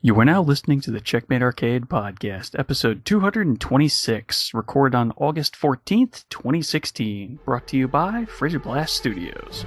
You are now listening to the Checkmate Arcade Podcast, episode 226, recorded on August 14th, 2016, brought to you by Frigid Blast Studios.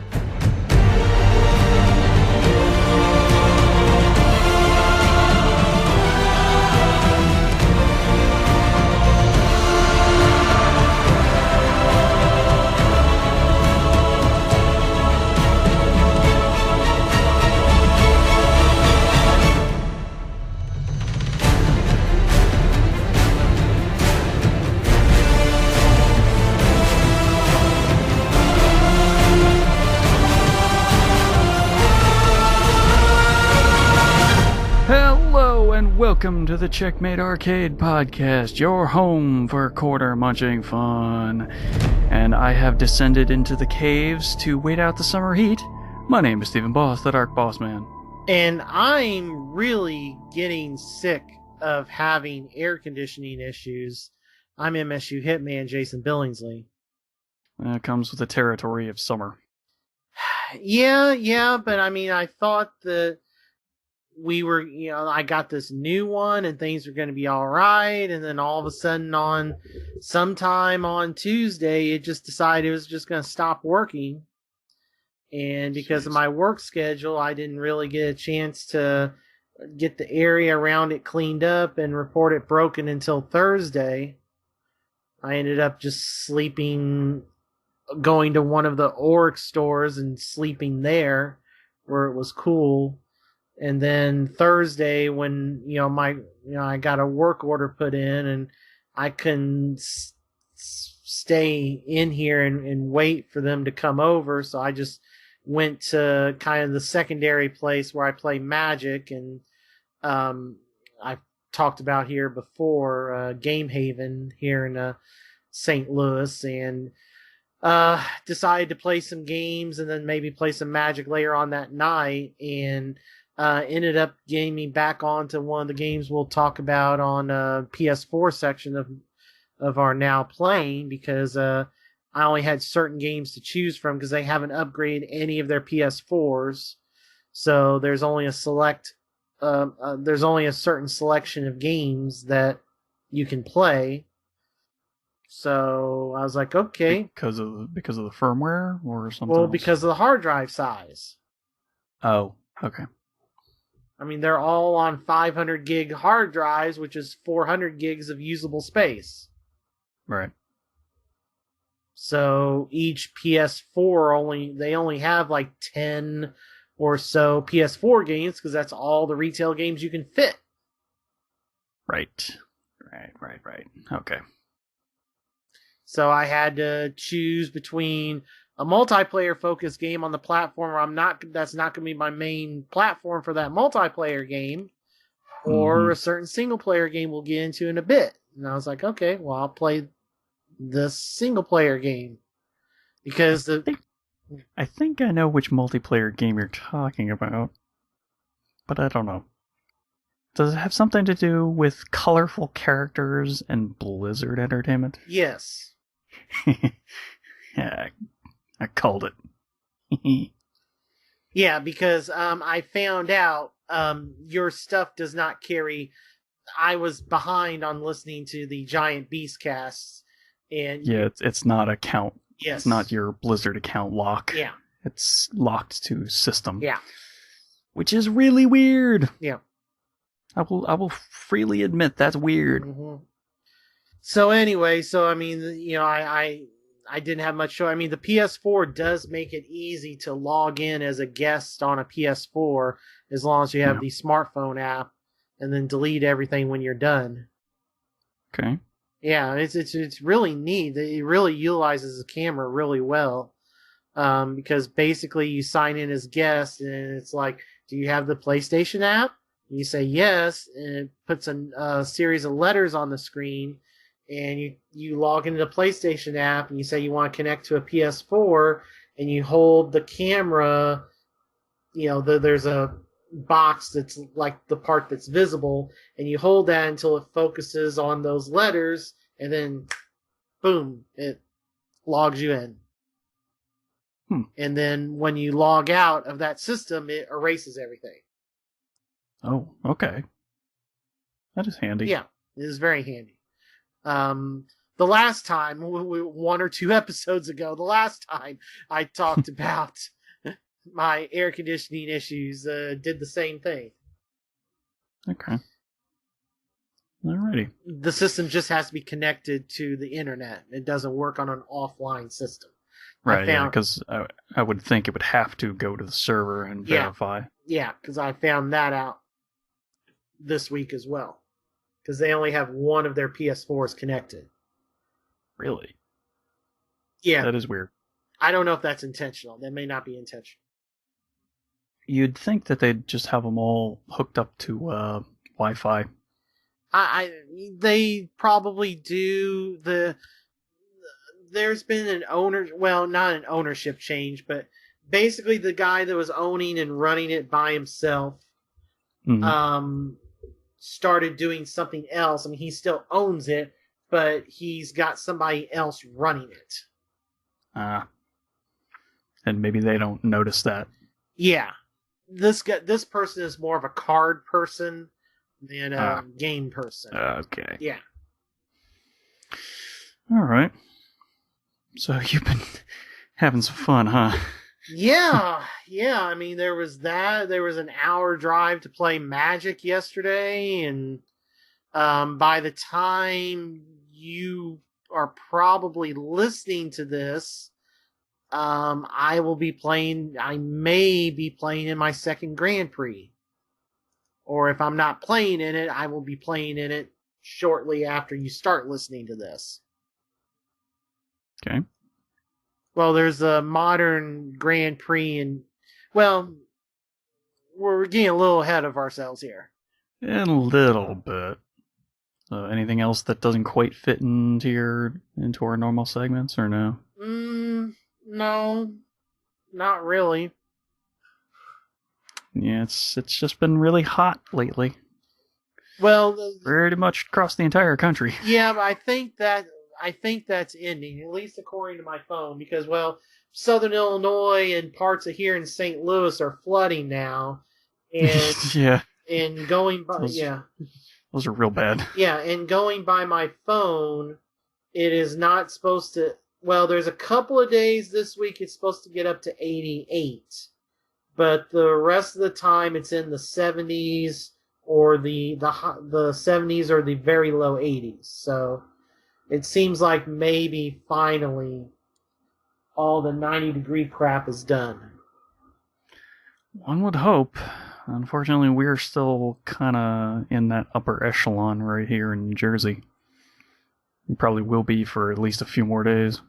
Hello and welcome to the Checkmate Arcade Podcast, your home for quarter-munching fun. And I have descended into the caves to wait out the summer heat. My name is Stephen Boss, the Dark Boss Man. And I'm really getting sick of having air conditioning issues. I'm MSU Hitman Jason Billingsley. It comes with the territory of summer. Yeah, but I mean, I thought that we were, I got this new one and things are going to be all right. And then all of a sudden sometime on Tuesday, it just decided it was just going to stop working. And because of my work schedule, I didn't really get a chance to get the area around it cleaned up and report it broken until Thursday. I ended up just going to one of the Oric stores and sleeping there where it was cool. And then Thursday, when I got a work order put in, and I couldn't stay in here and wait for them to come over, so I just went to kind of the secondary place where I play Magic, and I've talked about here before, Game Haven here in St. Louis, and decided to play some games and then maybe play some Magic later on that night, and ended up getting me back onto one of the games we'll talk about on PS4 section of our now playing, because I only had certain games to choose from because they haven't upgraded any of their PS4s. So there's only a certain selection of games that you can play. So I was like, okay, because of the firmware or something. Well, else? because of the hard drive size. Oh, okay. I mean, they're all on 500 gig hard drives, which is 400 gigs of usable space. Right. So each PS4 they only have like 10 or so PS4 games, because that's all the retail games you can fit. Right. Okay. So I had to choose between a multiplayer focused game on the platform where that's not going to be my main platform for that multiplayer game, or a certain single player game we'll get into in a bit. And I was like, okay, well, I'll play the single player game, because I think I know which multiplayer game you're talking about, but I don't know. Does it have something to do with colorful characters and Blizzard Entertainment? Yes. Yeah, I called it. Yeah, because I found out your stuff does not carry. I was behind on listening to the Giant Beast casts, and yeah, it's not account. Yes, it's not your Blizzard account lock. Yeah, it's locked to system. Yeah, which is really weird. Yeah, I will freely admit that's weird. Mm-hmm. So anyway, I mean, I didn't have much choice. I mean, the PS4 does make it easy to log in as a guest on a PS4 as long as you have the smartphone app, and then delete everything when you're done. Okay. Yeah, it's really neat. It really utilizes the camera really well, because basically you sign in as guest, and it's like, do you have the PlayStation app? And you say yes, and it puts a series of letters on the screen. And you log into the PlayStation app, and you say you want to connect to a PS4, and you hold the camera, there's a box that's like the part that's visible, and you hold that until it focuses on those letters, and then boom, it logs you in. And then when you log out of that system, it erases everything. Oh, okay. That is handy. Yeah, it is very handy. The last time, 1 or 2 episodes ago, the last time I talked about my air conditioning issues, did the same thing. Okay. Alrighty. The system just has to be connected to the internet. It doesn't work on an offline system. Right, because I would think it would have to go to the server and verify. Yeah, because I found that out this week as well. Because they only have one of their PS4s connected. Really? Yeah. That is weird. I don't know if that's intentional. That may not be intentional. You'd think that they'd just have them all hooked up to Wi-Fi. They probably do. There's been not an ownership change, but basically the guy that was owning and running it by himself started doing something else. I mean, he still owns it, but he's got somebody else running it. And maybe they don't notice that. Yeah. This person is more of a card person than a game person. Okay. Yeah. All right. So you've been having some fun, huh? Yeah. I mean, there was that. There was an hour drive to play Magic yesterday, and by the time you are probably listening to this, I may be playing in my second Grand Prix. Or if I'm not playing in it, I will be playing in it shortly after you start listening to this. Okay. Well, there's a modern Grand Prix, and we're getting a little ahead of ourselves here. A little bit. Anything else that doesn't quite fit into our normal segments, or no? No, not really. Yeah, it's just been really hot lately. Well, pretty much across the entire country. Yeah, but I think that's ending, at least according to my phone, because Southern Illinois and parts of here in St. Louis are flooding now, and yeah, and going by those are real bad. Yeah, and going by my phone, it is not supposed to. Well, there's a couple of days this week it's supposed to get up to 88. But the rest of the time it's in the 70s or the 70s or the very low 80s. So it seems like maybe finally all the 90-degree crap is done. One would hope. Unfortunately, we're still kind of in that upper echelon right here in New Jersey. We probably will be for at least a few more days.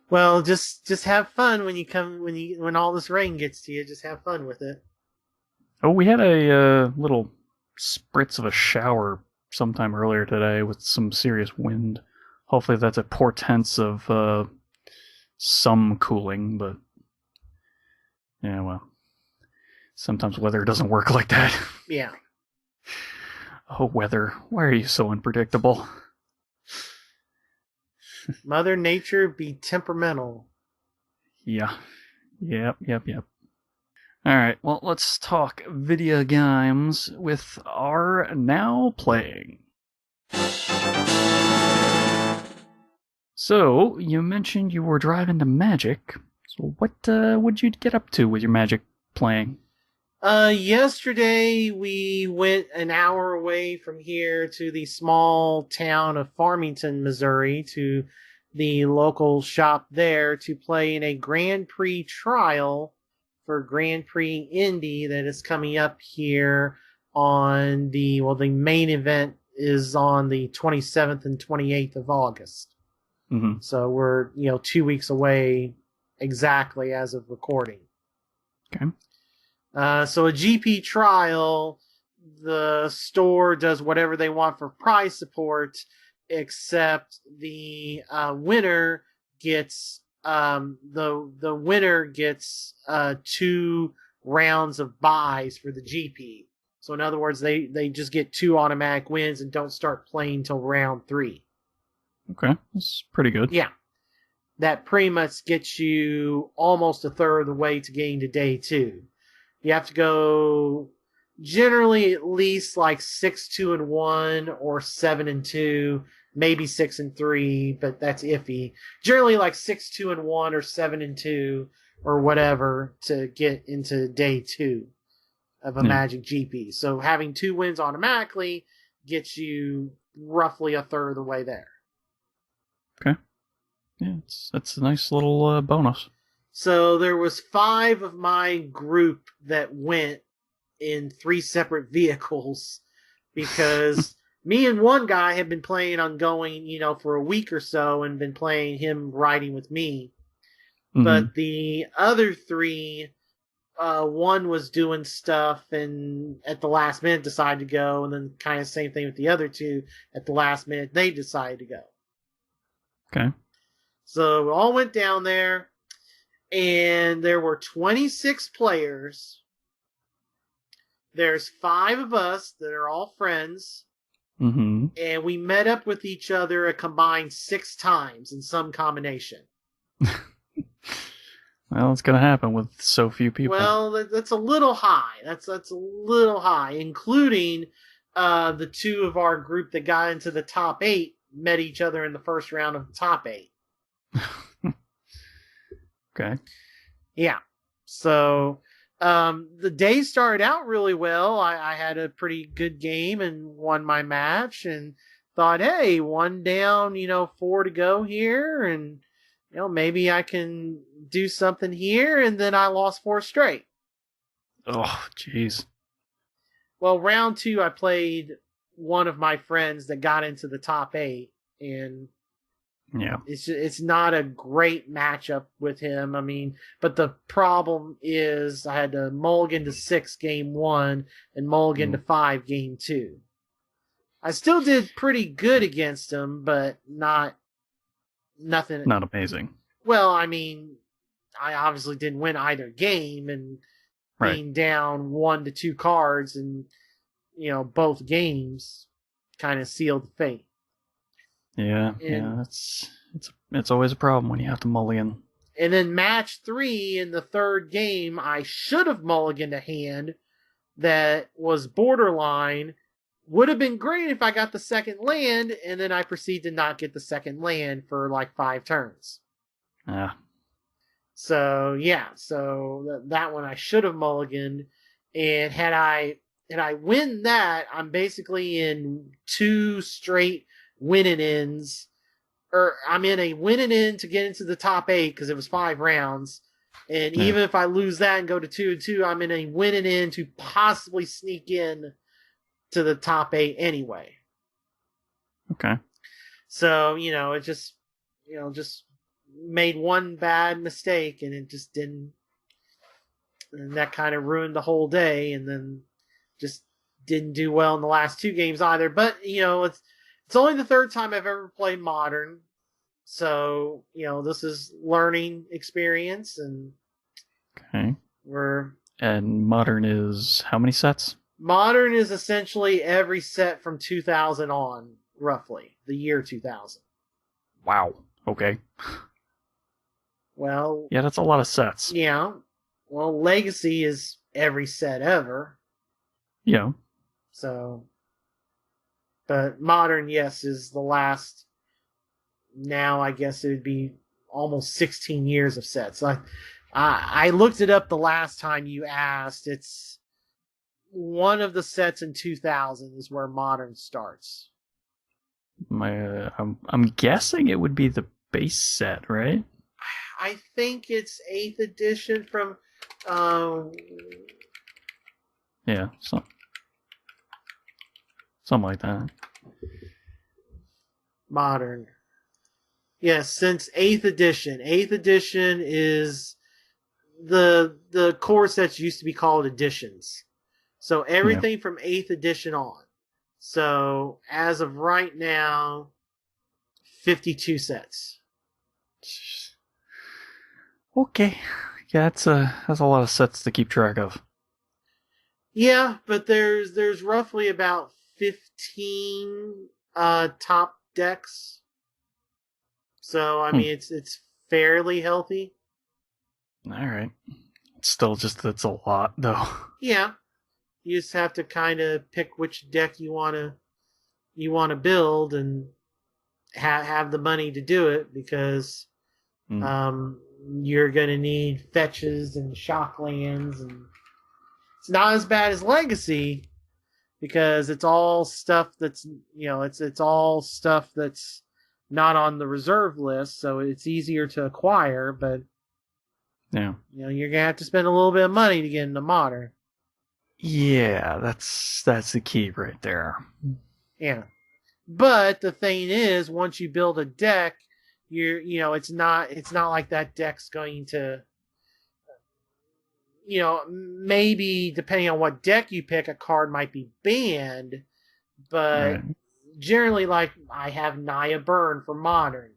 Well, just have fun when all this rain gets to you. Just have fun with it. Oh, we had a little spritz of a shower sometime earlier today with some serious wind. Hopefully that's a portent of some cooling, but yeah, well, sometimes weather doesn't work like that. Yeah. Oh, weather, why are you so unpredictable? Mother Nature be temperamental. Yeah. Yep. Alright, well, let's talk video games with our now playing. So, you mentioned you were driving to Magic. So what would you get up to with your Magic playing? Yesterday we went an hour away from here to the small town of Farmington, Missouri, to the local shop there to play in a Grand Prix trial for Grand Prix Indy that is coming up here on the main event is on the 27th and 28th of August. Mm-hmm. So we're, 2 weeks away exactly as of recording. Okay. So a GP trial, the store does whatever they want for prize support, except the winner gets the winner gets 2 rounds of buys for the GP. So in other words, they just get 2 automatic wins and don't start playing till round 3. Okay, that's pretty good. Yeah. That pretty much gets you almost a third of the way to getting to day 2. You have to go generally at least like 6-2-1 or 7-2, maybe 6-3, but that's iffy. Generally like 6-2-1 or 7-2 or whatever to get into day 2 of a Magic GP. So having 2 wins automatically gets you roughly a third of the way there. Okay. Yeah, that's a nice little bonus. So there was 5 of my group that went in 3 separate vehicles because me and one guy had been playing on going, for a week or so and been playing him riding with me. Mm-hmm. But the other 3, one was doing stuff and at the last minute decided to go, and then kind of same thing with the other 2. At the last minute, they decided to go. Okay. So we all went down there, and there were 26 players. There's 5 of us that are all friends. Mm-hmm. And we met up with each other a combined 6 times in some combination. Well, it's going to happen with so few people. Well, that's a little high. That's a little high, including the 2 of our group that got into the top 8 met each other in the first round of the top 8. Okay. Yeah. So the day started out really well. I had a pretty good game and won my match and thought, hey, 1 down, 4 to go here, and maybe I can do something here, and then I lost 4 straight. Oh, jeez. Well, round 2, I played one of my friends that got into the top 8, and yeah, it's not a great matchup with him. I mean, but the problem is I had to mulligan to 6 game 1 and mulligan to 5 game 2. I still did pretty good against him, but nothing. Not amazing. Well, I mean, I obviously didn't win either game, and being down 1 to 2 cards and both games kind of sealed the fate. Yeah, it's always a problem when you have to mulligan. And then match 3 in the 3rd game, I should have mulliganed a hand that was borderline. Would have been great if I got the 2nd land, and then I proceed to not get the 2nd land for like 5 turns. Yeah. So yeah, that one I should have mulliganed, and had I win that, I'm basically in 2 straight winning ends, or I'm in a winning end to get into the top 8 because it was 5 rounds, and even if I lose that and go to 2-2, I'm in a winning end to possibly sneak in to the top 8 anyway. Okay. So it just made one bad mistake, and it just didn't, and that kind of ruined the whole day, and then just didn't do well in the last 2 games either. But it's only the 3rd time I've ever played Modern, so this is learning experience, and okay. And Modern is how many sets? Modern is essentially every set from 2000 on, roughly the year 2000. Wow. Okay. Well, yeah, that's a lot of sets. Yeah. Well, Legacy is every set ever. Yeah. So, but Modern, yes, is the last. Now, I guess it would be almost 16 years of sets. I looked it up the last time you asked. It's one of the sets in 2000 is where Modern starts. I'm guessing it would be the base set, right? I think it's 8th edition from. Yeah, something like that. Modern. Yes, since 8th edition. 8th edition is the core sets used to be called editions. So everything from 8th edition on. So as of right now, 52 sets. Okay. Yeah, that's a lot of sets to keep track of. Yeah, but there's roughly about 15 top decks. So I mean it's fairly healthy. All right. It's still just that's a lot though. Yeah. You just have to kind of pick which deck you want to build and have the money to do it, because you're going to need fetches and shock lands, and it's not as bad as Legacy because it's all stuff that's, it's all stuff that's not on the reserve list, so it's easier to acquire, but yeah, you're going to have to spend a little bit of money to get into Modern. Yeah, that's the key right there. Yeah. But the thing is, once you build a deck, it's not like that deck's going to, maybe depending on what deck you pick, a card might be banned, but generally, like, I have Naya Burn for Modern.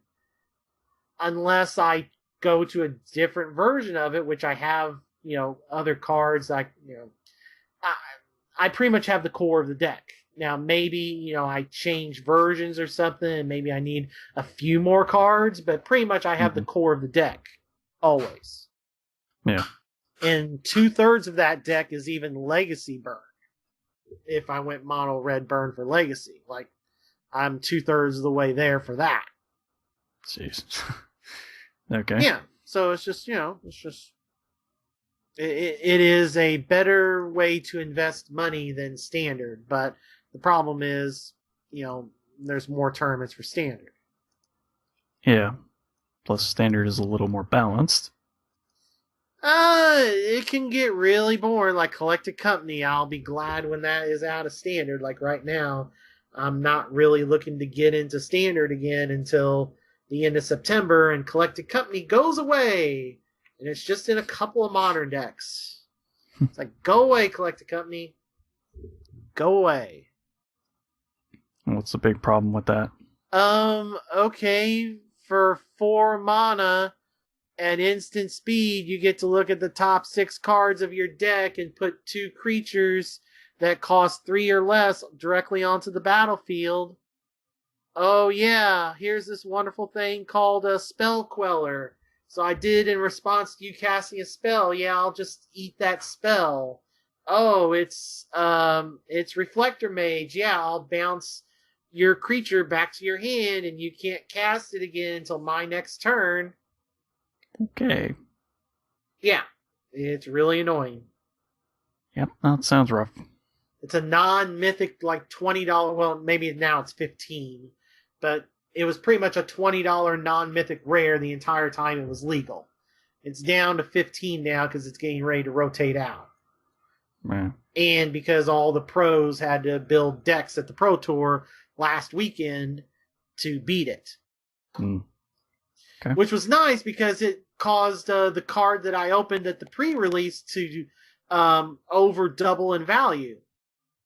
Unless I go to a different version of it, which I have, other cards, I pretty much have the core of the deck. Now, maybe, I change versions or something, and maybe I need a few more cards, but pretty much I have the core of the deck. Always. Yeah. And 2/3 of that deck is even Legacy Burn. If I went mono red burn for Legacy. Like, I'm 2/3 of the way there for that. Jeez. Okay. Yeah. So it's just, it is a better way to invest money than Standard, but the problem is, there's more tournaments for Standard. Yeah. Plus, Standard is a little more balanced. It can get really boring, like Collected Company. I'll be glad when that is out of Standard. Like right now, I'm not really looking to get into Standard again until the end of September, and Collected Company goes away. And it's just in a couple of Modern decks. It's like, go away, Collected Company. Go away. What's the big problem with that? Okay. For 4 mana at instant speed, you get to look at the top 6 cards of your deck and put 2 creatures that cost 3 or less directly onto the battlefield. Oh yeah, here's this wonderful thing called a Spell Queller. So I did in response to you casting a spell. Yeah, I'll just eat that spell. Oh, it's Reflector Mage. Yeah, I'll bounce your creature back to your hand, and you can't cast it again until my next turn. Okay. Yeah, it's really annoying. Yep, that sounds rough. It's a non-mythic, like $20. Well, maybe now it's $15, but it was pretty much a $20 non-mythic rare the entire time it was legal. It's down to $15 now because it's getting ready to rotate out. Right. And because all the pros had to build decks at the Pro Tour last weekend to beat it. Okay. Which was nice because it caused the card that I opened at the pre-release to over double in value.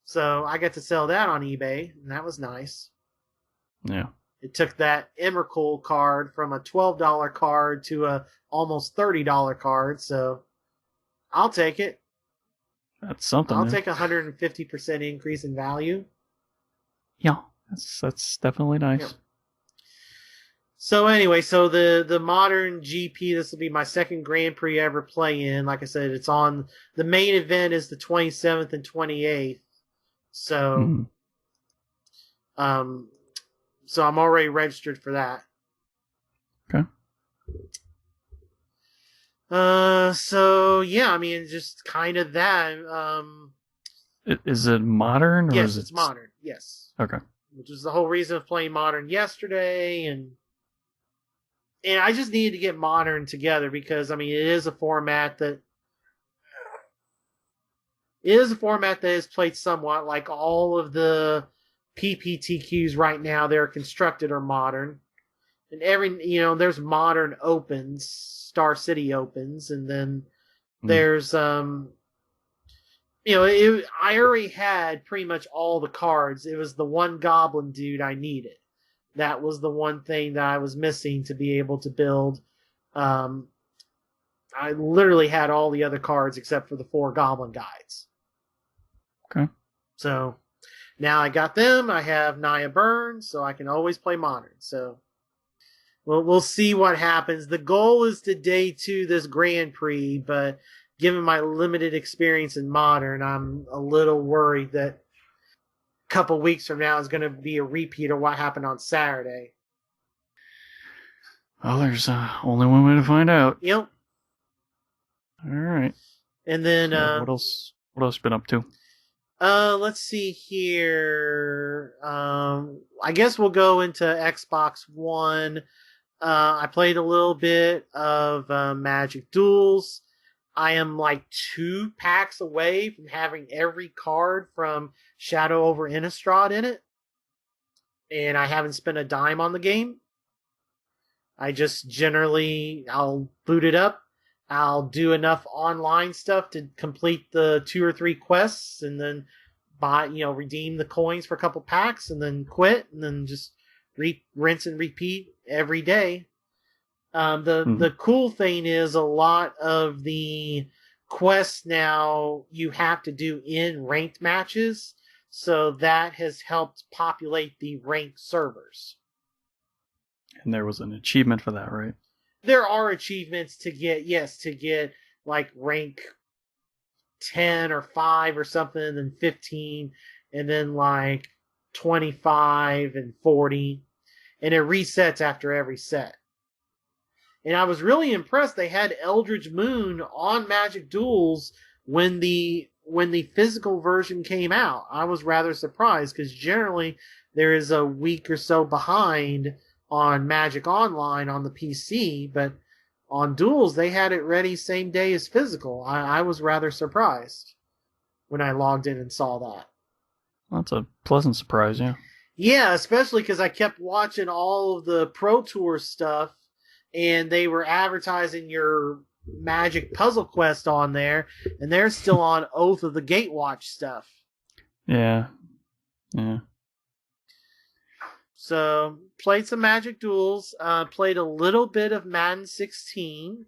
So I got to sell that on eBay, and that was nice. Yeah. It took that Emrakul card from a $12 card to a almost $30 card, so I'll take it. That's something. I'll take a 150% increase in value. Yeah, that's definitely nice. Yeah. So anyway, so the Modern GP, this will be my second Grand Prix ever play in. Like I said, it's on, the main event is the 27th and 28th. So, so I'm already registered for that. Okay. So yeah, I mean, just kind of that. Is it Modern? Or yes, is it's Modern. Yes. Okay. Which is the whole reason of playing Modern yesterday, and I just needed to get Modern together because, I mean, it is a format that is played somewhat like all of the PPTQs right now. They're constructed are Modern, and there's Modern Opens, Star City Opens, and then there's I already had pretty much all the cards. It was the one Goblin dude I needed. That was the one thing that I was missing to be able to build. I literally had all the other cards except for the 4 Goblin guides. Okay. So now I got them. I have Naya Burn, so I can always play Modern. So we'll see what happens. The goal is to day 2 this Grand Prix, but given my limited experience in Modern, I'm a little worried that a couple weeks from now is going to be a repeat of what happened on Saturday. Well, there's only one way to find out. Yep. All right. And then what else? What else you been up to? Let's see here. I guess we'll go into Xbox One. I played a little bit of Magic Duels. I am like 2 packs away from having every card from Shadow over Innistrad in it. And I haven't spent a dime on the game. I just generally, I'll boot it up. I'll do enough online stuff to complete the 2 or 3 quests and then redeem the coins for a couple packs and then quit and then just rinse and repeat every day. The cool thing is a lot of the quests now you have to do in ranked matches, so that has helped populate the ranked servers. And there was an achievement for that, right? There are achievements to get like rank 10 or 5 or something, and then 15, and then like 25 and 40, and it resets after every set. And I was really impressed. They had Eldritch Moon on Magic Duels when the physical version came out. I was rather surprised because generally there is a week or so behind on Magic Online on the PC, but on Duels they had it ready same day as physical. I was rather surprised when I logged in and saw that. Well, that's a pleasant surprise, yeah. Yeah, especially because I kept watching all of the Pro Tour stuff, and they were advertising your Magic Puzzle Quest on there, and they're still on Oath of the Gatewatch stuff. Yeah. So, played some Magic Duels, played a little bit of Madden 16,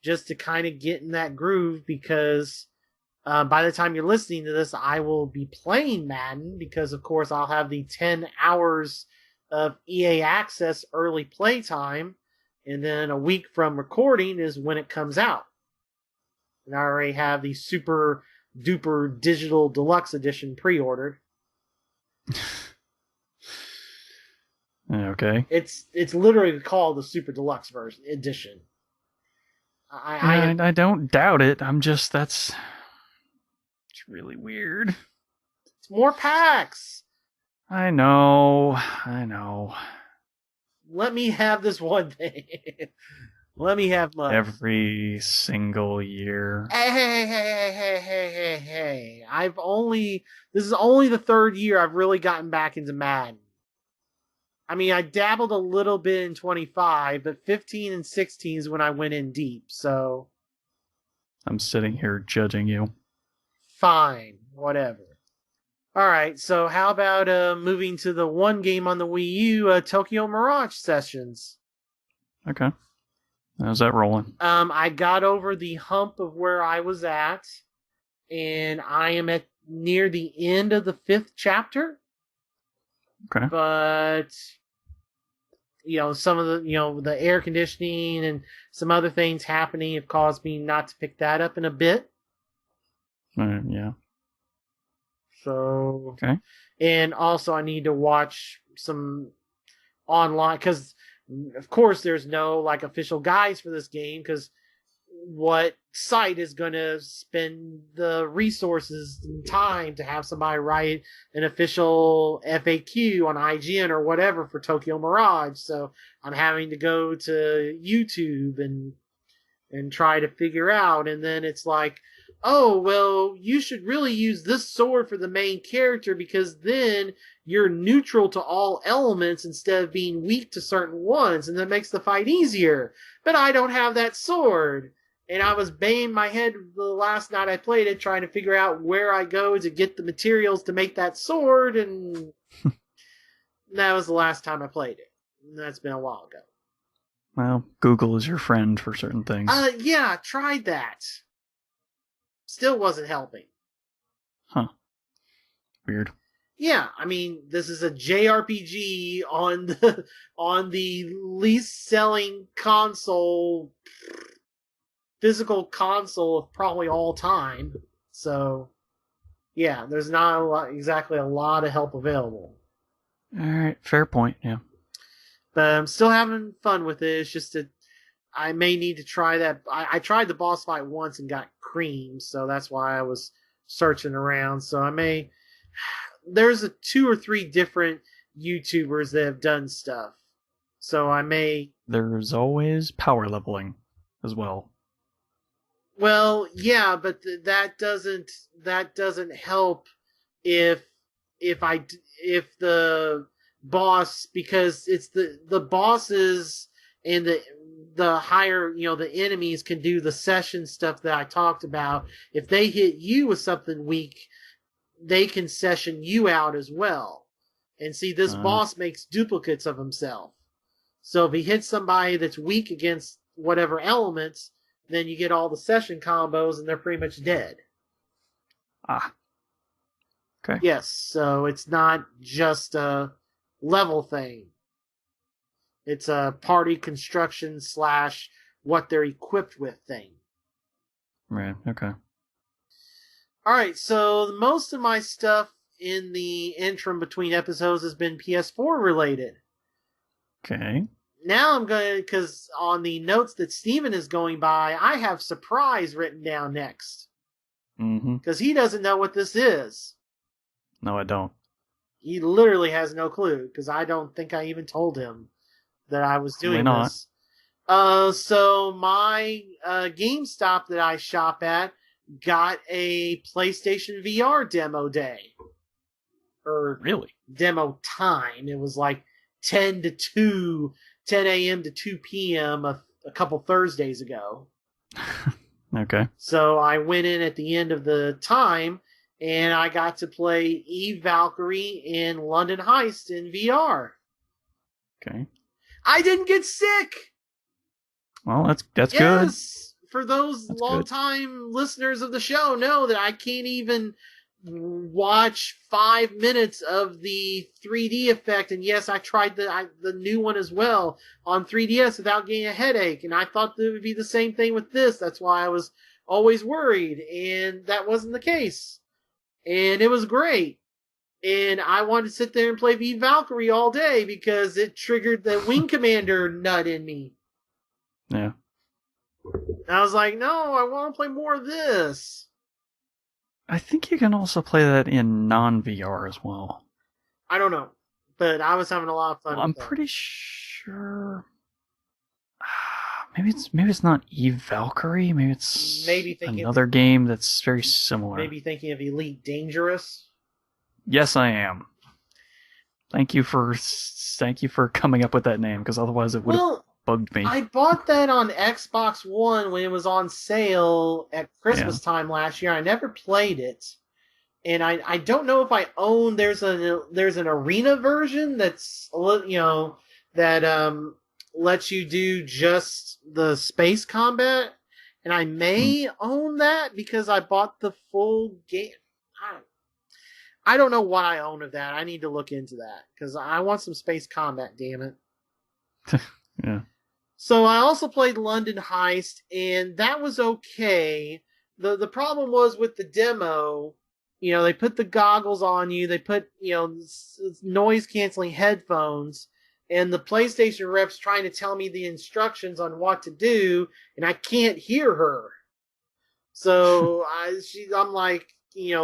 just to kind of get in that groove, because by the time you're listening to this, I will be playing Madden, because of course I'll have the 10 hours of EA Access early playtime, and then a week from recording is when it comes out. And I already have the super duper digital deluxe edition pre-ordered. Okay. It's literally called the super deluxe version edition. I don't doubt it. It's really weird. It's more packs. I know. Let me have this one thing. Let me have money. Every single year. Hey. This is only the 3rd year I've really gotten back into Madden. I mean, I dabbled a little bit in 25, but 15 and 16 is when I went in deep, so... I'm sitting here judging you. Fine, whatever. Alright, so how about moving to the one game on the Wii U, Tokyo Mirage Sessions? Okay. How's that rolling? I got over the hump of where I was at, and I am at near the end of the 5th chapter. Okay. But... some of the air conditioning and some other things happening have caused me not to pick that up in a bit. Yeah. So, okay. And also I need to watch some online, because of course there's no like official guides for this game, because what site is going to spend the resources and time to have somebody write an official FAQ on IGN or whatever for Tokyo Mirage? So I'm having to go to YouTube and try to figure out, and then it's like, oh, well, you should really use this sword for the main character, because then you're neutral to all elements instead of being weak to certain ones, and that makes the fight easier. But I don't have that sword. And I was banging my head the last night I played it, trying to figure out where I go to get the materials to make that sword, and that was the last time I played it. And that's been a while ago. Well, Google is your friend for certain things. Yeah, tried that. Still wasn't helping. Huh. Weird. Yeah, I mean, this is a JRPG on the least selling console physical console of probably all time. So, yeah, there's not exactly a lot of help available. All right, fair point. Yeah, but I'm still having fun with it. It's just that I may need to try that. I tried the boss fight once and got creamed, so that's why I was searching around. So I may. There's 2 or 3 different YouTubers that have done stuff, so I may. There's always power leveling as well. Well, yeah, but that doesn't help if the boss, because it's the bosses and the higher, the enemies can do the session stuff that I talked about. If they hit you with something weak, they can session you out as well. And see, this boss makes duplicates of himself. So if he hits somebody that's weak against whatever elements, then you get all the session combos and they're pretty much dead. Ah. Okay. Yes, so it's not just a level thing. It's a party construction / what they're equipped with thing. Right, okay. Alright, so most of my stuff in the interim between episodes has been PS4 related. Okay. Now I'm going to, because on the notes that Steven is going by, I have surprise written down next. Mm-hmm. Because he doesn't know what this is. No, I don't. He literally has no clue, because I don't think I even told him that I was doing this. So my GameStop that I shop at got a PlayStation VR demo day. Or really? Demo time. It was like 10 a.m. to 2 p.m. a couple Thursdays ago. Okay. So I went in at the end of the time, and I got to play Eve Valkyrie in London Heist in VR. Okay. I didn't get sick! Well, that's yes! good. For those long-time listeners of the show know that I can't even watch 5 minutes of the 3D effect, and yes, I tried the new one as well on 3DS without getting a headache, and I thought that it would be the same thing with this. That's why I was always worried, and that wasn't the case. And it was great. And I wanted to sit there and play V Valkyrie all day because it triggered the Wing Commander nut in me. Yeah. And I was like, no, I want to play more of this. I think you can also play that in non-VR as well. I don't know, but I was having a lot of fun. I'm pretty sure. Maybe it's not Eve Valkyrie. Maybe it's another game that's very similar. Maybe thinking of Elite Dangerous. Yes, I am. Thank you for coming up with that name, because otherwise it would have bugged me. I bought that on Xbox One when it was on sale at Christmas time last year. I never played it, and I don't know if I own. There's an arena version that's that lets you do just the space combat, and I may own that because I bought the full game. I don't know what I own of that. I need to look into that because I want some space combat. Damn it. Yeah. So I also played London Heist, and that was okay. The problem was with the demo, they put the goggles on you, they put, noise canceling headphones, and the PlayStation rep's trying to tell me the instructions on what to do, and I can't hear her. So I'm like,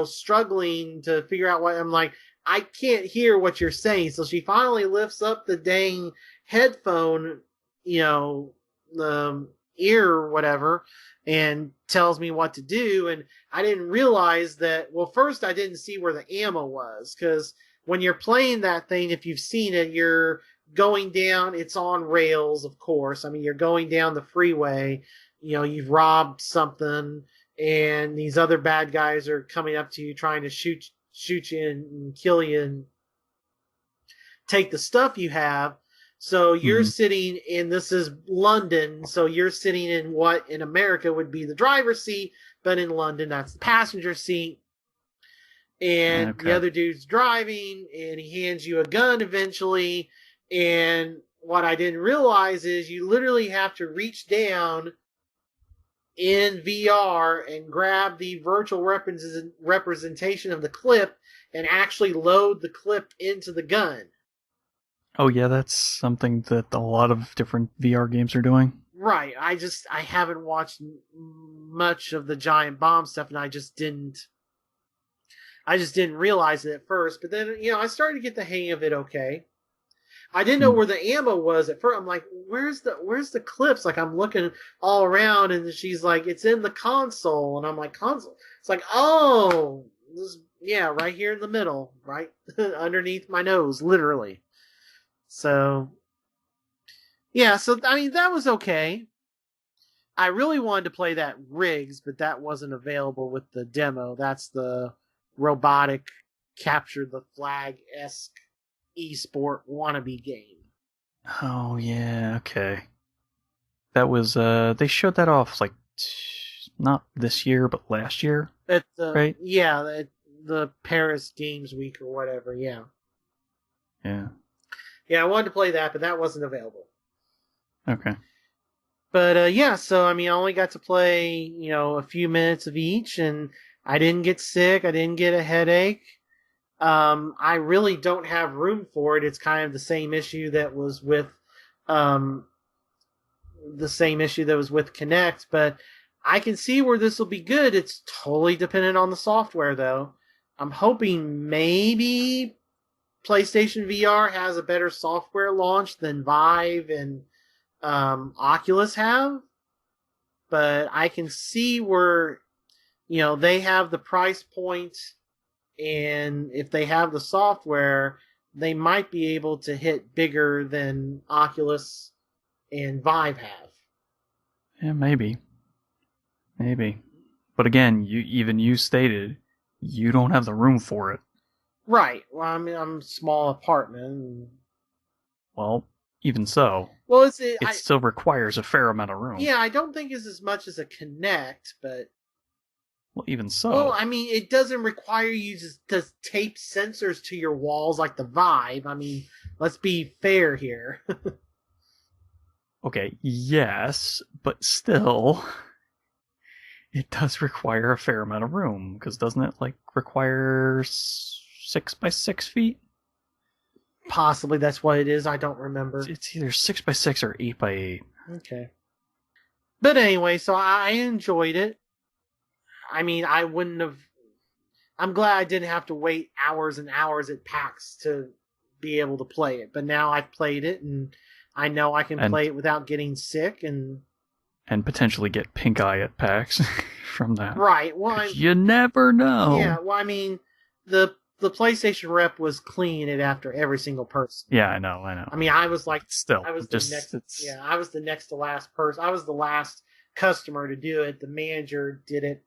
struggling to figure out what I'm like. I can't hear what you're saying. So she finally lifts up the dang headphone, the ear or whatever, and tells me what to do. And I didn't realize that. Well, first I didn't see where the ammo was, because when you're playing that thing, if you've seen it, you're going down. It's on rails, of course. I mean, you're going down the freeway. You've robbed something, and these other bad guys are coming up to you trying to shoot you and kill you and take the stuff you have. So you're sitting in, this is London, so you're sitting in what in America would be the driver's seat, but in London that's the passenger seat. And the other dude's driving, and he hands you a gun eventually. And what I didn't realize is you literally have to reach down in VR and grab the virtual representation of the clip and actually load the clip into the gun. Oh yeah, that's something that a lot of different VR games are doing. Right. I haven't watched much of the giant bomb stuff, and I just didn't realize it at first. But then, I started to get the hang of it. Okay. I didn't know where the ammo was at first. I'm like, where's the clips? Like, I'm looking all around, and she's like, it's in the console, and I'm like, console. It's like, oh, right here in the middle, right underneath my nose, literally. So, yeah, so, I mean, that was okay. I really wanted to play that Riggs, but that wasn't available with the demo. That's the robotic capture the flag-esque esport wannabe game. Oh, yeah, okay. That was, they showed that off, like, not this year, but last year, right? Yeah, at the Paris Games Week or whatever, yeah. Yeah. Yeah, I wanted to play that, but that wasn't available. Okay. But, yeah, so, I mean, I only got to play, a few minutes of each, and I didn't get sick, I didn't get a headache. I really don't have room for it. It's kind of the same issue that was with, Kinect, but I can see where this will be good. It's totally dependent on the software, though. I'm hoping maybe PlayStation VR has a better software launch than Vive and Oculus have, but I can see where they have the price point, and if they have the software, they might be able to hit bigger than Oculus and Vive have. Yeah, maybe. But again, you stated you don't have the room for it. Right. Well, I mean, I'm a small apartment. Well, even so, it still requires a fair amount of room. Yeah, I don't think it's as much as a Kinect, but... Well, even so... Well, I mean, it doesn't require you to tape sensors to your walls like the Vive. I mean, let's be fair here. Okay, yes, but still... It does require a fair amount of room, because doesn't it, require 6 by 6 feet? Possibly that's what it is. I don't remember. It's either 6 by 6 or 8 by 8. Okay. But anyway, so I enjoyed it. I mean, I wouldn't have... I'm glad I didn't have to wait hours and hours at PAX to be able to play it. But now I've played it, and I know I can play it without getting sick, and potentially get pink eye at PAX from that. Right. Well, you never know. Yeah, well, I mean, the PlayStation rep was cleaning it after every single person. Yeah, I know. I mean, I was like... Still. I was the next to last person. I was the last customer to do it. The manager did it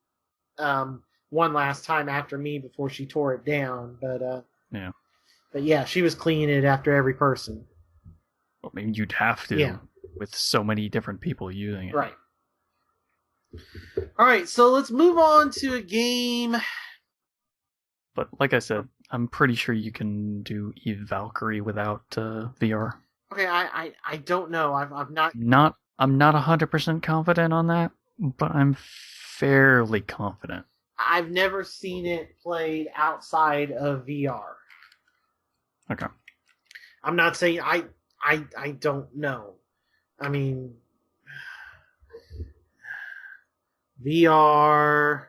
one last time after me before she tore it down. But yeah. But yeah, she was cleaning it after every person. Well, maybe you'd have to. Yeah. With so many different people using it. Right. Alright, so let's move on to a game. But like I said, I'm pretty sure you can do Eve Valkyrie without VR. Okay, I don't know. I'm not... I'm not 100% confident on that, but I'm fairly confident. I've never seen it played outside of VR. Okay. I'm not saying... I don't know. I mean, VR,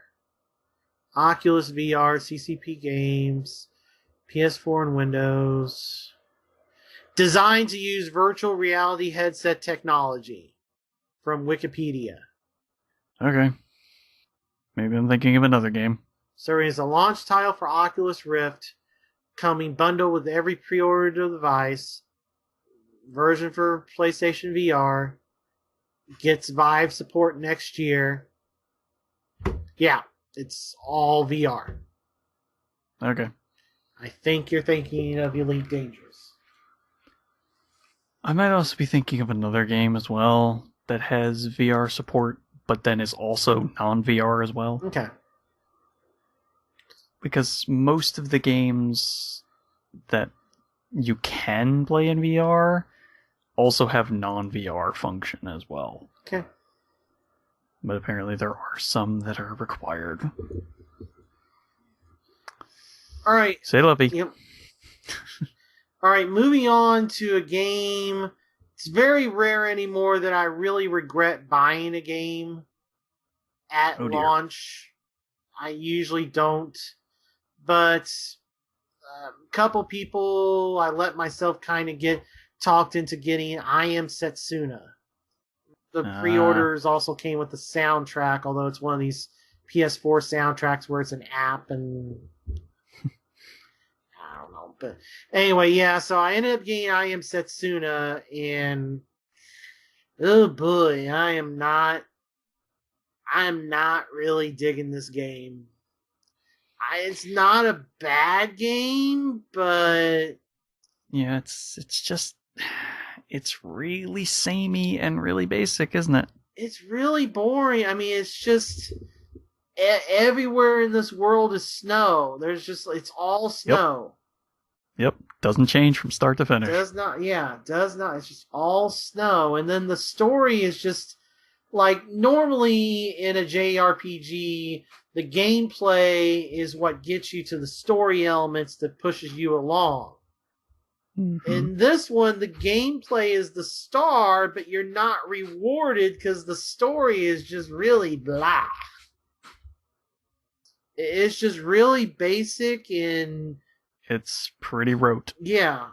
Oculus VR, CCP games, PS4 and Windows. Designed to use virtual reality headset technology from Wikipedia. Okay. Maybe I'm thinking of another game. Serving as a launch title for Oculus Rift, coming bundled with every pre-ordered device. Version for PlayStation VR. Gets Vive support next year. Yeah, it's all VR. Okay. I think you're thinking of Elite Dangerous. I might also be thinking of another game as well that has VR support, but then is also non-VR as well. Okay. Because most of the games that you can play in VR also have non-VR function as well. Okay. But apparently there are some that are required. All right. Say lovey. Yep. All right, moving on to a game. It's very rare anymore that I really regret buying a game at launch. I usually don't. But a couple people, I let myself kind of get talked into getting Am Setsuna. The pre-orders also came with the soundtrack, although it's one of these PS4 soundtracks where it's an app and... I don't know. But anyway, yeah, so I ended up getting Am Setsuna, and oh boy, I am not really digging this game. It's not a bad game, but yeah, it's just it's really samey and really basic, isn't it? It's really boring. I mean, it's just everywhere in this world is snow. It's all snow. Yep. Doesn't change from start to finish. Does not. It's just all snow. And then the story is just like normally in a JRPG, the gameplay is what gets you to the story elements that pushes you along. Mm-hmm. In this one, the gameplay is the star, but you're not rewarded because the story is just really blah. It's just really basic and... It's pretty rote. Yeah.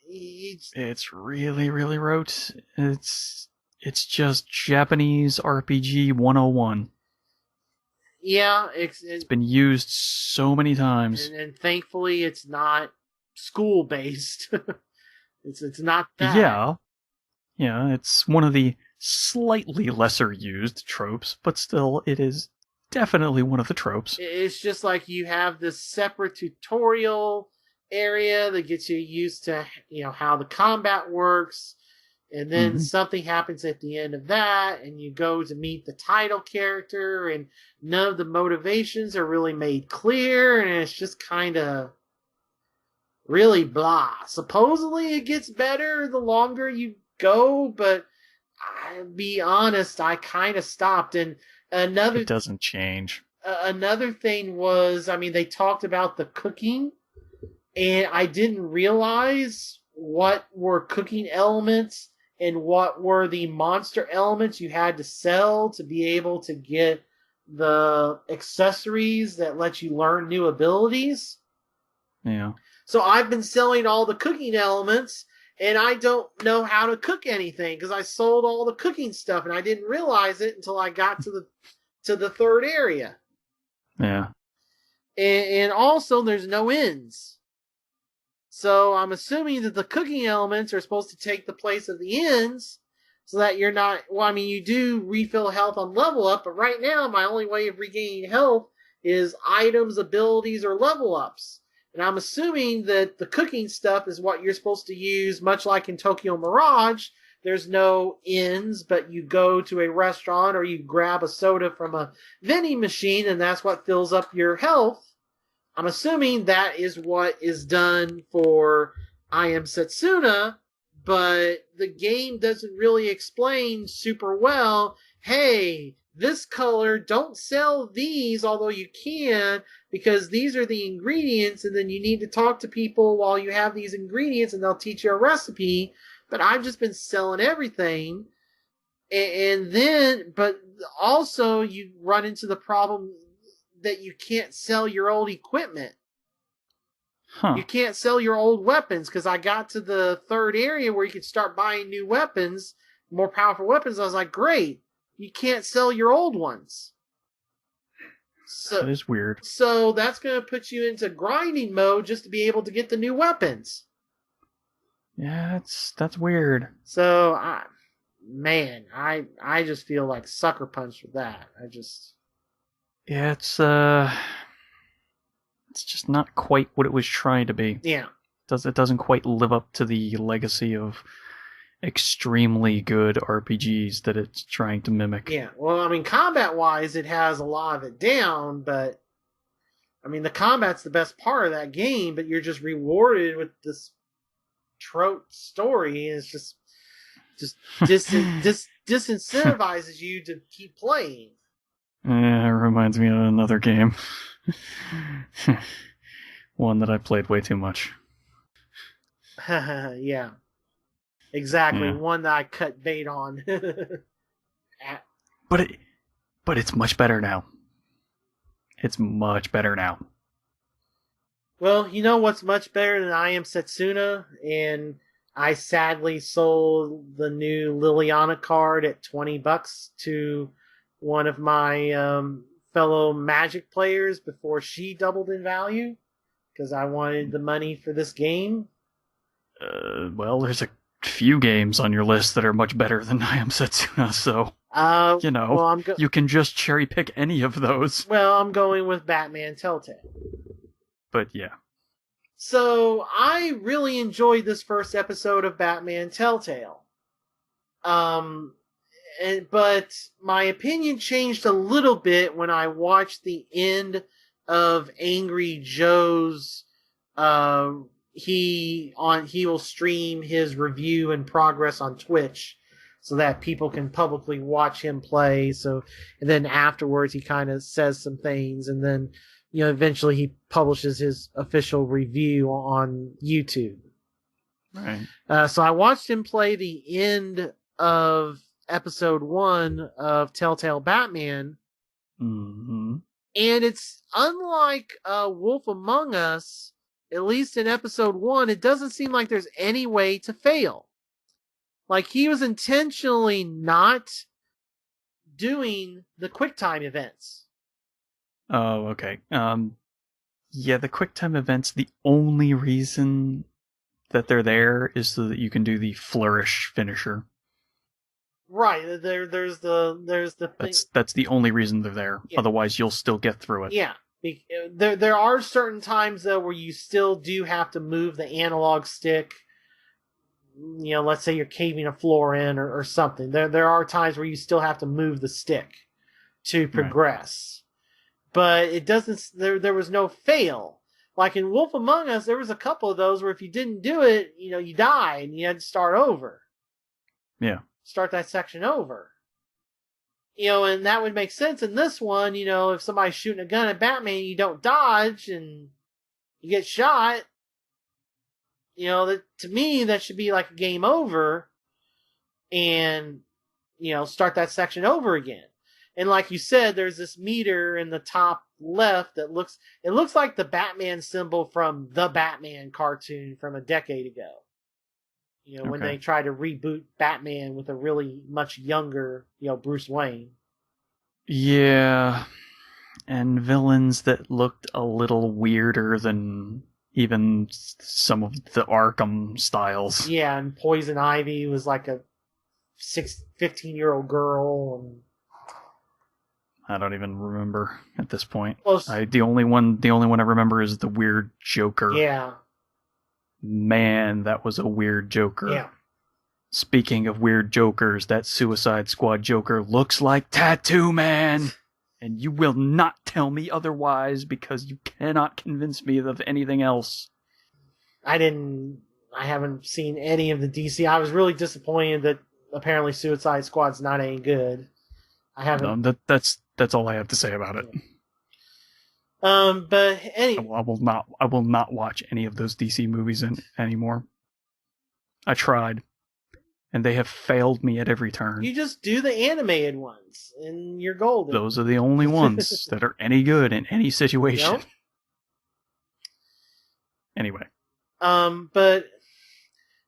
It's really, really rote. It's just Japanese RPG 101. Yeah. It's been used so many times. And thankfully it's not school-based. it's not that. Yeah, it's one of the slightly lesser used tropes, but still it is definitely one of the tropes. It's just like you have this separate tutorial area that gets you used to, how the combat works, and then something happens at the end of that, and you go to meet the title character, and none of the motivations are really made clear, and it's just kind of really blah. Supposedly it gets better the longer you go, but I'll be honest, I kind of stopped. And it doesn't change. Another thing was, they talked about the cooking, and I didn't realize what were cooking elements and what were the monster elements you had to sell to be able to get the accessories that let you learn new abilities. Yeah. So I've been selling all the cooking elements, and I don't know how to cook anything because I sold all the cooking stuff, and I didn't realize it until I got to the third area. Yeah. And also, there's no ends. So I'm assuming that the cooking elements are supposed to take the place of the ends, so that you're not... Well, you do refill health on level up, but right now my only way of regaining health is items, abilities, or level ups. And I'm assuming that the cooking stuff is what you're supposed to use, much like in Tokyo Mirage. There's no ends, but you go to a restaurant or you grab a soda from a vending machine, and that's what fills up your health. I'm assuming that is what is done for Am Setsuna, but the game doesn't really explain super well, hey, this color, don't sell these, although you can, because these are the ingredients, and then you need to talk to people while you have these ingredients, and they'll teach you a recipe. But I've just been selling everything. And then, but also you run into the problem that you can't sell your old equipment. Huh. You can't sell your old weapons, because I got to the third area where you could start buying new weapons, more powerful weapons. I was like, great. You can't sell your old ones. So, that is weird. So that's going to put you into grinding mode just to be able to get the new weapons. Yeah, that's weird. So, I just feel like sucker punched with that. Yeah, it's just not quite what it was trying to be. Yeah. It doesn't quite live up to the legacy of extremely good RPGs that it's trying to mimic. Yeah, well, combat-wise, it has a lot of it down, but, the combat's the best part of that game, but you're just rewarded with this trope story, and it's just disincentivizes you to keep playing. It reminds me of another game. One that I played way too much. Yeah, exactly. Yeah. One that I cut bait on. But it's much better now. It's much better now. Well, you know what's much better than I Am Setsuna? And I sadly sold the new Liliana card at $20 to one of my fellow Magic players before she doubled in value because I wanted the money for this game. Well, there's a few games on your list that are much better than I Am Setsuna, so you can just cherry pick any of those. Well, I'm going with Batman Telltale. But yeah. So I really enjoyed this first episode of Batman Telltale. But my opinion changed a little bit when I watched the end of Angry Joe's. He will stream his review and progress on Twitch, so that people can publicly watch him play. So, and then afterwards he kind of says some things, and then eventually he publishes his official review on YouTube. Right. So I watched him play the end of episode 1 of Telltale Batman. Mm-hmm. And it's unlike Wolf Among Us, at least in episode 1, it doesn't seem like there's any way to fail. Like, he was intentionally not doing the QuickTime events. Oh, okay. Yeah, the QuickTime events, the only reason that they're there is so that you can do the flourish finisher. Right. There's the thing. That's the only reason they're there. Yeah. Otherwise, you'll still get through it. Yeah. There are certain times, though, where you still do have to move the analog stick. Let's say you're caving a floor in or something. There are times where you still have to move the stick to progress. Right. But it doesn't. There was no fail. Like in Wolf Among Us, there was a couple of those where if you didn't do it, you die and you had to start over. Yeah. Start that section over. And that would make sense in this one. If somebody's shooting a gun at Batman, you don't dodge and you get shot. That to me, that should be like a game over, and start that section over again. And like you said, there's this meter in the top left that looks like the Batman symbol from the Batman cartoon from a decade ago. When they try to reboot Batman with a really much younger, Bruce Wayne. Yeah, and villains that looked a little weirder than even some of the Arkham styles. Yeah, and Poison Ivy was like a 15-year-old girl. And I don't even remember at this point. Well, the only one I remember is the weird Joker. Yeah. Man, that was a weird Joker. Yeah. Speaking of weird Jokers, that Suicide Squad Joker looks like Tattoo Man. And you will not tell me otherwise because you cannot convince me of anything else. I haven't seen any of the DC. I was really disappointed that apparently Suicide Squad's not any good. I haven't. No, that's all I have to say about it. But anyway, I will not watch any of those DC movies anymore. I tried, and they have failed me at every turn. You just do the animated ones, and you're golden. Those are the only ones that are any good in any situation. Yep. Anyway. But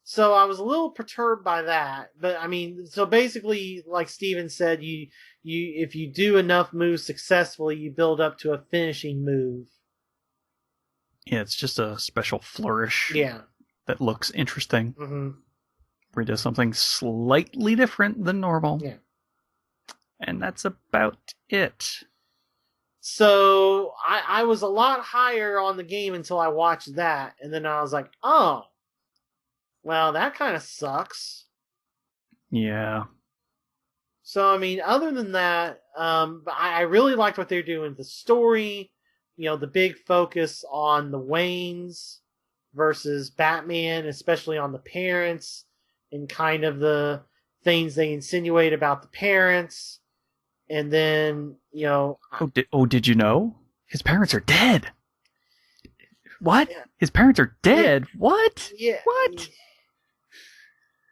so I was a little perturbed by that. But I mean, so basically, like Steven said, you if you do enough moves successfully, you build up to a finishing move. Yeah, it's just a special flourish. Yeah. That looks interesting. Mm-hmm. Where he does something slightly different than normal. Yeah. And that's about it. So I was a lot higher on the game until I watched that, and then I was like, oh, well, that kind of sucks. Yeah. So, I mean, other than that, I really liked what they're doing with the story. The big focus on the Waynes versus Batman, especially on the parents, and kind of the things they insinuate about the parents. And then, Did you know? His parents are dead. What? Yeah. His parents are dead? Yeah. What? Yeah. What?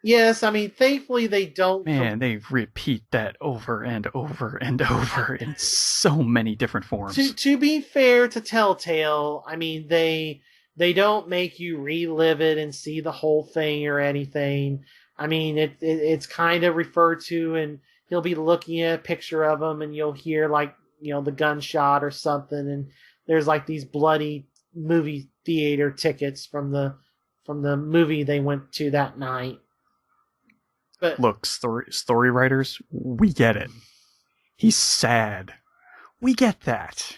Yes, I mean, thankfully they don't. Man, they repeat that over and over and over in so many different forms. To be fair to Telltale, I mean, they don't make you relive it and see the whole thing or anything. I mean, it's kind of referred to, and he'll be looking at a picture of him, and you'll hear like the gunshot or something, and there's like these bloody movie theater tickets from the movie they went to that night. But look, story writers, we get it. He's sad. We get that.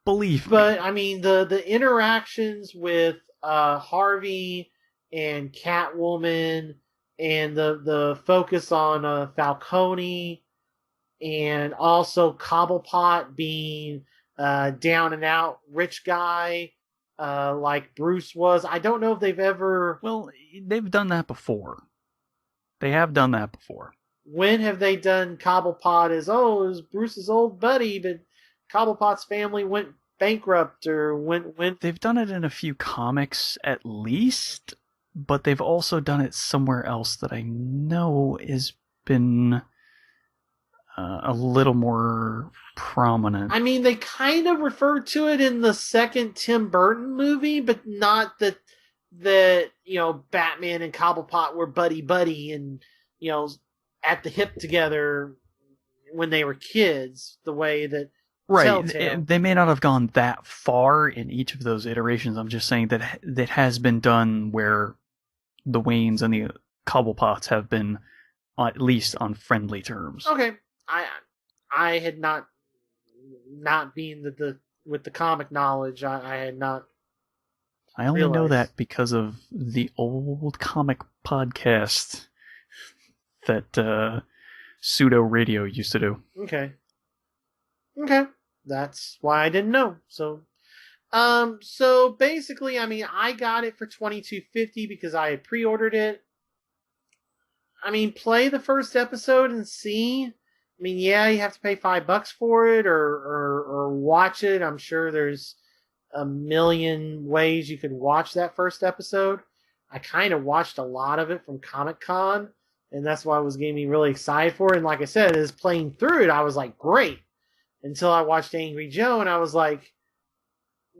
Believe me. But I mean, the interactions with Harvey and Catwoman, and the focus on Falcone, and also Cobblepot being down and out rich guy like Bruce was. I don't know if they've ever. Well, they've done that before. They have done that before. When have they done Cobblepot as, it was Bruce's old buddy, but Cobblepot's family went bankrupt or went... They've done it in a few comics at least, but they've also done it somewhere else that I know has been a little more prominent. I mean, they kind of referred to it in the second Tim Burton movie, but not that Batman and Cobblepot were buddy and at the hip together when they were kids, the way that right. Telltale. They may not have gone that far in each of those iterations. I'm just saying that has been done where the Waynes and the Cobblepots have been at least on friendly terms. Okay, I had not being with the comic knowledge, I had not. I only know that because of the old comic podcast that Pseudo Radio used to do. Okay. That's why I didn't know. So basically, I mean, I got it for $22.50 because I had pre-ordered it. I mean, play the first episode and see. I mean, yeah, you have to pay $5 for it or watch it. I'm sure there's a million ways you could watch that first episode. I kind of watched a lot of it from Comic-Con, and that's why it was getting me really excited for it. And like I said, as playing through it, I was like, great. Until I watched Angry Joe, and I was like,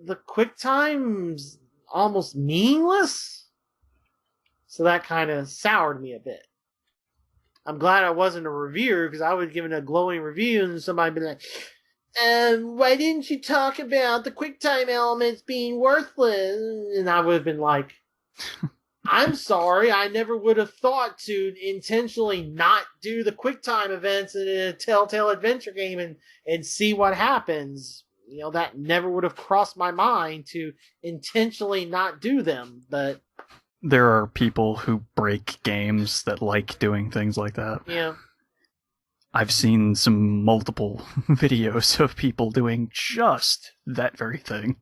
the quick time's almost meaningless? So that kind of soured me a bit. I'm glad I wasn't a reviewer, because I would have given a glowing review, and somebody would be like, why didn't you talk about the QuickTime elements being worthless? And I would have been like, I'm sorry, I never would have thought to intentionally not do the QuickTime events in a Telltale adventure game and see what happens. That never would have crossed my mind to intentionally not do them, but... There are people who break games that like doing things like that. Yeah. I've seen some multiple videos of people doing just that very thing.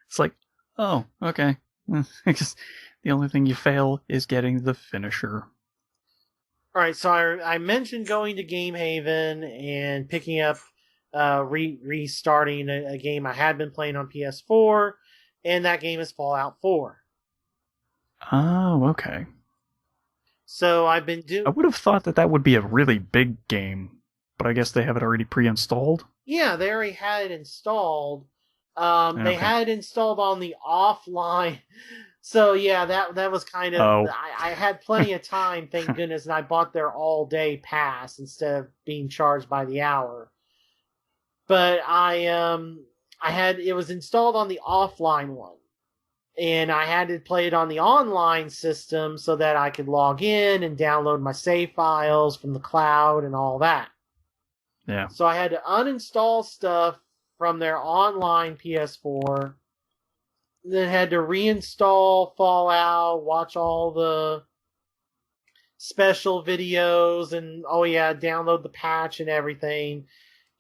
It's like, oh, okay. The only thing you fail is getting the finisher. Alright, so I mentioned going to Game Haven and picking up, restarting a game I had been playing on PS4, and that game is Fallout 4. Oh, okay. So I've been doing... I would have thought that would be a really big game, but I guess they have it already pre-installed? Yeah, they already had it installed. Okay. They had it installed on the offline. So yeah, that was kind of... Oh. I had plenty of time, thank goodness, and I bought their all-day pass instead of being charged by the hour. But it was installed on the offline one. And I had to play it on the online system so that I could log in and download my save files from the cloud and all that. Yeah. So I had to uninstall stuff from their online PS4, then had to reinstall Fallout, watch all the special videos, and download the patch and everything.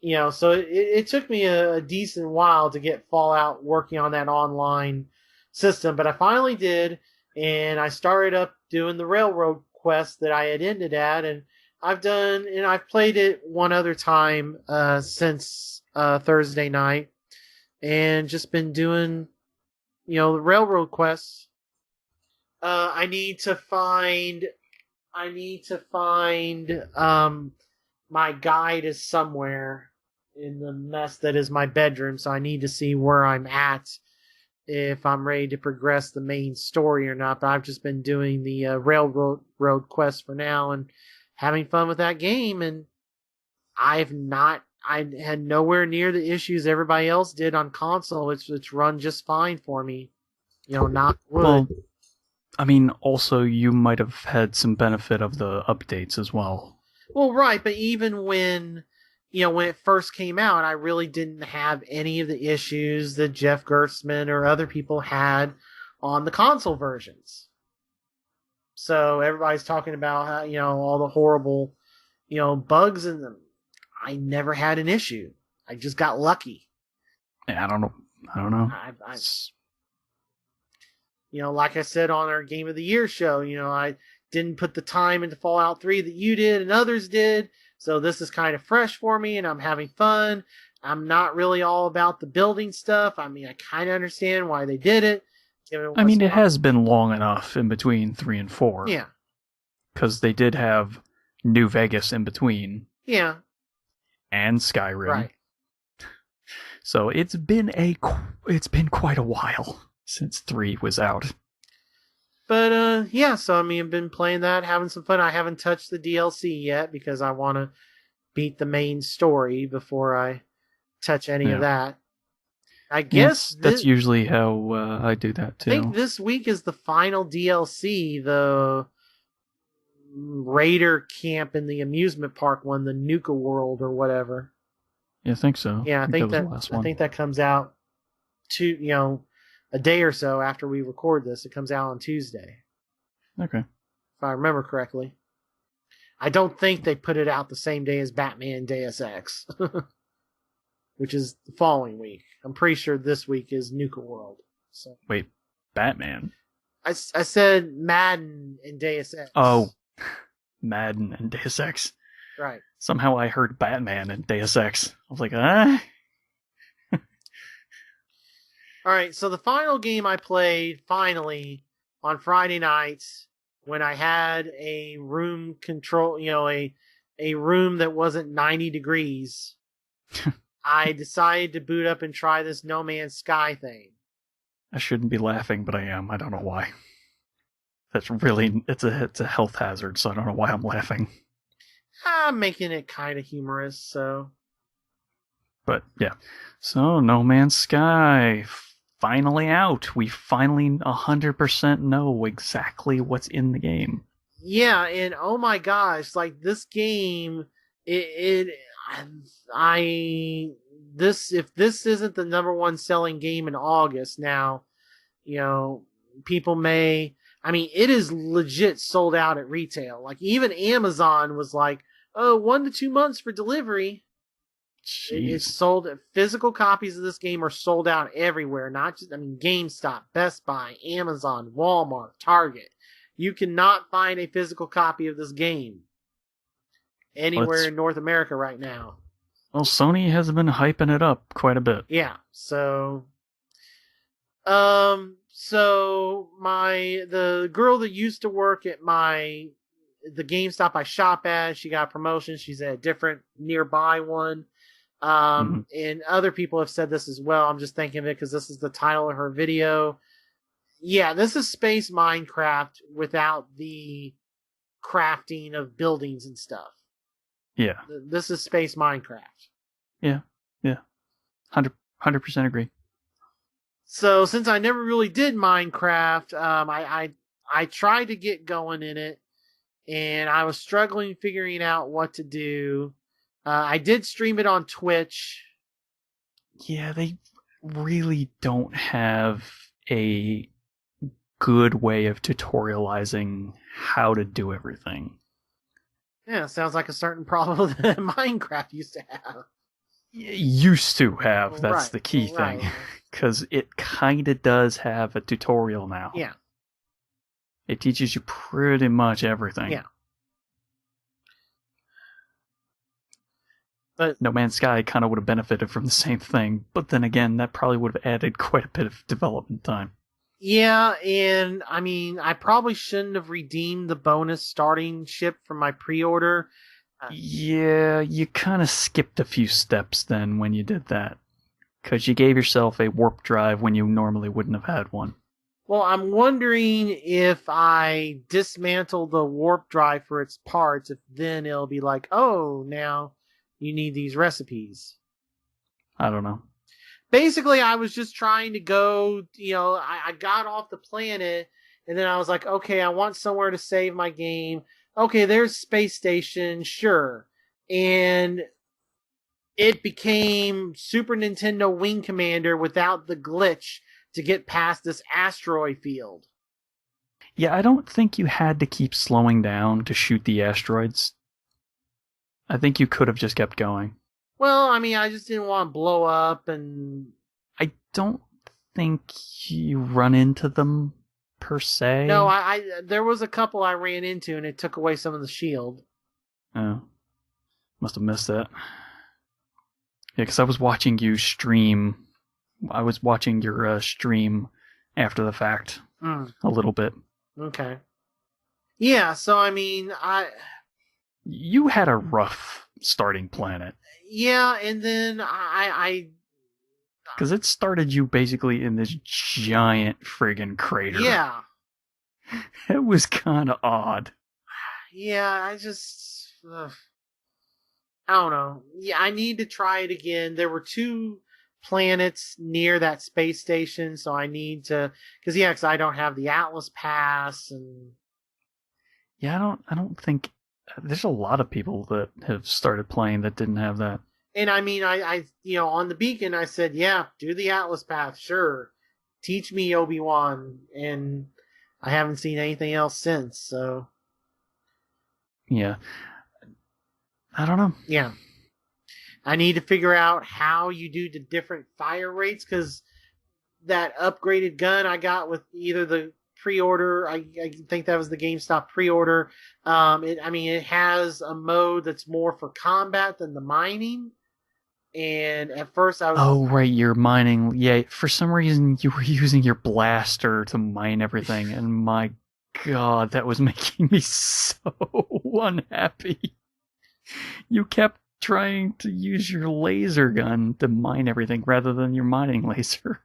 So it took me a decent while to get Fallout working on that online system, but I finally did, and I started up doing the railroad quest that I had ended at, and I've played it one other time since Thursday night, and just been doing, the railroad quests. I need to find my guide is somewhere in the mess that is my bedroom, so I need to see where I'm at, if I'm ready to progress the main story or not. But I've just been doing the railroad quest for now and having fun with that game, and I had nowhere near the issues everybody else did on console. It's run just fine for me. Knock wood. Well, I mean, also you might have had some benefit of the updates as well. Well, right, but even when it first came out, I really didn't have any of the issues that Jeff Gerstmann or other people had on the console versions. So everybody's talking about how, all the horrible, bugs in them. I never had an issue. I just got lucky. Yeah, I don't know. Like I said on our Game of the Year show, I didn't put the time into Fallout 3 that you did and others did. So this is kind of fresh for me, and I'm having fun. I'm not really all about the building stuff. I mean, I kind of understand why they did it. It has been long enough in between 3 and 4. Yeah. Because they did have New Vegas in between. Yeah. And Skyrim. Right. So it's been quite a while since 3 was out. But, so, I've been playing that, having some fun. I haven't touched the DLC yet because I want to beat the main story before I touch any of that. I guess that's usually how I do that, too. I think this week is the final DLC, the Raider Camp in the amusement park one, the Nuka World or whatever. Yeah, I think so. Yeah, I think that comes out a day or so after we record this. It comes out on Tuesday. Okay. If I remember correctly. I don't think they put it out the same day as Batman Deus Ex, which is the following week. I'm pretty sure this week is Nuka World. So. Wait, Batman? I said Madden and Deus Ex. Oh, Madden and Deus Ex. Right. Somehow I heard Batman and Deus Ex. I was like, ah. All right, so the final game I played, finally, on Friday nights, when I had a room control, a room that wasn't 90 degrees, I decided to boot up and try this No Man's Sky thing. I shouldn't be laughing, but I am. I don't know why. It's a health hazard, so I don't know why I'm laughing. I'm making it kind of humorous, so. But, yeah. So, No Man's Sky, finally out. We finally 100% know exactly what's in the game. Yeah, and oh my gosh, like this game, if this isn't the number one selling game in August now, people may, it is legit sold out at retail. Like even Amazon was like, 1 to 2 months for delivery. It's sold. Physical copies of this game are sold out everywhere. Not just, GameStop, Best Buy, Amazon, Walmart, Target. You cannot find a physical copy of this game anywhere in North America right now. Well, Sony has been hyping it up quite a bit. Yeah. So, the girl that used to work at the GameStop I shop at, she got a promotion. She's at a different nearby one. And other people have said this as well. I'm just thinking of it because this is the title of her video. Yeah, this is Space Minecraft without the crafting of buildings and stuff. Yeah. This is Space Minecraft. Yeah. 100% agree. So since I never really did Minecraft, I tried to get going in it, and I was struggling figuring out what to do. I did stream it on Twitch. Yeah, they really don't have a good way of tutorializing how to do everything. Yeah, sounds like a certain problem that Minecraft used to have. Used to have, that's the key thing. Because it kind of does have a tutorial now. Yeah. It teaches you pretty much everything. Yeah. But No Man's Sky kind of would have benefited from the same thing, but then again, that probably would have added quite a bit of development time. yeah, and I mean, I probably shouldn't have redeemed the bonus starting ship from my pre-order. Yeah, you kind of skipped a few steps then when you did that, because you gave yourself a warp drive when you normally wouldn't have had one. Well, I'm wondering if I dismantle the warp drive for its parts, if then it'll be like, oh, now you need these recipes. I don't know. Basically, I was just trying to go, I got off the planet, and then I was like, okay, I want somewhere to save my game. Okay, there's Space Station, sure. And it became Super Nintendo Wing Commander without the glitch to get past this asteroid field. Yeah, I don't think you had to keep slowing down to shoot the asteroids. I think you could have just kept going. Well, I mean, I just didn't want to blow up, and I don't think you run into them per se. no, I there was a couple I ran into, and it took away some of the shield. Oh, must have missed that. Yeah, because I was watching you stream. I was watching your stream after the fact a little bit. Okay. Yeah, so I mean, You had a rough starting planet. Yeah, and then I because it started you basically in this giant friggin' crater. Yeah. It was kind of odd. Yeah, I don't know. Yeah, I need to try it again. There were 2 planets near that space station, so I need to, because I don't have the Atlas Pass, and yeah, I don't think there's a lot of people that have started playing that didn't have that. And I mean, I on the beacon, I said, yeah, do the Atlas Path, sure. Teach me Obi-Wan, and I haven't seen anything else since, so. Yeah. I don't know. Yeah. I need to figure out how you do the different fire rates, because that upgraded gun I got with either the pre-order, I think that was the GameStop pre-order. It has a mode that's more for combat than the mining. And at first I was... Oh, right, you're mining. Yeah, for some reason you were using your blaster to mine everything, and my god, that was making me so unhappy. You kept trying to use your laser gun to mine everything rather than your mining laser.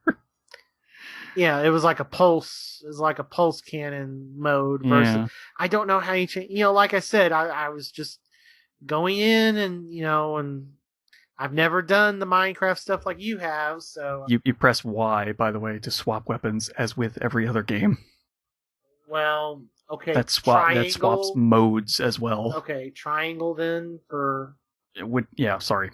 Yeah, it was like a pulse. It was like a pulse cannon mode versus. Yeah. I don't know how you change. Like I said, I was just going in, and and I've never done the Minecraft stuff like you have. So you press Y, by the way, to swap weapons, as with every other game. Well, okay. That swaps modes as well. Okay, triangle then for. Sorry.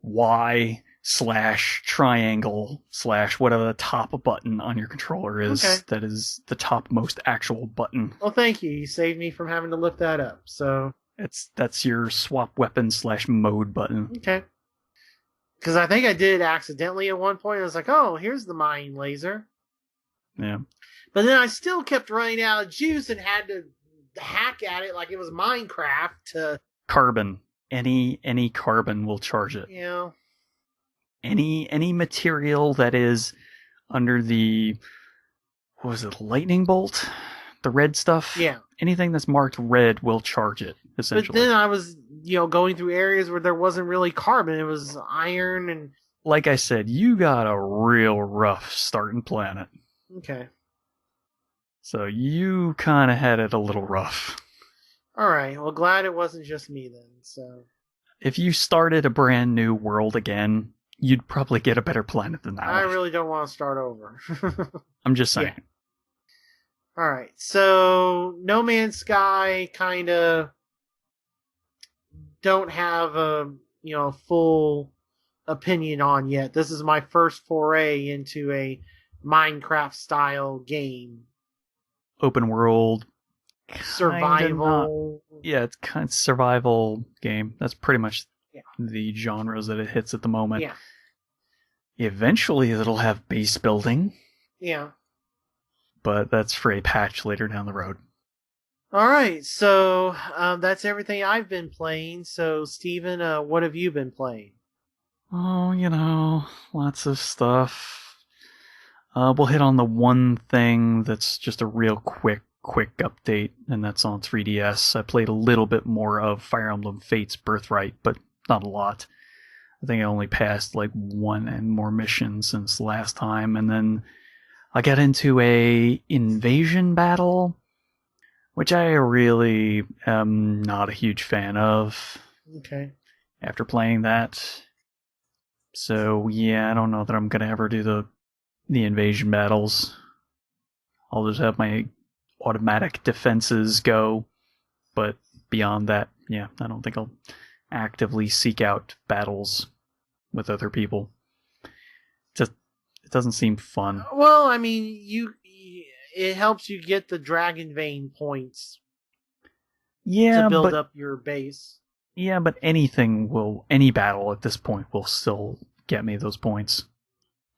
Y/triangle/whatever the top button on your controller is. Okay. That is the topmost actual button. Well, thank you. You saved me from having to look that up. So that's your swap weapon/mode button. Okay. Because I think I did it accidentally at one point. I was like, oh, here's the mine laser. Yeah. But then I still kept running out of juice and had to hack at it like it was Minecraft to... Carbon. Any carbon will charge it. Yeah. Any material that is under the... What was it? Lightning bolt? The red stuff? Yeah. Anything that's marked red will charge it, essentially. But then I was, going through areas where there wasn't really carbon. It was iron and... Like I said, you got a real rough starting planet. Okay. So you kind of had it a little rough. Alright, well, glad it wasn't just me then, so... If you started a brand new world again, you'd probably get a better planet than that. I really don't want to start over. I'm just saying. Yeah. Alright, so No Man's Sky kind of don't have a, full opinion on yet. This is my first foray into a Minecraft-style game. Open world. Survival. Yeah, it's kind of survival game. That's pretty much the genres that it hits at the moment. Yeah. Eventually it'll have base building. Yeah. But that's for a patch later down the road. All right, so that's everything I've been playing. So, Steven, what have you been playing? Oh, lots of stuff. We'll hit on the one thing that's just a real quick update, and that's on 3DS. I played a little bit more of Fire Emblem Fates Birthright, but not a lot. I think I only passed like one and more mission since last time, and then I got into a invasion battle, which I really am not a huge fan of. Okay. After playing that, so yeah, I don't know that I'm gonna ever do the invasion battles. I'll just have my automatic defenses go, but beyond that, yeah, I don't think I'll actively seek out battles with other people. Just it doesn't seem fun. Well, I mean, it helps you get the Dragon Vein points to build up your base. Yeah, but any battle at this point will still get me those points.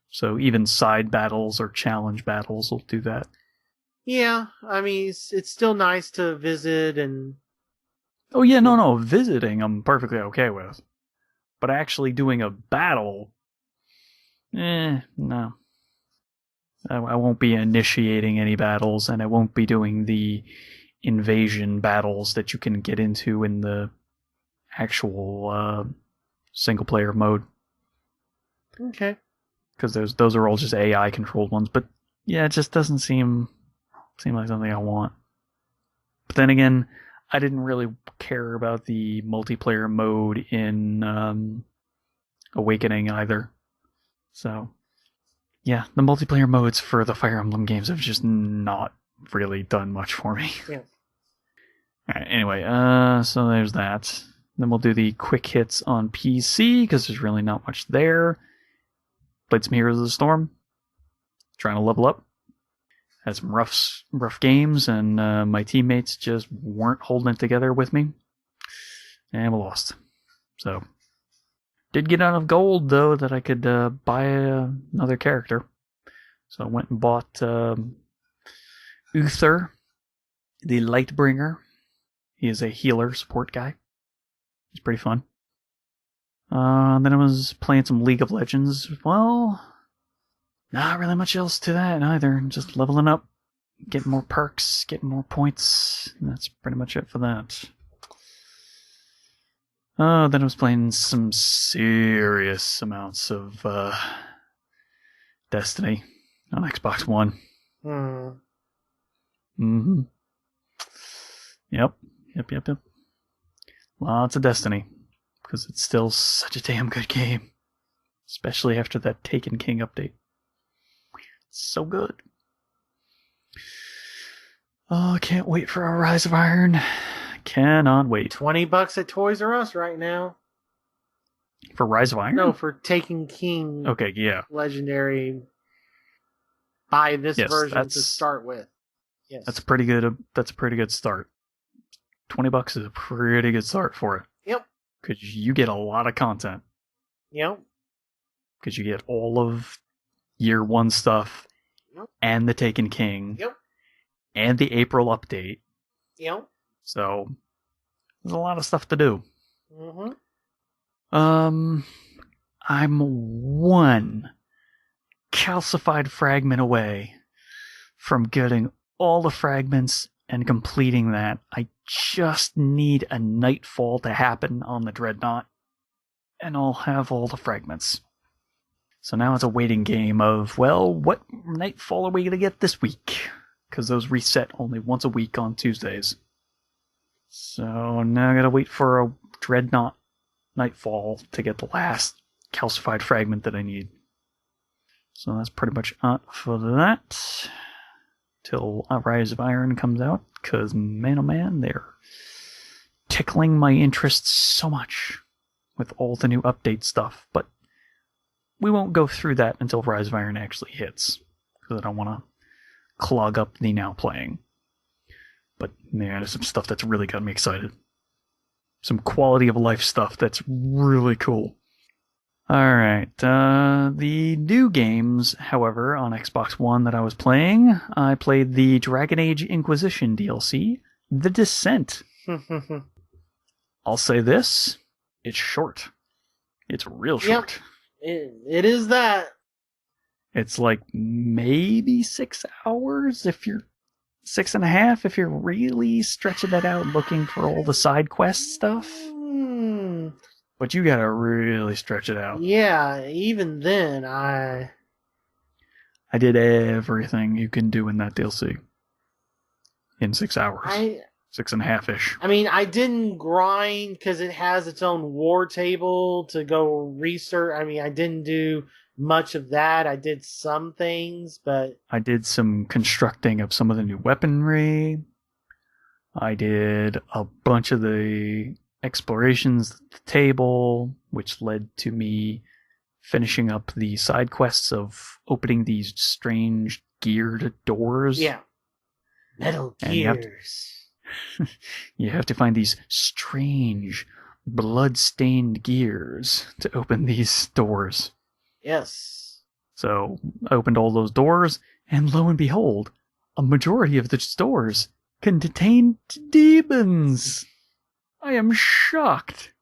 So even side battles or challenge battles will do that. Yeah, I mean, it's still nice to visit and... Oh yeah, no, visiting I'm perfectly okay with. But actually doing a battle... no. I won't be initiating any battles, and I won't be doing the invasion battles that you can get into in the actual single-player mode. Okay. Because those are all just AI-controlled ones, but yeah, it just doesn't seem like something I want. But then again, I didn't really care about the multiplayer mode in Awakening either. So, yeah, the multiplayer modes for the Fire Emblem games have just not really done much for me. Yeah. Alright, anyway, so there's that. Then we'll do the quick hits on PC, because there's really not much there. Played some Heroes of the Storm. Trying to level up. Had some rough games, and my teammates just weren't holding it together with me. And we lost. So, did get enough gold, though, that I could buy another character. So I went and bought Uther, the Lightbringer. He is a healer support guy. He's pretty fun. Then I was playing some League of Legends. Well, not really much else to that either. Just leveling up, getting more perks, getting more points. And that's pretty much it for that. Then I was playing some serious amounts of Destiny on Xbox One. Mm-hmm. Yep. Lots of Destiny. Because it's still such a damn good game. Especially after that Taken King update. It's so good. Oh, I can't wait for a Rise of Iron. Cannot wait. $20 at Toys R Us right now. For Rise of Iron? No, for Taken King. Okay, yeah. Legendary. Buy this version to start with. Yes. That's a pretty good start. $20 is a pretty good start for it. Yep. Because you get a lot of content. Yep. Because you get all of Year 1 stuff. Yep. And the Taken King. Yep. And the April update. Yep. So, there's a lot of stuff to do. Mm-hmm. I'm one calcified fragment away from getting all the fragments and completing that. I just need a nightfall to happen on the Dreadnought, and I'll have all the fragments. So now it's a waiting game of, well, what nightfall are we going to get this week? Because those reset only once a week on Tuesdays. So now I gotta wait for a Dreadnought nightfall to get the last calcified fragment that I need. So that's pretty much it for that. Till Rise of Iron comes out, because man oh man, they're tickling my interest so much with all the new update stuff. But we won't go through that until Rise of Iron actually hits, because I don't want to clog up the now playing. But man, there's some stuff that's really got me excited. Some quality of life stuff that's really cool. Alright, the new games, however, on Xbox One that I was playing, I played the Dragon Age Inquisition DLC, The Descent. I'll say this. It's short. It's real short. Yep. It is that. It's like maybe 6 hours if you're 6.5 if you're really stretching it out looking for all the side quest stuff. But you gotta really stretch it out. Yeah, even then I did everything you can do in that DLC in 6 hours. 6.5-ish. I mean, I didn't grind because it has its own war table to go research. I mean, I didn't do much of that. I did some things, but I did some constructing of some of the new weaponry. I did a bunch of the explorations at the table, which led to me finishing up the side quests of opening these strange geared doors. Yeah. Metal gears. You have to find these strange, blood-stained gears to open these doors. Yes. So I opened all those doors, and lo and behold, a majority of the doors contain demons. I am shocked.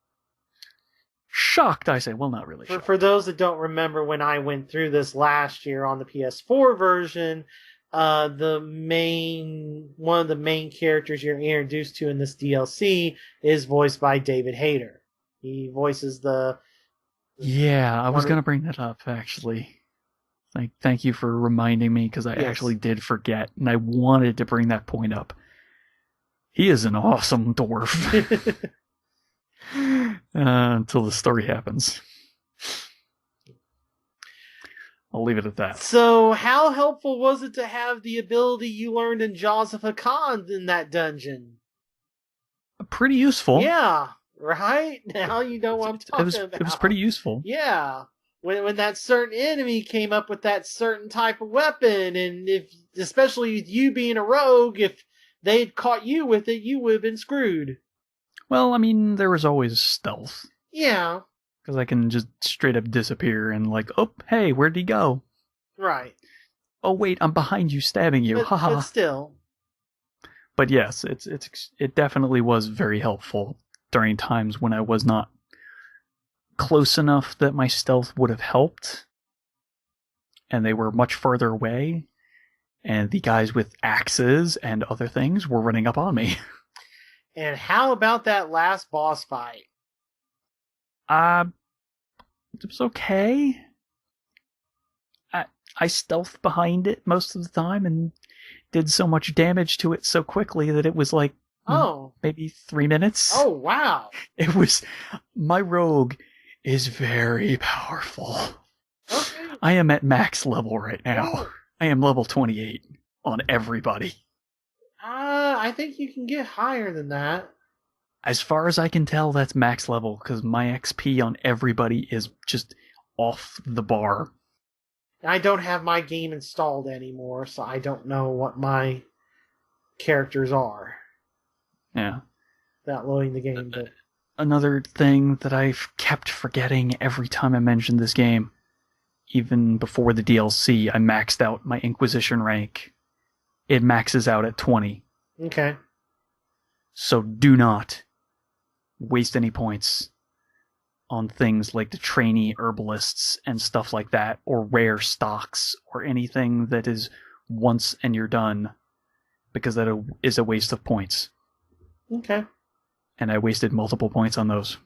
Shocked, I say. Well, not really shocked. For those that don't remember when I went through this last year on the PS4 version, one of the main characters you're introduced to in this DLC is voiced by David Hayter. He voices the... Yeah, I was going to bring that up, actually. Thank you for reminding me, because I actually did forget, and I wanted to bring that point up. He is an awesome dwarf. Until the story happens. I'll leave it at that. So, how helpful was it to have the ability you learned in Jaws of Hakan in that dungeon? Pretty useful. Yeah, right? Now you know what I'm talking about. It was pretty useful. Yeah. When that certain enemy came up with that certain type of weapon, and especially with you being a rogue, if they had caught you with it, you would have been screwed. Well, I mean, there was always stealth. Yeah. Because I can just straight up disappear and oh, hey, where'd he go? Right. Oh, wait, I'm behind you stabbing you. Haha. But still. But yes, it definitely was very helpful during times when I was not close enough that my stealth would have helped. And they were much further away. And the guys with axes and other things were running up on me. And how about that last boss fight? It was okay. I stealthed behind it most of the time and did so much damage to it so quickly that it was maybe 3 minutes. Oh, wow. My rogue is very powerful. Okay. I am at max level right now. Oh. I am level 28 on everybody. I think you can get higher than that. As far as I can tell, that's max level, because my XP on everybody is just off the bar. I don't have my game installed anymore, so I don't know what my characters are. Yeah. Without loading the game, but... Another thing that I've kept forgetting every time I mention this game, even before the DLC, I maxed out my Inquisition rank. It maxes out at 20. Okay. So do not waste any points on things like the trainee herbalists and stuff like that, or rare stocks, or anything that is once and you're done, because that is a waste of points. Okay. And I wasted multiple points on those.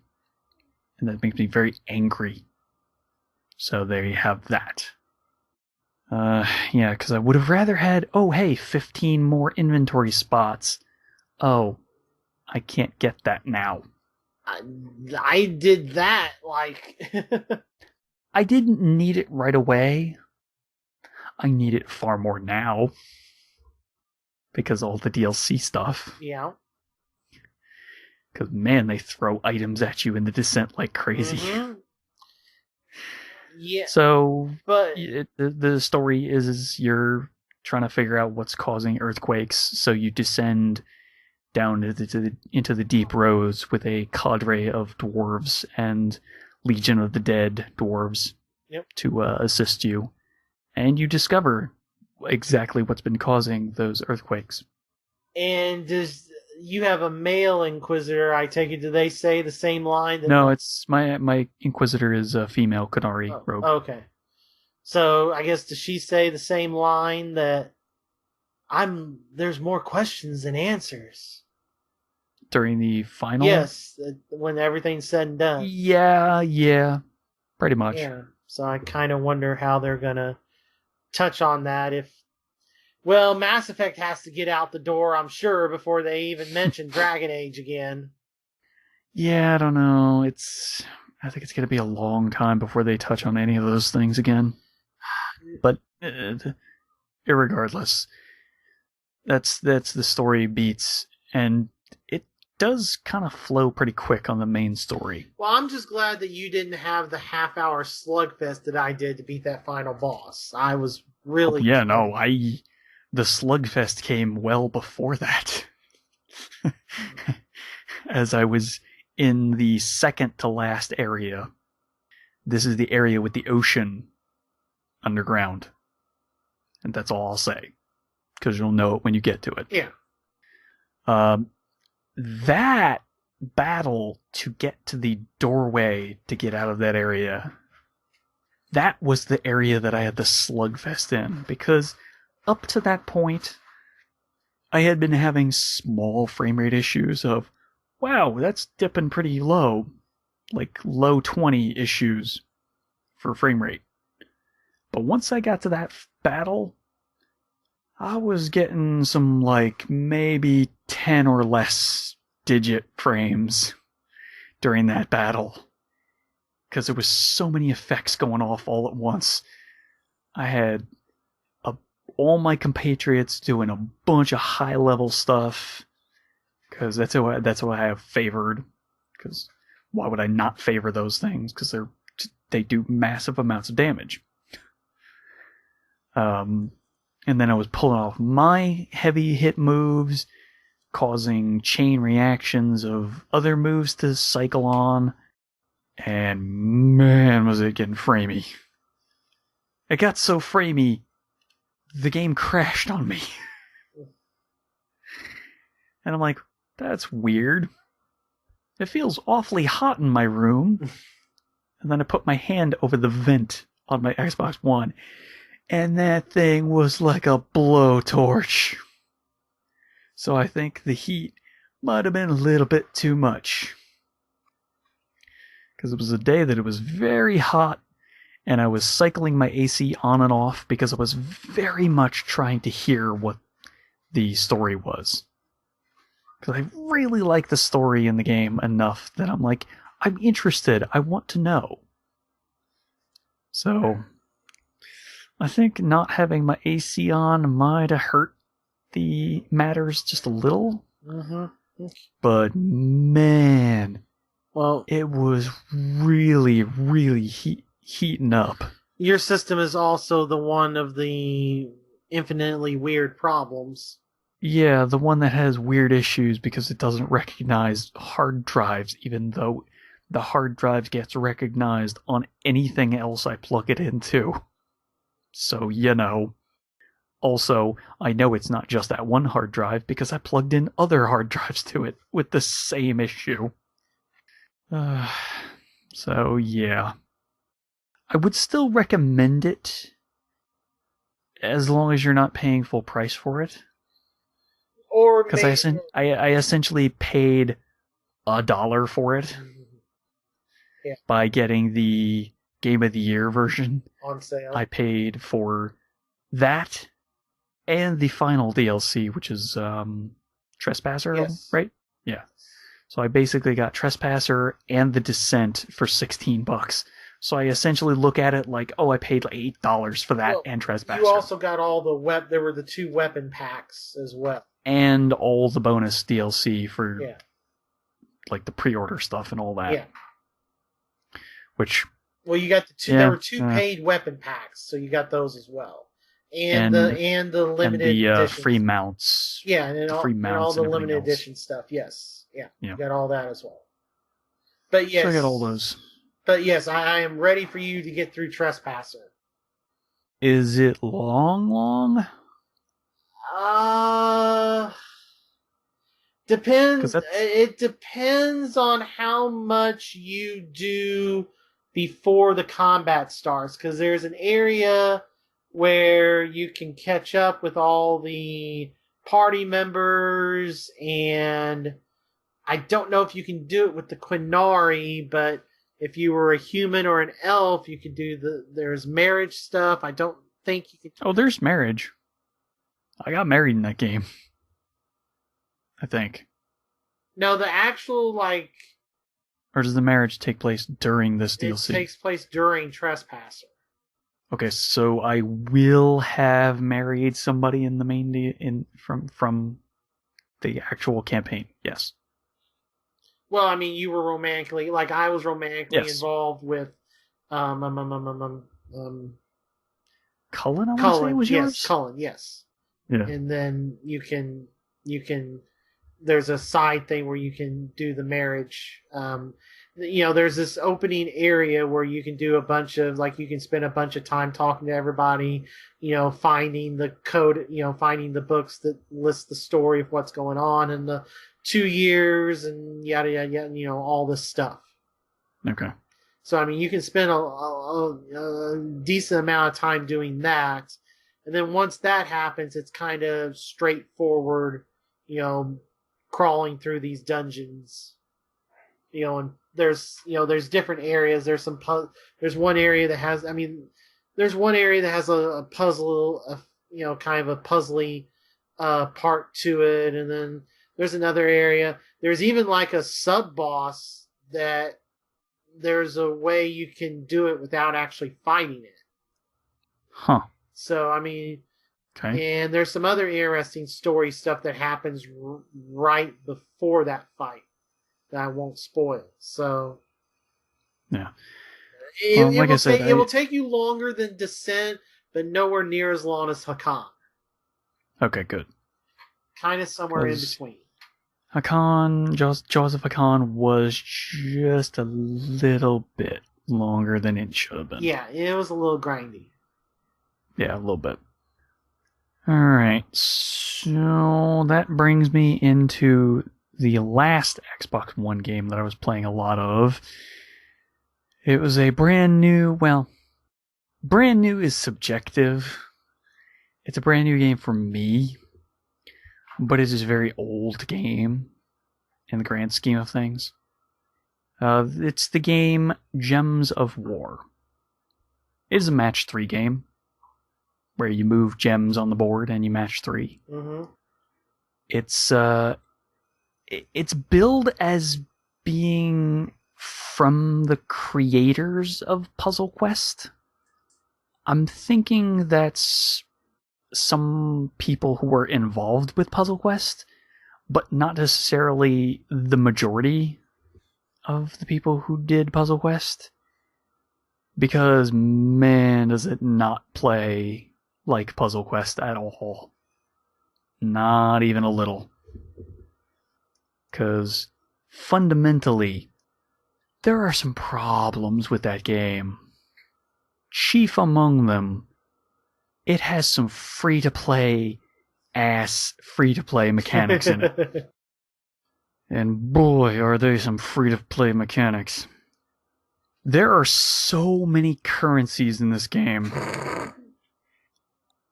And that makes me very angry. So there you have that. Yeah, because I would have rather had, 15 more inventory spots. Oh, I can't get that now. I did that, I didn't need it right away. I need it far more now. Because all the DLC stuff. Yeah. Because, man, they throw items at you in the Descent like crazy. Mm-hmm. Yeah. So, but the story is you're trying to figure out what's causing earthquakes, so you descend down into the deep roads with a cadre of dwarves and Legion of the Dead dwarves to assist you. And you discover exactly what's been causing those earthquakes. And you have a male Inquisitor, I take it. Do they say the same line? No, it's my Inquisitor is a female Qunari rogue. Okay. So I guess does she say the same line that there's more questions than answers? During the final? Yes, when everything's said and done. Yeah, pretty much. Yeah, so I kind of wonder how they're going to touch on that. Well, Mass Effect has to get out the door, I'm sure, before they even mention Dragon Age again. Yeah, I don't know. I think it's going to be a long time before they touch on any of those things again. But irregardless, that's the story beats, and it does kind of flow pretty quick on the main story. Well, I'm just glad that you didn't have the half-hour slugfest that I did to beat that final boss. I was really... The slugfest came well before that. As I was in the second to last area. This is the area with the ocean underground. And that's all I'll say. Because you'll know it when you get to it. Yeah. That battle to get to the doorway to get out of that area, that was the area that I had the slugfest in. Because up to that point, I had been having small frame rate issues of, wow, that's dipping pretty low. Like low 20 issues for frame rate. But once I got to that battle, I was getting some like maybe 10 or less digit frames during that battle. Because there was so many effects going off all at once. I had all my compatriots doing a bunch of high level stuff. Because that's who I have favored. Because why would I not favor those things? Because they do massive amounts of damage. And then I was pulling off my heavy hit moves, causing chain reactions of other moves to cycle on. And man, was it getting framey. It got so framey, the game crashed on me. And I'm like, that's weird. It feels awfully hot in my room. And then I put my hand over the vent on my Xbox One, and that thing was like a blowtorch. So I think the heat might have been a little bit too much. Because it was a day that it was very hot, and I was cycling my AC on and off because I was very much trying to hear what the story was. Because I really like the story in the game enough that I'm like, I'm interested. I want to know. So, I think not having my AC on might have hurt the matters just a little. Mm-hmm. But man, well, it was really, really heating up. Your system is also the one of the infinitely weird problems. Yeah, the one that has weird issues because it doesn't recognize hard drives, even though the hard drive gets recognized on anything else I plug it into. So, you know. Also, I know it's not just that one hard drive because I plugged in other hard drives to it with the same issue. So, yeah. I would still recommend it as long as you're not paying full price for it. Or because I essentially paid $1 for it by getting the Game of the Year version on sale. I paid for that and the final DLC, which is Trespasser, yes. Right? Yeah. So I basically got Trespasser and the Descent for $16. So I essentially look at it like, oh, I paid like $8 for that and Trespasser. You also got all the there were the 2 weapon packs as well. And all the bonus DLC for like the pre-order stuff and all that. Yeah. Which you got the 2 there were 2 paid weapon packs, so you got those as well. And the limited and the edition free mounts. Yeah, and all the limited edition stuff. Yes. Yeah. Yeah. You got all that as well. But yes. So I got all those. But yes, I am ready for you to get through Trespasser. Is it long? Depends. It depends on how much you do before the combat starts, because there's an area where you can catch up with all the party members, and I don't know if you can do it with the Quinari, but if you were a human or an elf, you could do there's marriage stuff. I don't think you could. Oh, there's marriage. I got married in that game, I think. No, the actual, like... Or does the marriage take place during this DLC? It takes place during Trespasser. Okay, so I will have married somebody in the main from the actual campaign. Yes. Well, I mean, you were romantically, like I was romantically involved with, Cullen. I want to say was yes, yours. Cullen, yes. Yeah. And then you can. There's a side thing where you can do the marriage. There's this opening area where you can do a bunch of, like, you can spend a bunch of time talking to everybody, finding the code, finding the books that list the story of what's going on in the 2 years and yada, yada, yada, all this stuff. Okay. So, I mean, you can spend a decent amount of time doing that. And then once that happens, it's kind of straightforward, crawling through these dungeons, and there's different areas. There's one area that has, a puzzle, kind of a puzzly part to it, and then there's another area. There's even like a sub boss that there's a way you can do it without actually fighting it. Huh. So, I mean, okay. And there's some other interesting story stuff that happens right before that fight that I won't spoil. So, yeah. It will take you longer than Descent, but nowhere near as long as Hakan. Okay, good. Kind of somewhere in between. Hakan, Jaws of Hakan was just a little bit longer than it should have been. Yeah, it was a little grindy. Yeah, a little bit. Alright, so that brings me into the last Xbox One game that I was playing a lot of. It was a brand new is subjective. It's a brand new game for me, but it is a very old game in the grand scheme of things. It's the game Gems of War. It is a match 3 game, where you move gems on the board and you match 3. Mm-hmm. It's billed as being from the creators of Puzzle Quest. I'm thinking that's some people who were involved with Puzzle Quest, but not necessarily the majority of the people who did Puzzle Quest. Because, man, does it not play like Puzzle Quest at all. Not even a little. Because, fundamentally, there are some problems with that game. Chief among them, it has some free-to-play mechanics in it. And boy, are they some free-to-play mechanics. There are so many currencies in this game.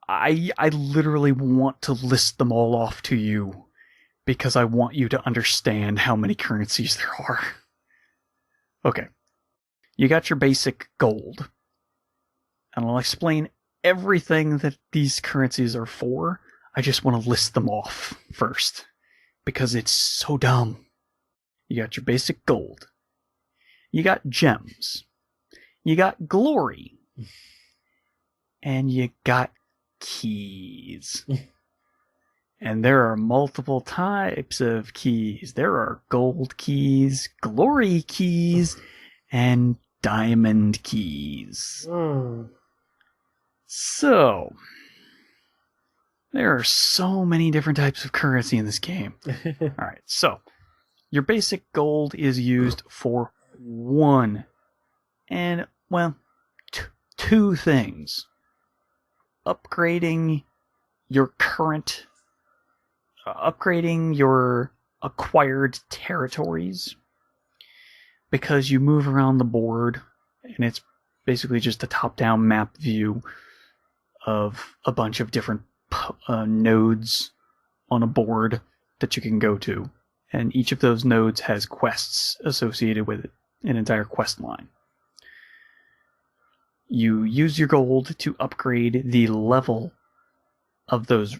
I literally want to list them all off to you, because I want you to understand how many currencies there are. Okay. You got your basic gold. And I'll explain everything that these currencies are for. I just want to list them off first, because it's so dumb. You got your basic gold. You got gems. You got glory. And you got keys. And there are multiple types of keys. There are gold keys, glory keys, and diamond keys. So, there are so many different types of currency in this game. Alright, so, your basic gold is used for one, and, well, two things. Upgrading your acquired territories, because you move around the board, and it's basically just a top-down map view of a bunch of different nodes on a board that you can go to. And each of those nodes has quests associated with it, an entire quest line. You use your gold to upgrade the level of those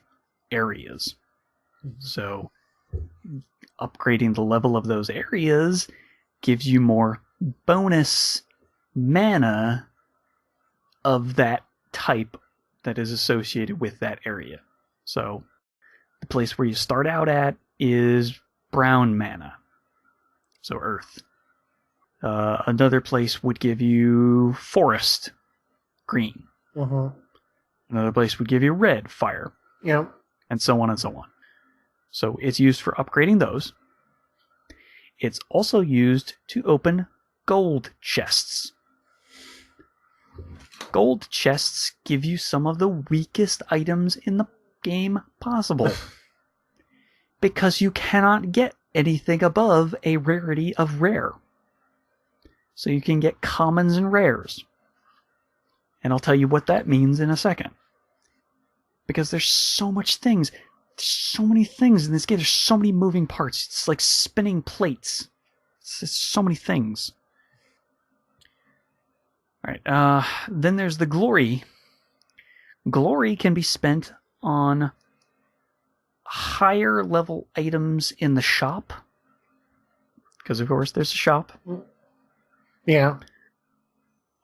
areas. So, upgrading the level of those areas gives you more bonus mana of that type that is associated with that area. So, the place where you start out at is brown mana, so earth. Another place would give you forest, green. Another place would give you red, fire. Yep. And so on and so on. So it's used for upgrading those. It's also used to open gold chests. Gold chests give you some of the weakest items in the game possible. Because you cannot get anything above a rarity of rare. So you can get commons and rares. And I'll tell you what that means in a second. Because there's so much things. There's so many things in this game. There's so many moving parts. It's like spinning plates. It's just so many things. Alright, then there's the glory. Glory can be spent on higher level items in the shop. Because of course there's a shop. Yeah.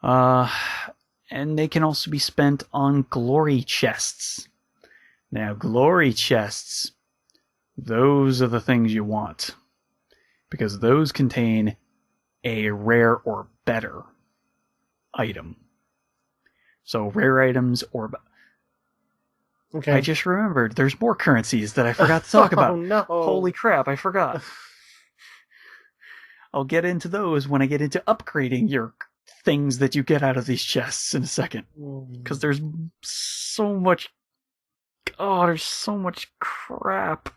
And they can also be spent on glory chests. Now, glory chests, those are the things you want. Because those contain a rare or better item. So, rare items or... Okay. I just remembered, there's more currencies that I forgot to talk about. Oh, no. Holy crap, I forgot. I'll get into those when I get into upgrading your things that you get out of these chests in a second. Because there's so much... Oh, there's so much crap.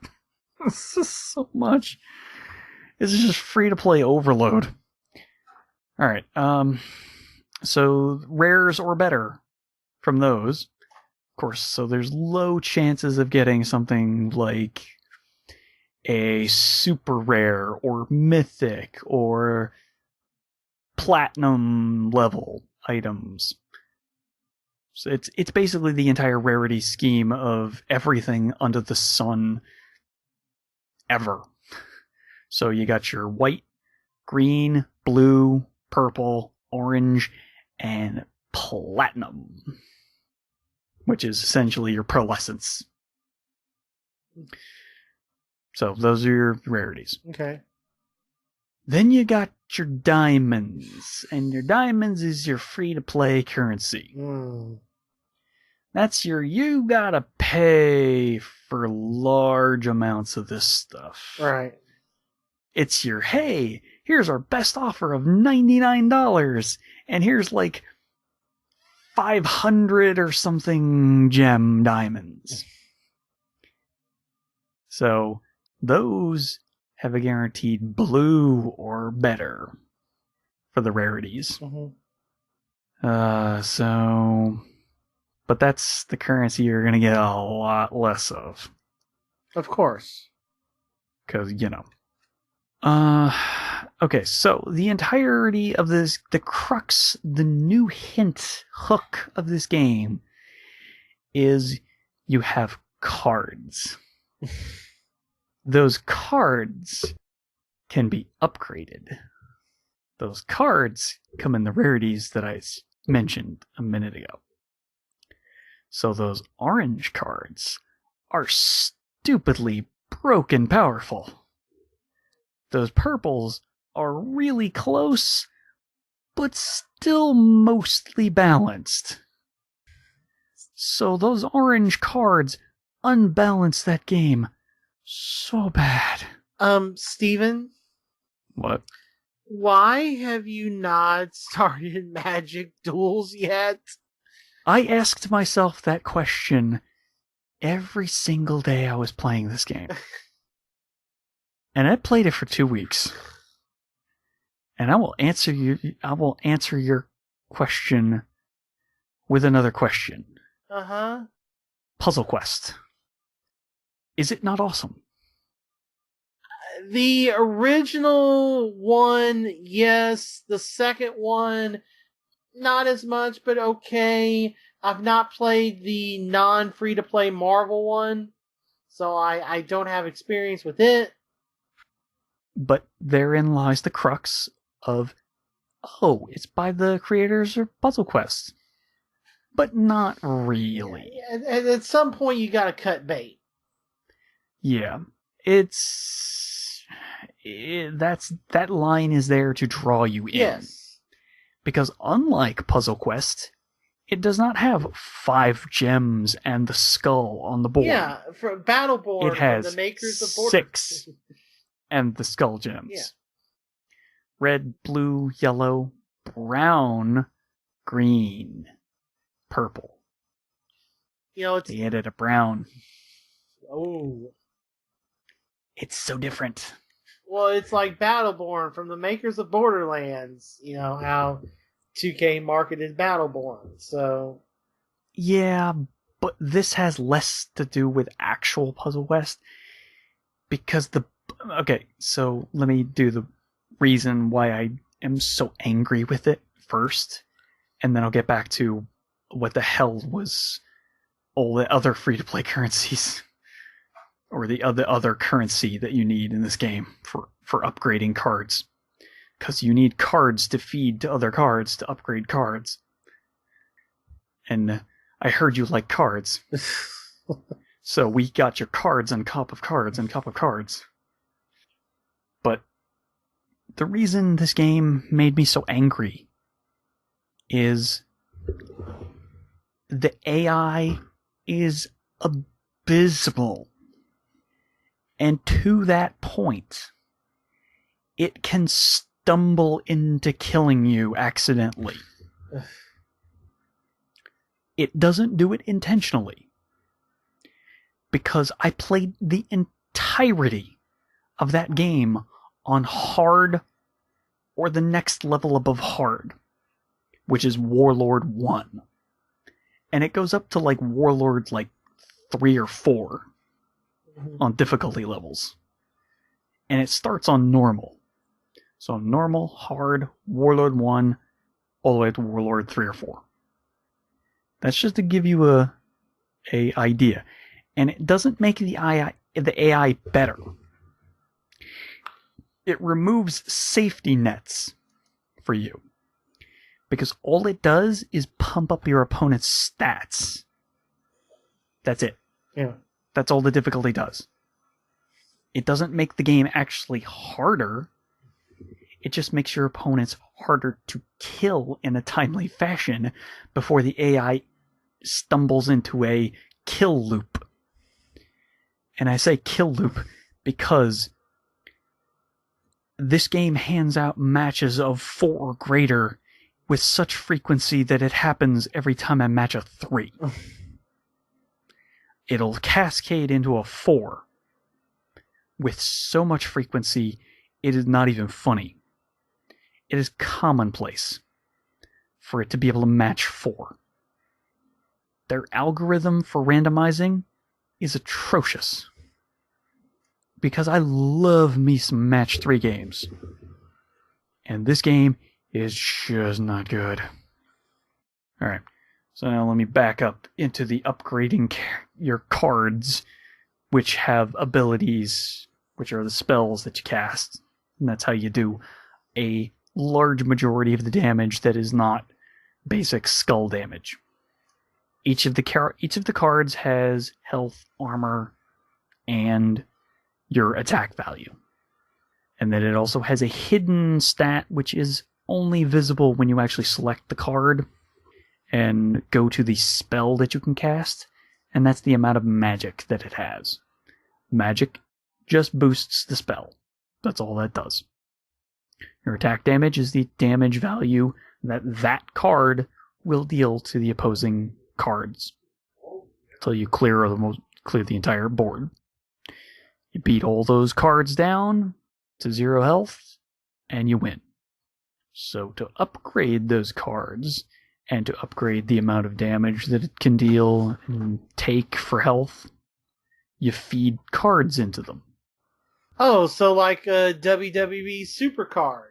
It's just so much. It's just free-to-play overload. Alright, so rares or better from those. Of course, so there's low chances of getting something like a super rare or mythic or platinum level items. So it's basically the entire rarity scheme of everything under the sun ever. So you got your white, green, blue, purple, orange, and platinum, which is essentially your pearlescence. So those are your rarities. Okay. Then you got your diamonds, and your diamonds is your free-to-play currency. That's your you gotta pay for large amounts of this stuff. Right. It's your, hey, here's our best offer of $99, and here's like 500 or something gem diamonds. So those have a guaranteed blue or better for the rarities. But that's the currency you're going to get a lot less of. Of course. Because, you know. Okay, so the entirety of this, the crux, the new hook of this game is you have cards. Those cards can be upgraded. Those cards come in the rarities that I mentioned a minute ago. So those orange cards are stupidly broken powerful. Those purples are really close, but still mostly balanced. So those orange cards unbalance that game so bad. Steven? What? Why have you not started Magic Duels yet? I asked myself that question every single day I was playing this game. And I played it for 2 weeks. And I will answer your question with another question. Uh-huh. Puzzle Quest. Is it not awesome? The original one, yes. The second one, not as much, but okay. I've not played the non-free-to-play Marvel one, so I don't have experience with it. But therein lies the crux of, it's by the creators of Puzzle Quest. But not really. At some point, you gotta cut bait. Yeah. That line is there to draw you in. Yes. Because unlike Puzzle Quest, it does not have 5 gems and the skull on the board. Yeah, for Battleborn, it has the makers of Border. 6 and the skull gems. Yeah. Red, blue, yellow, brown, green, purple. They added a brown. Oh. It's so different. Well, it's like Battleborn from the makers of Borderlands. You know how 2K marketed Battleborn. So yeah, but this has less to do with actual Puzzle Quest because so let me do the reason why I am so angry with it first, and then I'll get back to what the hell was all the other free-to-play currencies. Or the other currency that you need in this game for upgrading cards. Because you need cards to feed to other cards to upgrade cards. And I heard you like cards. So we got your cards on top of cards on top of cards. But the reason this game made me so angry is the AI is abysmal. And to that point, it can stumble into killing you accidentally. It doesn't do it intentionally. Because I played the entirety of that game on hard or the next level above hard, which is Warlord 1. And it goes up to Warlord 3 or 4. On difficulty levels. And it starts on normal. So normal, hard, Warlord 1, all the way to Warlord 3 or 4. That's just to give you a idea. And it doesn't make the AI better. It removes safety nets for you. Because all it does is pump up your opponent's stats. That's it. Yeah. That's all the difficulty does. It doesn't make the game actually harder. It just makes your opponents harder to kill in a timely fashion before the AI stumbles into a kill loop. And I say kill loop because this game hands out matches of 4 or greater with such frequency that it happens every time I match a 3. It'll cascade into a 4 with so much frequency, it is not even funny. It is commonplace for it to be able to match 4. Their algorithm for randomizing is atrocious. Because I love me some match 3 games. And this game is just not good. Alright. So now let me back up into the upgrading your cards, which have abilities, which are the spells that you cast. And that's how you do a large majority of the damage that is not basic skull damage. Each of the cards has health, armor, and your attack value. And then it also has a hidden stat, which is only visible when you actually select the card and go to the spell that you can cast, and that's the amount of magic that it has. Magic just boosts the spell. That's all that does. Your attack damage is the damage value that card will deal to the opposing cards until you clear the entire board. You beat all those cards down to 0 health, and you win. So to upgrade those cards, and to upgrade the amount of damage that it can deal and take for health, you feed cards into them. Oh, so like a WWE Supercard.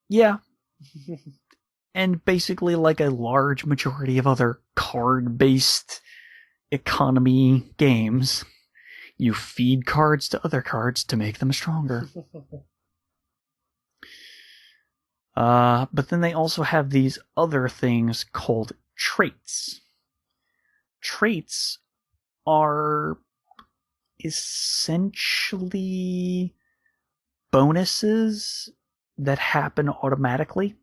Yeah. And basically like a large majority of other card-based economy games, you feed cards to other cards to make them stronger. But then they also have these other things called traits. Traits are essentially bonuses that happen automatically.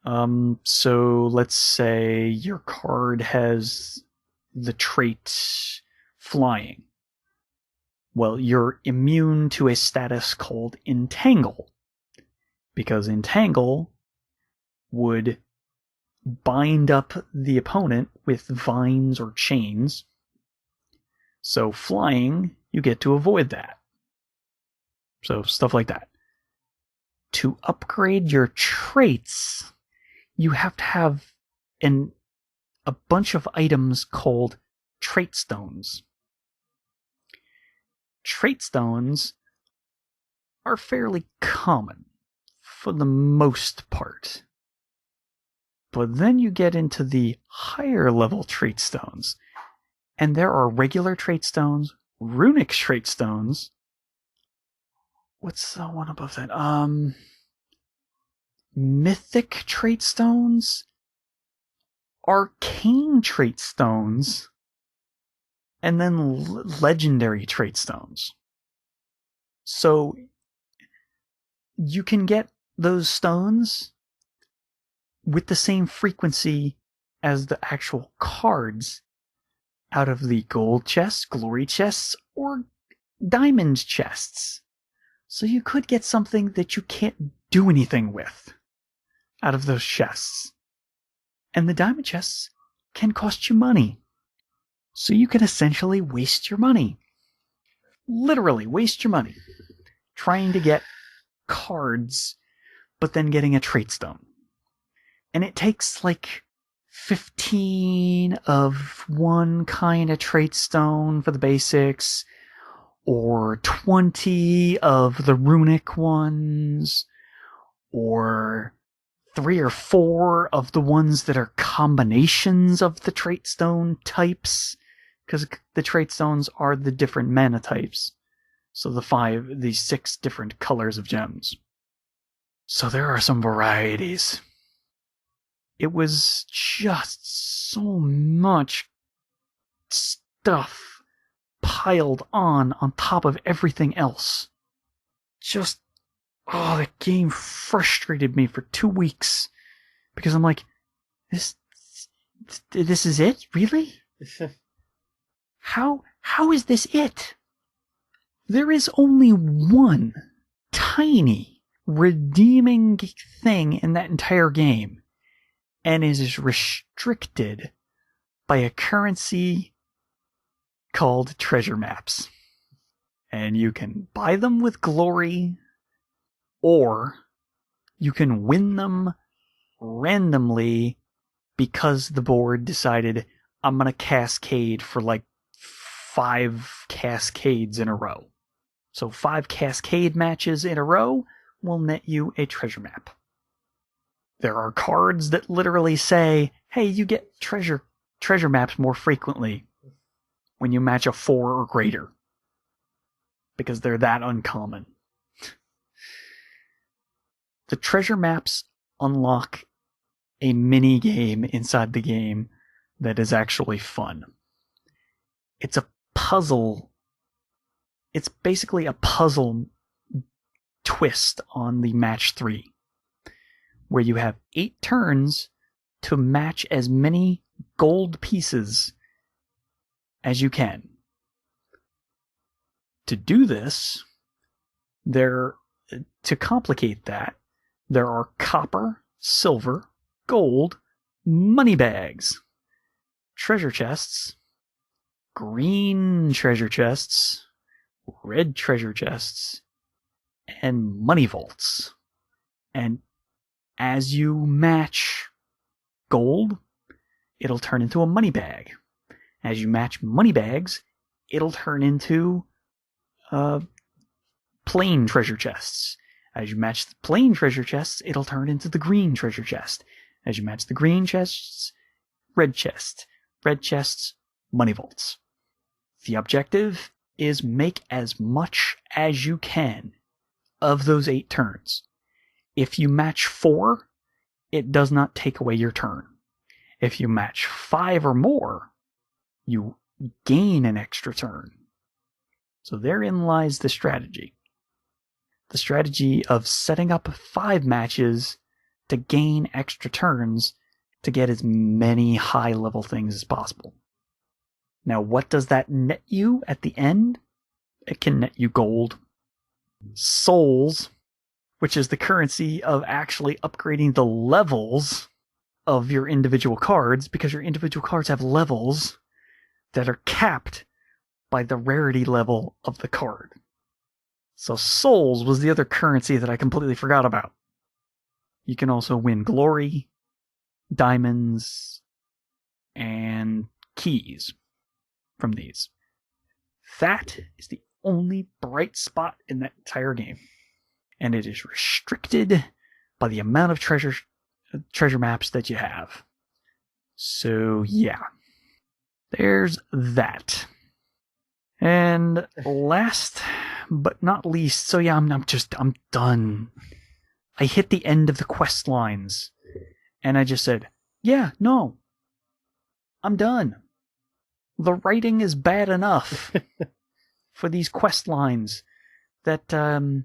So let's say your card has the trait flying. Well, you're immune to a status called Entangle, because Entangle would bind up the opponent with vines or chains. So flying, you get to avoid that. So stuff like that. To upgrade your traits, you have to have a bunch of items called trait stones. Trait stones are fairly common for the most part. But then you get into the higher level trait stones, and there are regular trait stones, runic trait stones. What's the one above that? Mythic trait stones, arcane trait stones, and then legendary trait stones. So you can get those stones with the same frequency as the actual cards out of the gold chests, glory chests, or diamond chests. So you could get something that you can't do anything with out of those chests. And the diamond chests can cost you money. So you can essentially waste your money. Literally waste your money trying to get cards, but then getting a trait stone. And it takes like 15 of one kind of trait stone for the basics, or 20 of the runic ones, or 3 or 4 of the ones that are combinations of the trait stone types, because the trait stones are the different mana types. So the 6 different colors of gems. So there are some varieties. It was just so much stuff piled on top of everything else. Just, the game frustrated me for 2 weeks. Because I'm like, this is it? Really? How is this it? There is only one tiny redeeming thing in that entire game, and it is restricted by a currency called treasure maps. And you can buy them with glory, or you can win them randomly because the board decided, I'm going to cascade for like 5 cascades in a row. So 5 cascade matches in a row will net you a treasure map. There are cards that literally say, hey, you get treasure maps more frequently when you match a 4 or greater, because they're that uncommon. The treasure maps unlock a mini game inside the game that is actually fun. It's a puzzle. It's basically a puzzle twist on the match 3, where you have 8 turns to match as many gold pieces as you can. To do this, to complicate that, there are copper, silver, gold, money bags, treasure chests, green treasure chests, red treasure chests, and money vaults. And as you match gold, it'll turn into a money bag. As you match money bags, it'll turn into plain treasure chests. As you match the plain treasure chests, it'll turn into the green treasure chest. As you match the green chests, red chest. Red chests, money vaults. The objective is make as much as you can of those 8 turns. If you match 4, it does not take away your turn. If you match 5 or more, you gain an extra turn. So therein lies the strategy. The strategy of setting up 5 matches to gain extra turns to get as many high-level things as possible. Now, what does that net you at the end? It can net you gold, souls, which is the currency of actually upgrading the levels of your individual cards, because your individual cards have levels that are capped by the rarity level of the card. So souls was the other currency that I completely forgot about. You can also win glory, diamonds, and keys from these. That is the only bright spot in that entire game. And it is restricted by the amount of treasure maps that you have. So yeah, there's that. And last but not least, so yeah, I'm done. I hit the end of the quest lines, and I just said, yeah, no, I'm done. The writing is bad enough for these quest lines that I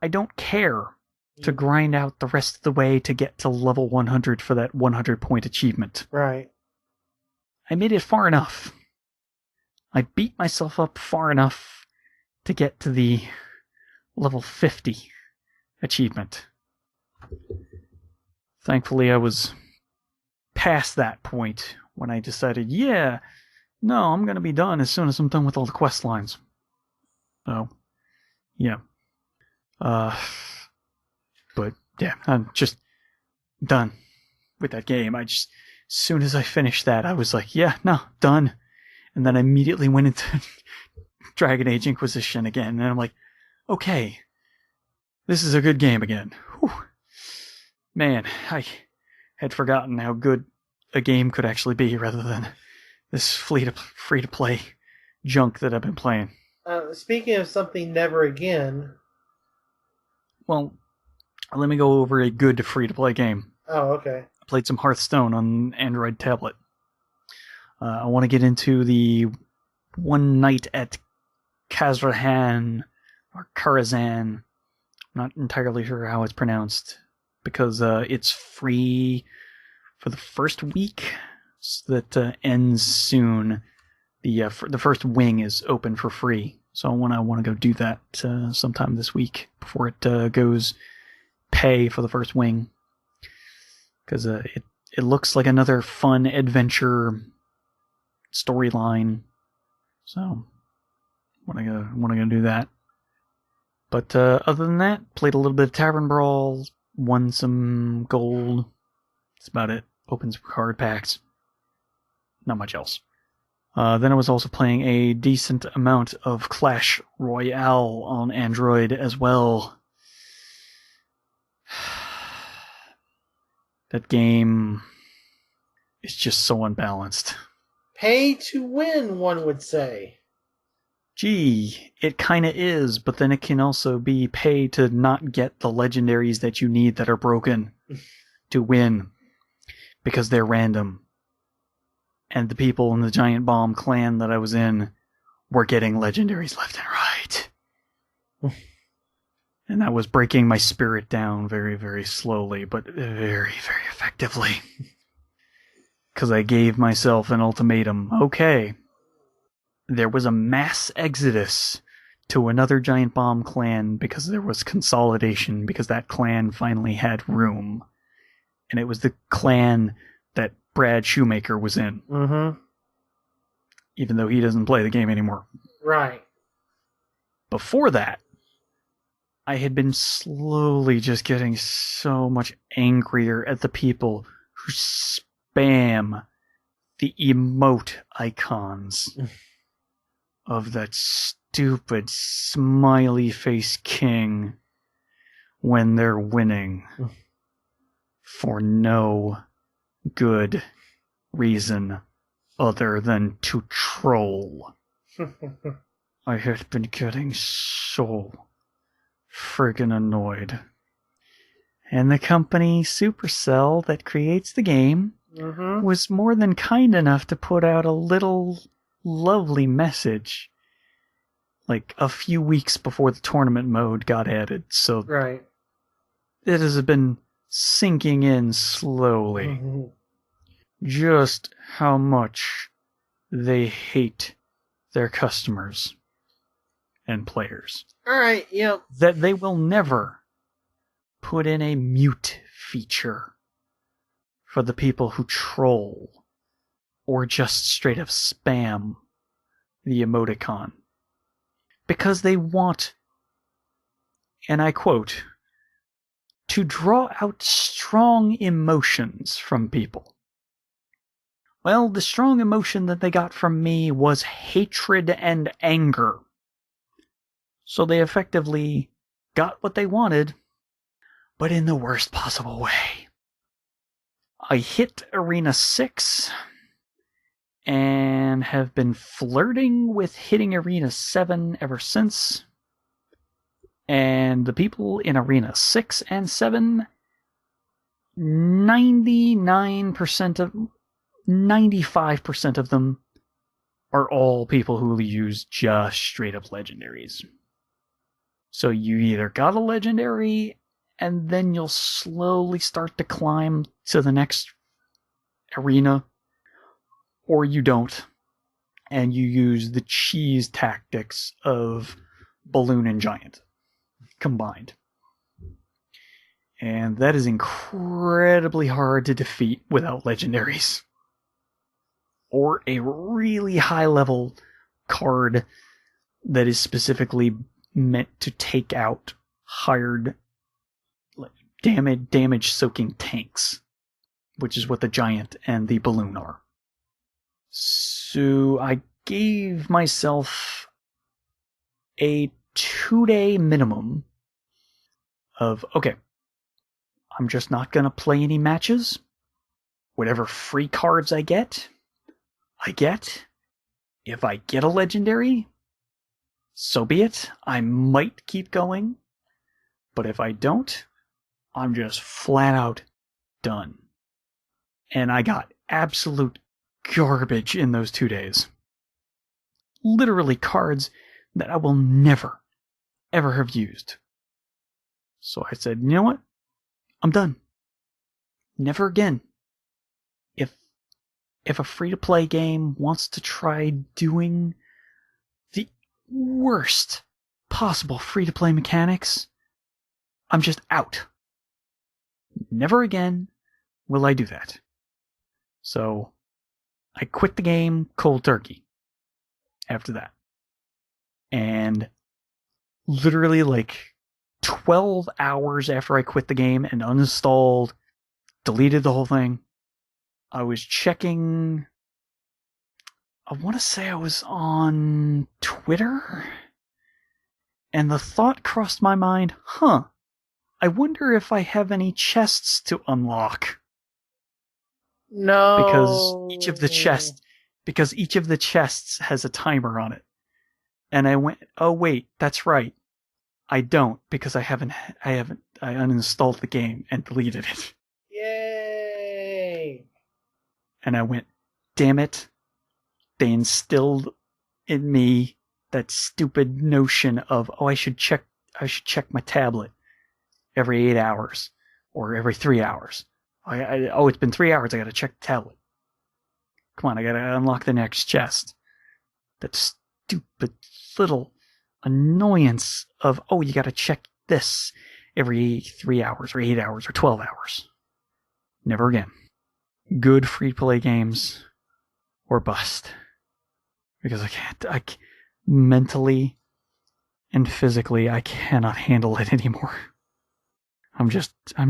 don't care to grind out the rest of the way to get to level 100 for that 100-point achievement. Right. I made it far enough. I beat myself up far enough to get to the level 50 achievement. Thankfully, I was past that point when I decided, yeah, no, I'm going to be done as soon as I'm done with all the quest lines. So, yeah. But, yeah, I'm just done with that game. As soon as I finished that, I was like, yeah, no, done. And then I immediately went into Dragon Age Inquisition again, and I'm like, okay, this is a good game again. Whew. Man, I had forgotten how good a game could actually be rather than this free-to-play junk that I've been playing. Speaking of something never again... Well, let me go over a good free-to-play game. Oh, okay. I played some Hearthstone on Android tablet. I want to get into the One Night at Kazrahan, or Karazhan. I'm not entirely sure how it's pronounced, because it's free for the first week, so that ends soon. The first wing is open for free, so I want to go do that sometime this week before it goes pay for the first wing, because it looks like another fun adventure storyline. So want to go do that. But other than that, played a little bit of Tavern Brawl, won some gold. That's about it. Opened some card packs. Not much else. Then I was also playing a decent amount of Clash Royale on Android as well. That game is just so unbalanced. Pay to win, one would say. Gee, it kinda is, but then it can also be pay to not get the legendaries that you need that are broken to win, because they're random. And the people in the Giant Bomb clan that I was in were getting legendaries left and right. And that was breaking my spirit down very, very slowly, but very, very effectively. Because I gave myself an ultimatum. Okay. There was a mass exodus to another Giant Bomb clan because there was consolidation, because that clan finally had room. And it was the clan that Brad Shoemaker was in. Mm-hmm. even though he doesn't play the game anymore. Right. Before that, I had been slowly just getting so much angrier at the people who spam the emote icons of that stupid smiley face king when they're winning for no good reason other than to troll. I had been getting so friggin' annoyed. And the company Supercell that creates the game was more than kind enough to put out a little lovely message like a few weeks before the tournament mode got added. So right. It has been sinking in slowly just how much they hate their customers and players. All right, yep. That they will never put in a mute feature for the people who troll or just straight up spam the emoticon. Because they want, and I quote, to draw out strong emotions from people. Well, the strong emotion that they got from me was hatred and anger. So they effectively got what they wanted, but in the worst possible way. I hit Arena 6 and have been flirting with hitting Arena 7 ever since. And the people in Arena 6 and 7, 95% of them are all people who use just straight up legendaries. So you either got a legendary, and then you'll slowly start to climb to the next arena, or you don't, and you use the cheese tactics of Balloon and Giant combined. And that is incredibly hard to defeat without legendaries. Or a really high level card that is specifically meant to take out hired damage soaking tanks, which is what the Giant and the Balloon are. So I gave myself a 2-day minimum of, okay, I'm just not going to play any matches. Whatever free cards I get. If I get a legendary, so be it. I might keep going. But if I don't, I'm just flat out done. And I got absolute garbage in those 2 days. Literally cards that I will never, ever have used. So I said, you know what? I'm done. Never again. If a free-to-play game wants to try doing the worst possible free-to-play mechanics, I'm just out. Never again will I do that. So I quit the game cold turkey after that. And literally like 12 hours after I quit the game and uninstalled, deleted the whole thing, I was checking, I want to say I was on Twitter, and the thought crossed my mind, I wonder if I have any chests to unlock. No. Because each of the chests has a timer on it. And I went, oh wait, that's right. I don't, because I uninstalled the game and deleted it. Yay! And I went, damn it. They instilled in me that stupid notion of, I should check my tablet every 8 hours or every 3 hours. It's been 3 hours, I gotta check the tablet. Come on, I gotta unlock the next chest. That stupid little annoyance of, you gotta check this every 3 hours or 8 hours or 12 hours. Never again. Good free-to-play games or bust. because mentally and physically, I cannot handle it anymore. I'm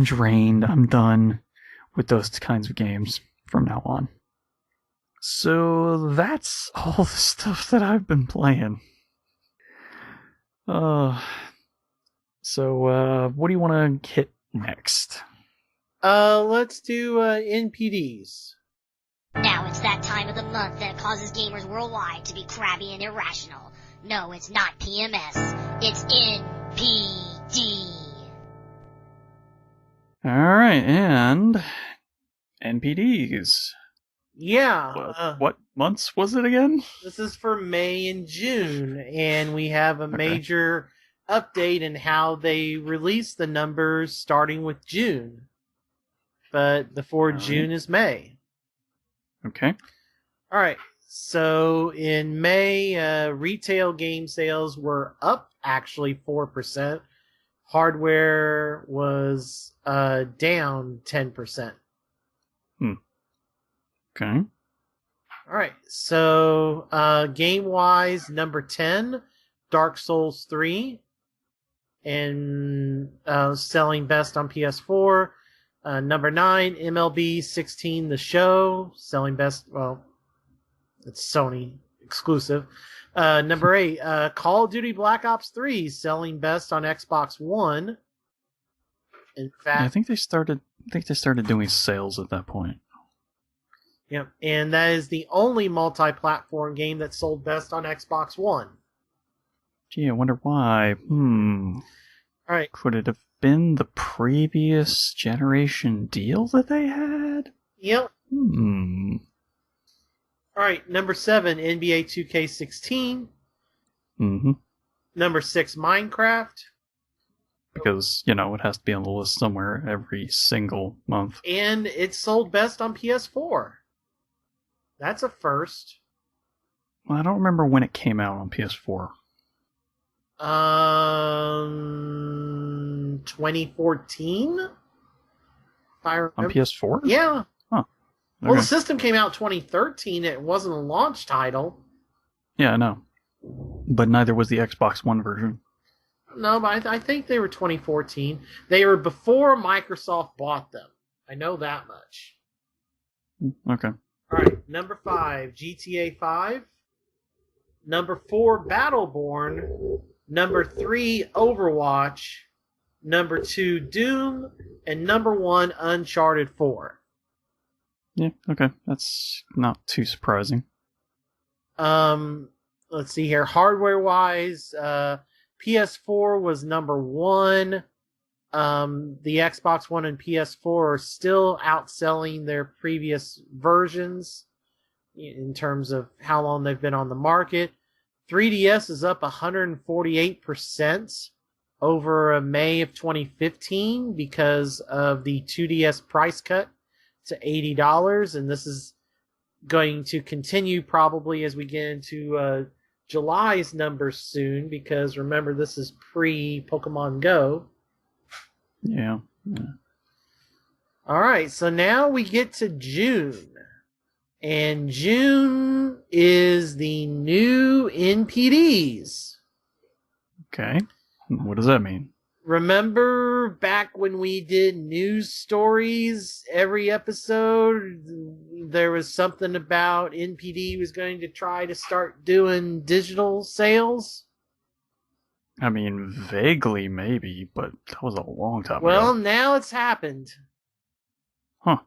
drained. I'm done with those kinds of games from now on. So that's all the stuff that I've been playing. So what do you want to hit next? Let's do NPDs. Now it's that time of the month that causes gamers worldwide to be crabby and irrational. No, it's not PMS. It's NPD. Alright, and NPDs. Yeah. What months was it again? This is for May and June, and we have a major update in how they release the numbers starting with June. But before June is May. Okay. All right. So in May, retail game sales were up actually 4%. Hardware was down 10%. Okay. All right. So game-wise, number 10, Dark Souls 3, and selling best on PS4. Number 9, MLB 16 The Show, selling best, well, it's Sony exclusive. Number 8, Call of Duty Black Ops 3, selling best on Xbox One. In fact, yeah, I think they started doing sales at that point. Yep, and that is the only multi-platform game that sold best on Xbox One. Gee, I wonder why. All right. Could it have been the previous generation deal that they had? Yep. All right, number 7, NBA 2K16. Mm-hmm. Number 6, Minecraft. Because, it has to be on the list somewhere every single month. And it sold best on PS4. That's a first. Well, I don't remember when it came out on PS4. 2014? If I remember. On PS4? Yeah. Huh. Okay. Well, the system came out 2013. It wasn't a launch title. Yeah, I know. But neither was the Xbox One version. No, but I think they were 2014. They were before Microsoft bought them. I know that much. Okay. All right, number 5, GTA 5. Number 4, Battleborn. Number 3, Overwatch. Number 2, Doom. And number 1, Uncharted 4. Yeah, okay. That's not too surprising. Let's see here. Hardware-wise, PS4 was number 1. The Xbox One and PS4 are still outselling their previous versions in terms of how long they've been on the market. 3DS is up 148% over May of 2015 because of the 2DS price cut to $80, and this is going to continue probably as we get into July's numbers soon, because remember, this is pre-Pokemon Go. Yeah. All right, so now we get to June. And June is the new NPDs. Okay. What does that mean? Remember back when we did news stories every episode, there was something about NPD was going to try to start doing digital sales? I mean, vaguely maybe, but that was a long time Well, ago. now it's happened. Huh.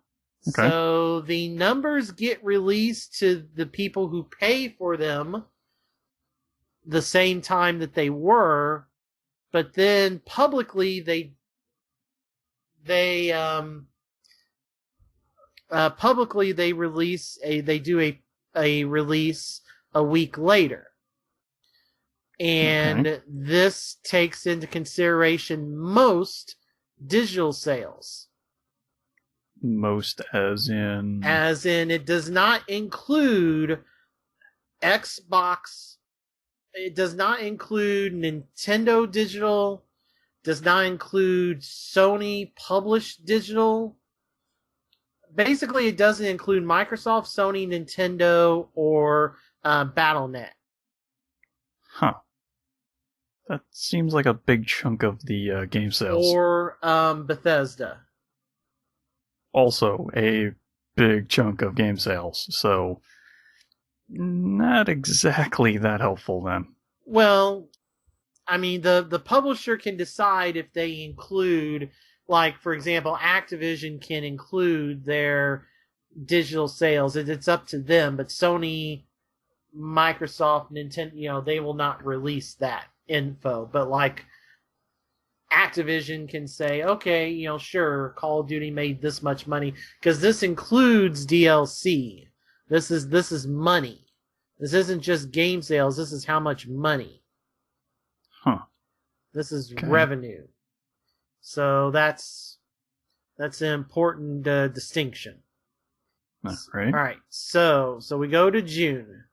Okay. So the numbers get released to the people who pay for them the same time that they were, but then publicly they release a release a week later. And this takes into consideration most digital sales. Most as in... As in, it does not include Xbox. It does not include Nintendo digital. Does not include Sony published digital. Basically, it doesn't include Microsoft, Sony, Nintendo, or Battle.net. Huh. That seems like a big chunk of the game sales. Or Bethesda. Also a big chunk of game sales. So, not exactly that helpful then. Well, I mean, the publisher can decide if they include, like, for example, Activision can include their digital sales. It's up to them, but Sony, Microsoft, Nintendo, they will not release that info. But, like, Activision can say, okay, sure, Call of Duty made this much money, because this includes DLC. This is money. This isn't just game sales. This is how much money. Huh. This is revenue. So that's an important distinction. Right. All right. So we go to June.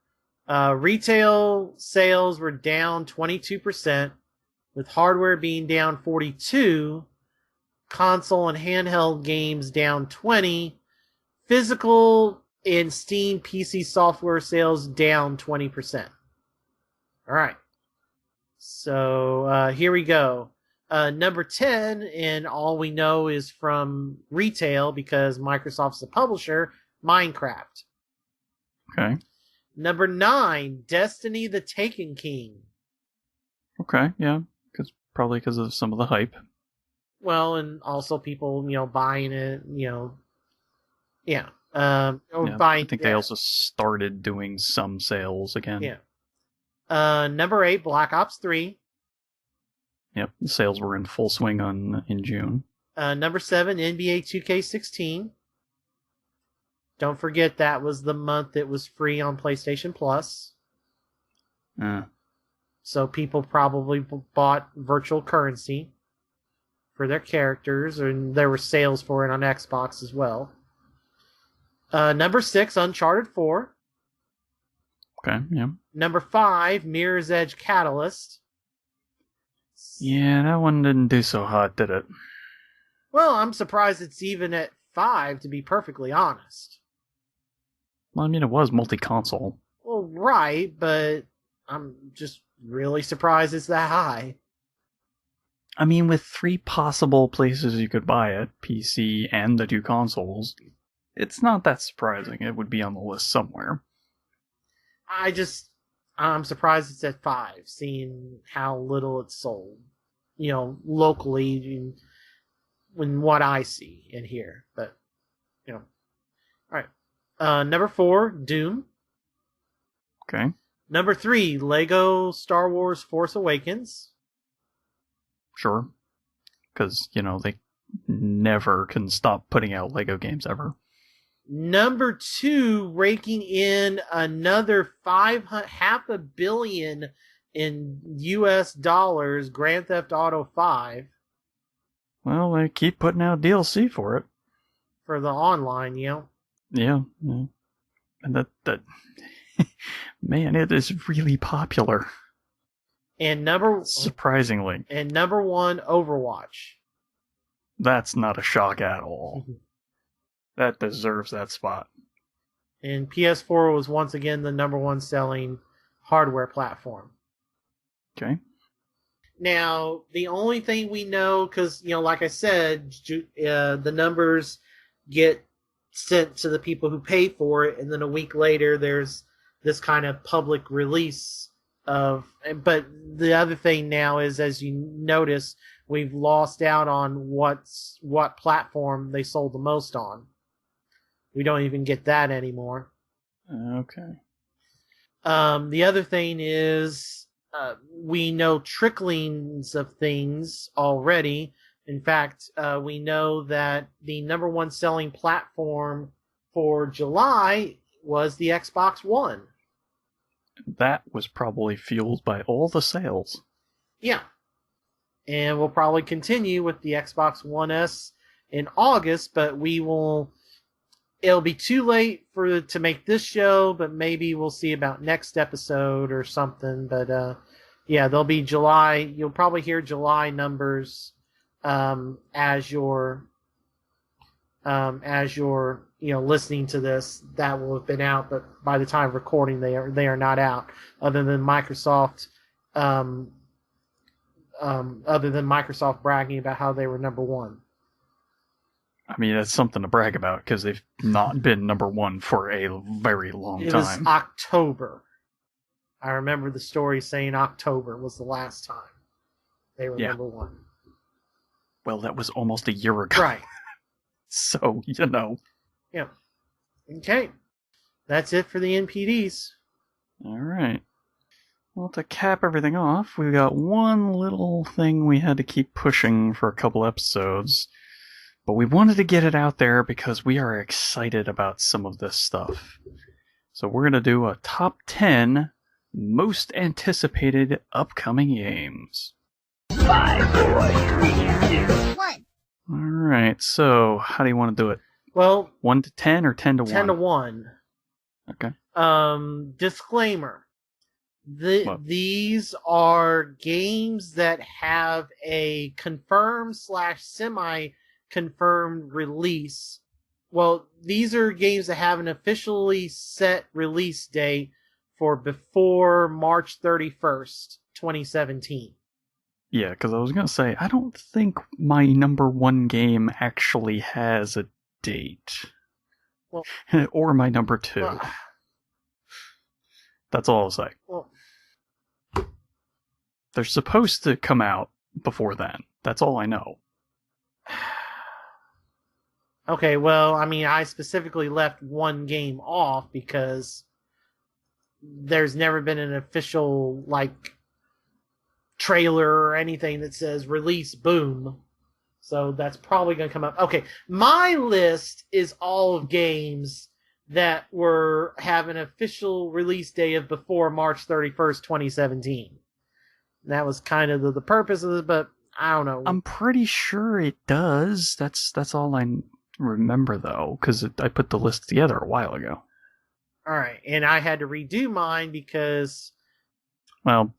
Retail sales were down 22%, with hardware being down 42%, console and handheld games down 20%, physical and Steam PC software sales down 20%. All right. So here we go. Number 10, and all we know is from retail because Microsoft's the publisher, Minecraft. Okay. Number 9, Destiny the Taken King. Okay, yeah. Probably because of some of the hype. Well, and also people, buying it, yeah. Yeah, buying. I think they also started doing some sales again. Yeah. Number 8, Black Ops 3. Yep, the sales were in full swing in June. Number 7, NBA 2K16. Don't forget that was the month it was free on PlayStation Plus. So people probably bought virtual currency for their characters, and there were sales for it on Xbox as well. Number 6, Uncharted 4. Okay, yeah. Number 5, Mirror's Edge Catalyst. Yeah, that one didn't do so hot, did it? Well, I'm surprised it's even at 5, to be perfectly honest. Well, I mean, it was multi-console. Well, right, but I'm just really surprised it's that high. I mean, with 3 possible places you could buy it, PC and the 2 consoles, it's not that surprising. It would be on the list somewhere. I'm surprised it's at 5, seeing how little it's sold, locally, in what I see and hear. But, all right. Number 4, Doom. Okay. Number 3, Lego Star Wars Force Awakens. Sure. Because, they never can stop putting out Lego games ever. Number 2, raking in another $500 million in US dollars, Grand Theft Auto 5. Well, they keep putting out DLC for it. For the online, Yeah. And that man, it is really popular. And surprisingly. And number 1, Overwatch. That's not a shock at all. That deserves that spot. And PS4 was once again the number 1 selling hardware platform. Okay. Now, the only thing we know, because, like I said, the numbers get sent to the people who pay for it, and then a week later there's this kind of public release of... But the other thing now is, as you notice, we've lost out on what platform they sold the most on. We don't even get that anymore. Okay. The other thing is, we know tricklings of things already. In fact, we know that the number 1 selling platform for July was the Xbox One. That was probably fueled by all the sales. Yeah. And we'll probably continue with the Xbox One S in August, but it'll be too late to make this show, but maybe we'll see about next episode or something. But yeah, there'll be July. You'll probably hear July numbers as your as you're listening to this, that will have been out, but by the time of recording, they are not out. Other than Microsoft bragging about how they were number one. I mean, that's something to brag about because they've not been number one for a very long time. It was October. I remember the story saying October was the last time they were number one. Well, that was almost a year ago. Right. So, Yeah. Okay. That's it for the NPDs. All right. Well, to cap everything off, we've got one little thing we had to keep pushing for a couple episodes. But we wanted to get it out there because we are excited about some of this stuff. So we're going to do a top 10 most anticipated upcoming games. 5, 4, 3, 2, 1. Alright, so how do you want to do it? Well, 1 to 10 or 10 to 1? 10 to 1. Okay. Disclaimer. These are games that have a confirmed / semi-confirmed release. Well, these are games that have an officially set release date for before March 31st, 2017. Yeah, because I was going to say, I don't think my number one game actually has a date. Well, or my number 2. That's all I'll say. Well, they're supposed to come out before then. That's all I know. Okay, well, I mean, I specifically left one game off because there's never been an official, trailer or anything that says release boom. So that's probably going to come up. Okay, my list is all of games that have an official release day of before March 31st, 2017. That was kind of the purpose of it, but I don't know. I'm pretty sure it does. That's all I remember, though, because I put the list together a while ago. All right, and I had to redo mine because... Well,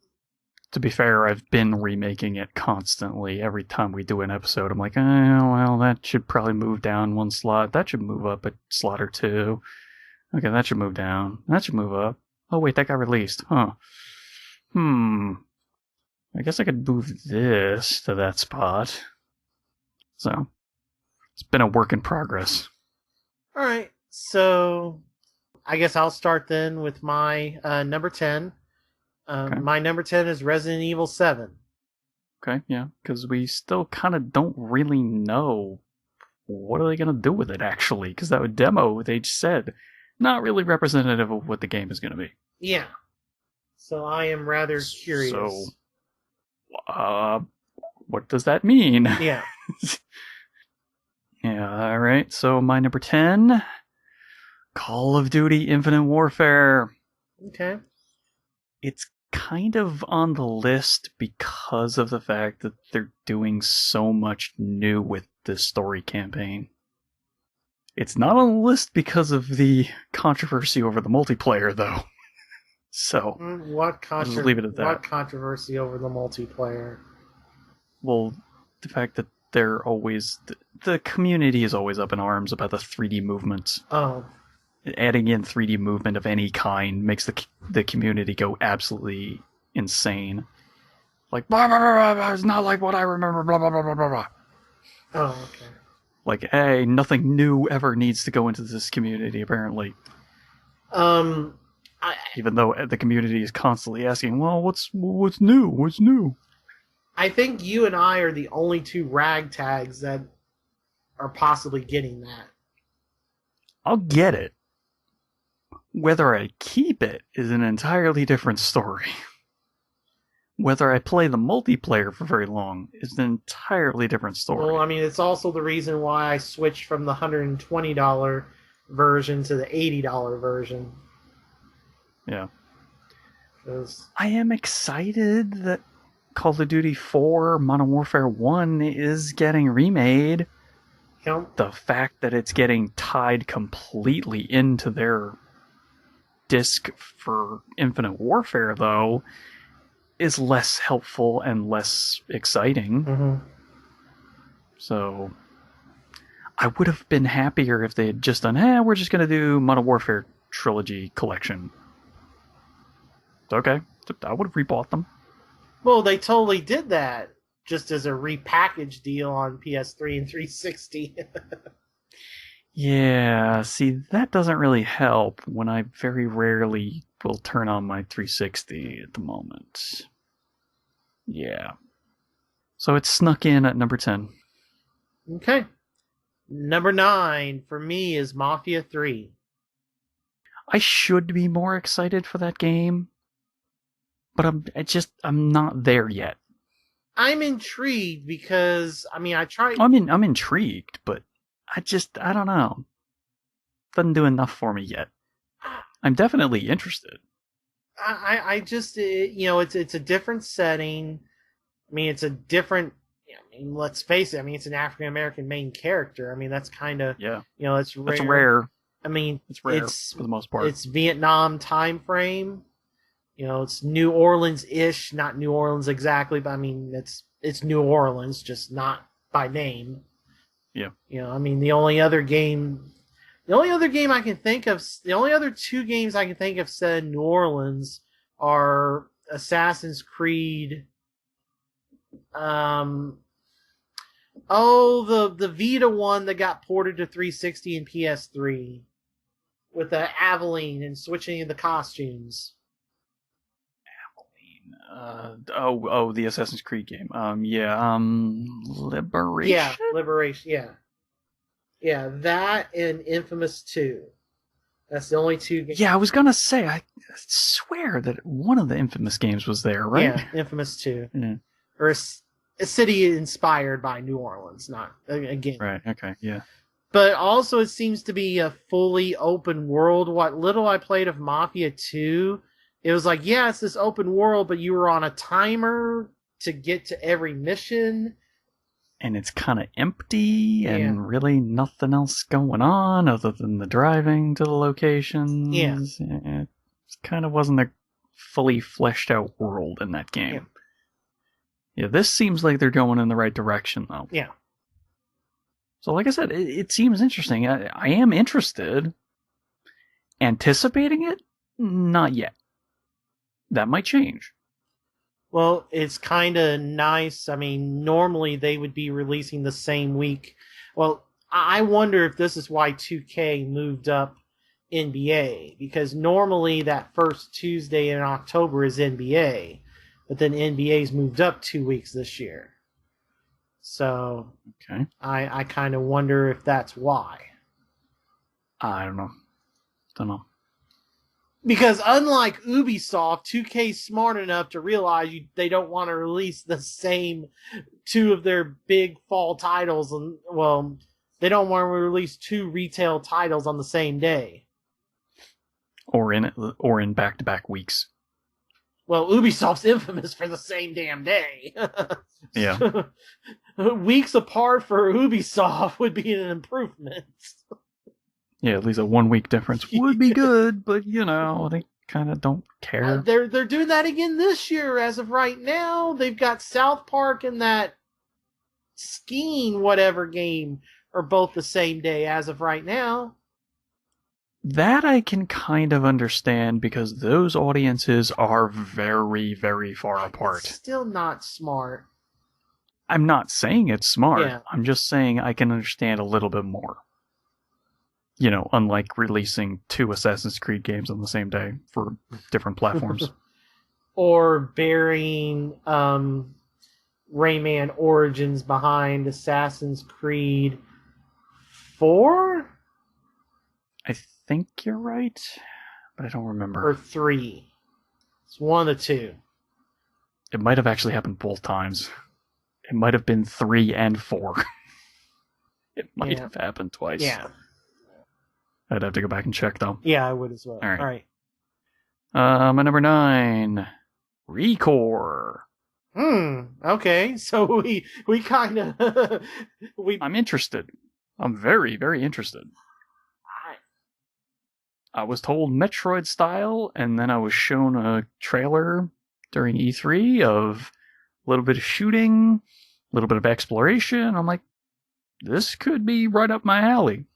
to be fair, I've been remaking it constantly. Every time we do an episode, I'm like, oh, well, that should probably move down one slot. That should move up a slot or two. Okay, that should move down. That should move up. Oh, wait, that got released. Huh. I guess I could move this to that spot. So, it's been a work in progress. All right, so I guess I'll start then with my number 10. Okay. My number 10 is Resident Evil 7. Okay, yeah, because we still kind of don't really know what are they going to do with it, actually, because that demo, they said, not really representative of what the game is going to be. Yeah. So I am rather curious. So, what does that mean? Yeah. Yeah, alright, so my number 10, Call of Duty Infinite Warfare. Okay. It's kind of on the list because of the fact that they're doing so much new with this story campaign. It's not on the list because of the controversy over the multiplayer, though. So, I'll just leave it at that. What controversy over the multiplayer? Well, the fact that they're always... The community is always up in arms about the 3D movements. Oh. Adding in 3D movement of any kind makes the community go absolutely insane. Like, blah, blah, blah, blah, it's not like what I remember, blah, blah, blah, blah, blah. Oh, okay. Like, hey, nothing new ever needs to go into this community, apparently. Even though the community is constantly asking, well, what's new? What's new? I think you and I are the only two ragtags that are possibly getting that. I'll get it. Whether I keep it is an entirely different story. Whether I play the multiplayer for very long is an entirely different story. Well, I mean, it's also the reason why I switched from the $120 version to the $80 version. Yeah. I am excited that Call of Duty 4 Modern Warfare 1 is getting remade. Yep. The fact that it's getting tied completely into their disc for Infinite Warfare, though, is less helpful and less exciting. Mm-hmm. So, I would have been happier if they had just done, we're just going to do Modern Warfare Trilogy Collection. It's okay. I would have rebought them. Well, they totally did that, just as a repackaged deal on PS3 and 360. Yeah, see, that doesn't really help when I very rarely will turn on my 360 at the moment. Yeah. So it's snuck in at number 10. Okay. Number 9 for me is Mafia 3. I should be more excited for that game, but I'm not there yet. I'm intrigued because, I tried... I'm intrigued, but I don't know. Doesn't do enough for me yet. I'm definitely interested. I just, it's a different setting. It's a different, let's face it, it's an African-American main character. That's kind of, it's rare. That's rare. It's rare for the most part. It's Vietnam time frame. It's New Orleans-ish, not New Orleans exactly, but it's New Orleans, just not by name. Yeah. The only other game I can think of, the only other two games I can think of set in New Orleans are Assassin's Creed. The Vita one that got ported to 360 and PS3 with the Aveline and switching the costumes. The Assassin's Creed game. Liberation? Yeah, Liberation, yeah. Yeah, that and Infamous 2. That's the only two games. Yeah, I was gonna say, I swear that one of the Infamous games was there, right? Yeah, Infamous 2. Yeah. Or a city inspired by New Orleans, not a game. Right, okay, yeah. But also it seems to be a fully open world. What little I played of Mafia 2, it was like, yeah, it's this open world, but you were on a timer to get to every mission. And it's kind of empty, and really nothing else going on other than the driving to the locations. Yeah. It kind of wasn't a fully fleshed out world in that game. Yeah, this seems like they're going in the right direction, though. Yeah. So like I said, it seems interesting. I am interested. Anticipating it? Not yet. That might change. Well, it's kind of nice. Normally they would be releasing the same week. Well, I wonder if this is why 2K moved up NBA, because normally that first Tuesday in October is NBA, but then NBA's moved up 2 weeks this year. So, okay. I kind of wonder if that's why. I don't know. Because unlike Ubisoft, 2K's smart enough to realize they don't want to release the same two of their big fall titles. And they don't want to release two retail titles on the same day. Or in back-to-back weeks. Well, Ubisoft's infamous for the same damn day. Yeah. Weeks apart for Ubisoft would be an improvement. Yeah, at least a 1 week difference would be good, but they kind of don't care. They're doing that again this year. As of right now, they've got South Park and that skiing whatever game are both the same day as of right now. That I can kind of understand because those audiences are very, very far apart. It's still not smart. I'm not saying it's smart. Yeah. I'm just saying I can understand a little bit more. Unlike releasing 2 Assassin's Creed games on the same day for different platforms. Or burying Rayman Origins behind Assassin's Creed 4? I think you're right, but I don't remember. Or 3. It's one of the two. It might have actually happened both times. It might have been 3 and 4. It might have happened twice. Yeah. I'd have to go back and check, though. Yeah, I would as well. All right. My number 9, Recore. Okay. So we kind of... I'm interested. I'm very, very interested. I was told Metroid style, and then I was shown a trailer during E3 of a little bit of shooting, a little bit of exploration. I'm like, this could be right up my alley.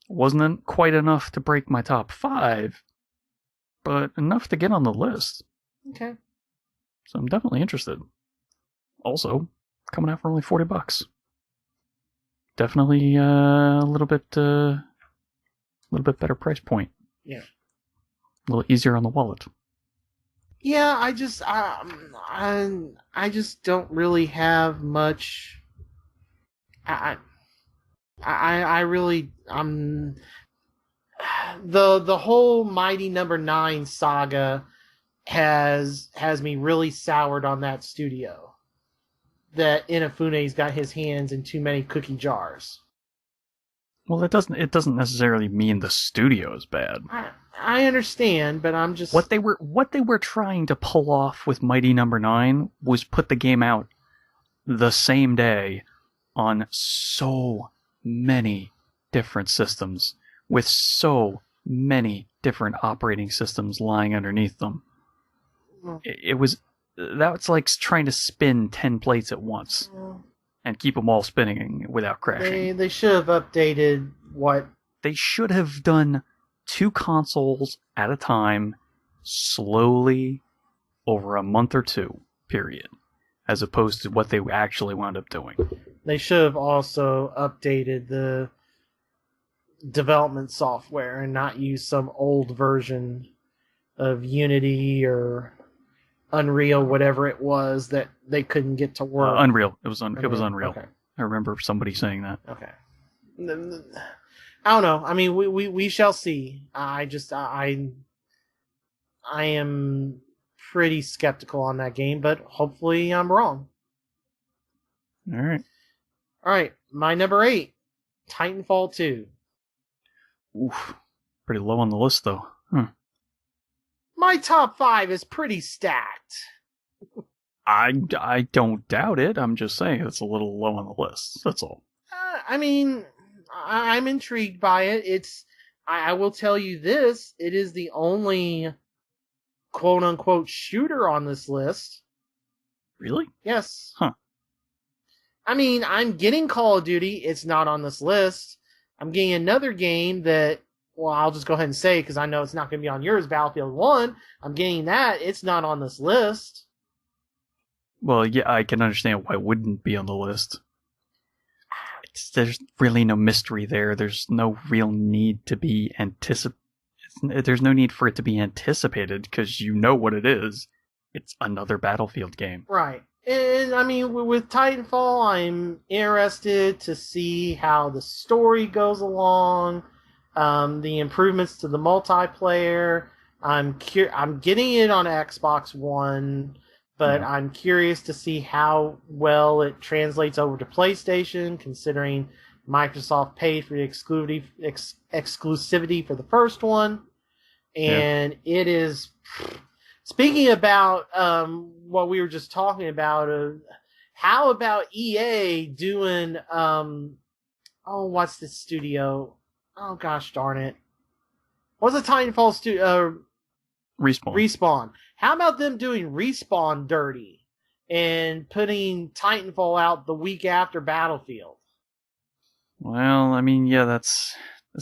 Wasn't quite enough to break my top 5, but enough to get on the list. Okay. So I'm definitely interested. Also, coming out for only $40. Definitely a little bit better price point. Yeah. A little easier on the wallet. Yeah, I just don't really have much. The whole Mighty Number 9 saga has me really soured on that studio. That Inafune's got his hands in too many cookie jars. Well, it doesn't necessarily mean the studio is bad. I understand, but I'm just what they were trying to pull off with Mighty Number 9 was put the game out the same day on so many different systems with so many different operating systems lying underneath them. That's like trying to spin 10 plates at once and keep them all spinning without crashing. They should have updated what... They should have done 2 consoles at a time, slowly, over a month or 2, period, as opposed to what they actually wound up doing. They should have also updated the development software and not use some old version of Unity or Unreal, whatever it was that they couldn't get to work. Unreal. It was Unreal. Okay. I remember somebody saying that. Okay. I don't know. I mean, we shall see. I am pretty skeptical on that game, but hopefully I'm wrong. All right. My number 8, Titanfall 2. Oof. Pretty low on the list, though. My top 5 is pretty stacked. I don't doubt it. I'm just saying it's a little low on the list. That's all. I mean, I'm intrigued by it. I will tell you this. It is the only quote-unquote shooter on this list. Really? Yes. Huh. I mean, I'm getting Call of Duty. It's not on this list. I'm getting another game that, well, I'll just go ahead and say because I know it's not going to be on yours, Battlefield 1. I'm getting that. It's not on this list. Well, yeah, I can understand why it wouldn't be on the list. There's really no mystery there. There's no real need to be There's no need for it to be anticipated because you know what it is. It's another Battlefield game. Right. And, I mean, with Titanfall, I'm interested to see how the story goes along, the improvements to the multiplayer. I'm getting it on Xbox One, but I'm curious to see how well it translates over to PlayStation, considering Microsoft paid for the exclusivity for the first one. And it is... Speaking about what we were just talking about, how about EA doing... what's the studio? Oh, gosh darn it. What's the Titanfall studio? Respawn. How about them doing Respawn dirty and putting Titanfall out the week after Battlefield? Well, I mean, yeah, that's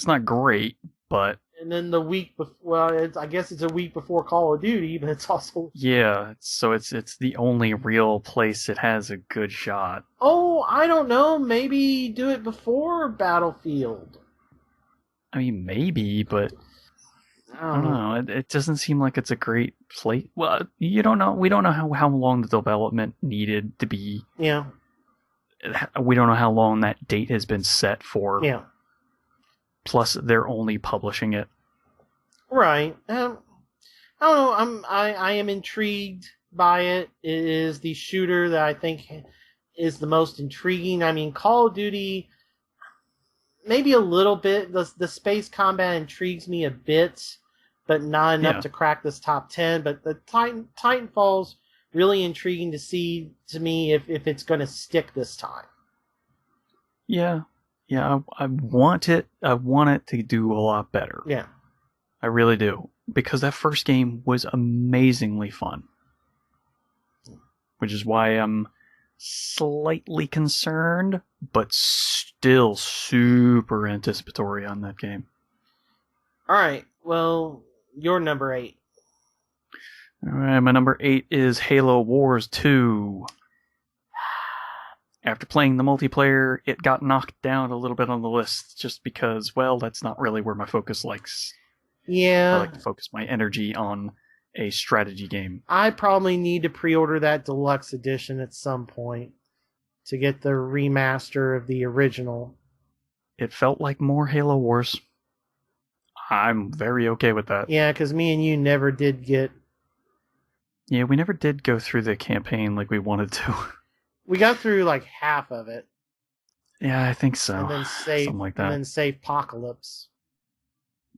not great, but... And then the week before, well, I guess it's a week before Call of Duty, but it's also... Yeah, so it's the only real place it has a good shot. Oh, I don't know, maybe do it before Battlefield. I mean, maybe, but... I don't know. It doesn't seem like it's a great place. Well, you don't know. We don't know how long the development needed to be. Yeah. We don't know how long that date has been set for. Yeah. Plus, they're only publishing it. Right. I don't know. I am intrigued by it. It is the shooter that I think is the most intriguing. I mean, Call of Duty, maybe a little bit. The space combat intrigues me a bit, but not enough to crack this top 10. But the Titanfall's really intriguing to see to me if it's going to stick this time. Yeah. Yeah, I want it. I want it to do a lot better. Yeah. I really do. Because that first game was amazingly fun. Which is why I'm slightly concerned, but still super anticipatory on that game. All right. Well, your number 8. All right, my number 8 is Halo Wars 2. After playing the multiplayer, it got knocked down a little bit on the list just because, well, that's not really where my focus likes. Yeah. I like to focus my energy on a strategy game. I probably need to pre-order that deluxe edition at some point to get the remaster of the original. It felt like more Halo Wars. I'm very okay with that. Yeah, because me and you never did get... Yeah, we never did go through the campaign like we wanted to. We got through like half of it. Yeah, I think so. And then save, something like that. And then save Apocalypse.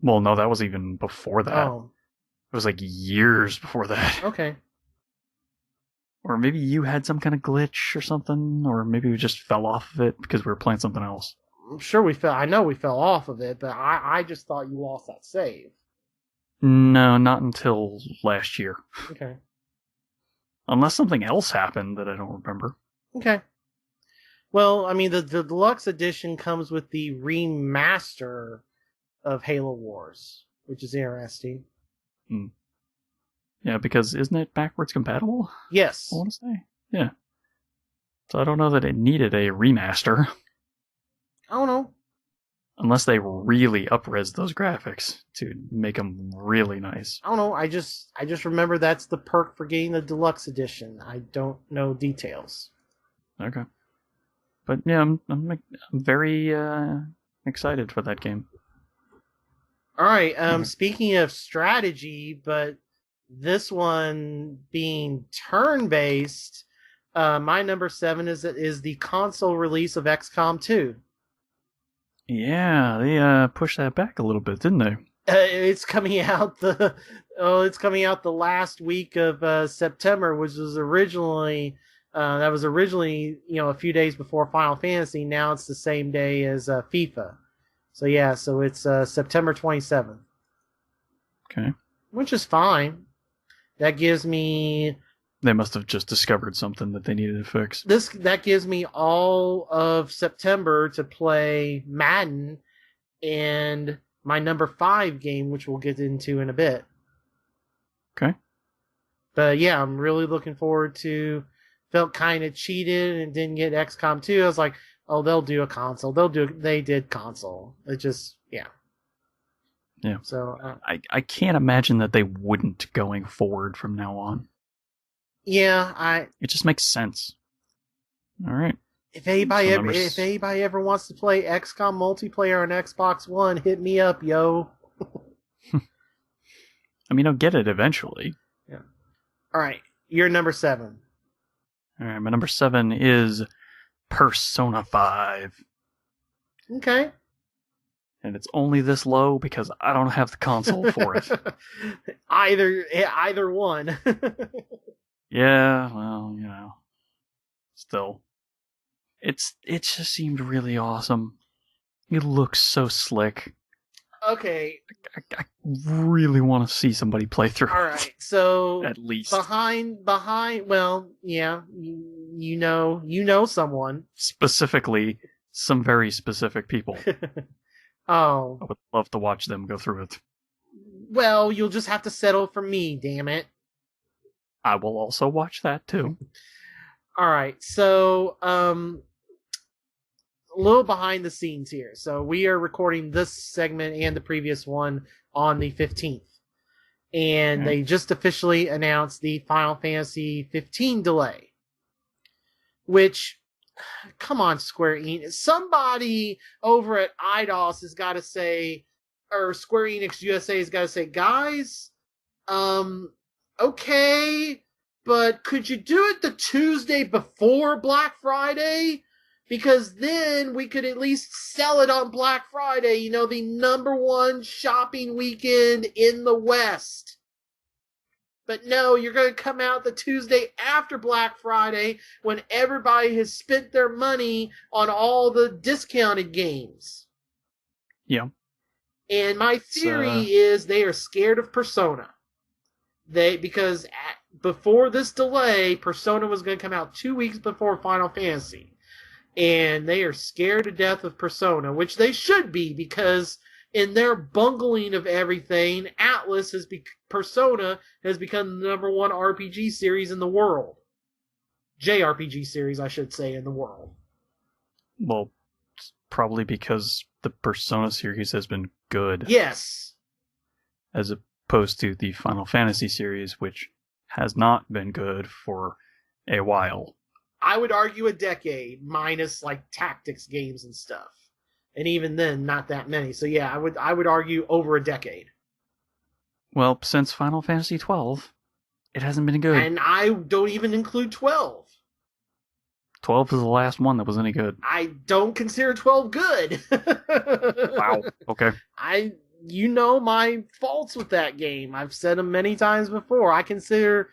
Well, no, that was even before that. Oh. It was like years before that. Okay. Or maybe you had some kind of glitch or something, or maybe we just fell off of it because we were playing something else. I'm sure we fell. I know we fell off of it, but I just thought you lost that save. No, not until last year. Okay. Unless something else happened that I don't remember. Okay. Well, I mean, the deluxe edition comes with the remaster of Halo Wars, which is interesting. Mm. Yeah, because isn't it backwards compatible? Yes. I want to say. Yeah. So I don't know that it needed a remaster. I don't know. Unless they really up-res those graphics to make them really nice. I don't know. I just remember that's the perk for getting the deluxe edition. I don't know details. Okay. But yeah, I'm very excited for that game. All right. Speaking of strategy, but this one being turn-based, my number 7 is the console release of XCOM 2. Yeah, they pushed that back a little bit, didn't they? It's coming out the last week of September, which was originally a few days before Final Fantasy. Now it's the same day as FIFA. So yeah, so it's September 27th. Okay. Which is fine. That gives me... They must have just discovered something that they needed to fix. That gives me all of September to play Madden and my number 5 game, which we'll get into in a bit. Okay. But yeah, I'm really looking forward to... Felt kind of cheated and didn't get XCOM 2. I was like, oh, they'll do a console. They did console. It just, yeah. Yeah. So I can't imagine that they wouldn't going forward from now on. Yeah, it just makes sense. All right. If anybody ever wants to play XCOM multiplayer on Xbox One, hit me up, yo. I mean, I'll get it eventually. Yeah. All right, you're number 7. All right, my number 7 is Persona 5. Okay. And it's only this low because I don't have the console for it. Either one. Yeah, well, still. It just seemed really awesome. It looks so slick. Okay. I really want to see somebody play through it. All right, so at least behind. Well, yeah, you know someone. Specifically, some very specific people. Oh, I would love to watch them go through it. Well, you'll just have to settle for me, damn it. I will also watch that too. All right, so a little behind the scenes here. So we are recording this segment and the previous one on the 15th. And They just officially announced the Final Fantasy 15 delay. Which, come on, Square Enix. Somebody over at IDOS has got to say, or Square Enix USA has got to say, guys, okay, but could you do it the Tuesday before Black Friday? Because then we could at least sell it on Black Friday, the number one shopping weekend in the West. But no, you're going to come out the Tuesday after Black Friday when everybody has spent their money on all the discounted games. Yeah. And my theory is they are scared of Persona. Because before this delay, Persona was going to come out 2 weeks before Final Fantasy. And they are scared to death of Persona, which they should be, because in their bungling of everything, Persona has become the #1 RPG series in the world. JRPG series, I should say, in the world. Well, probably because the Persona series has been good. Yes. As opposed to the Final Fantasy series, which has not been good for a while. I would argue a decade, minus like tactics games and stuff. And even then, not that many. So yeah, I would argue over a decade. Well, since Final Fantasy 12, it hasn't been good. And I don't even include 12. 12 is the last one that was any good. I don't consider 12 good. Wow. Okay. You know my faults with that game. I've said them many times before. I consider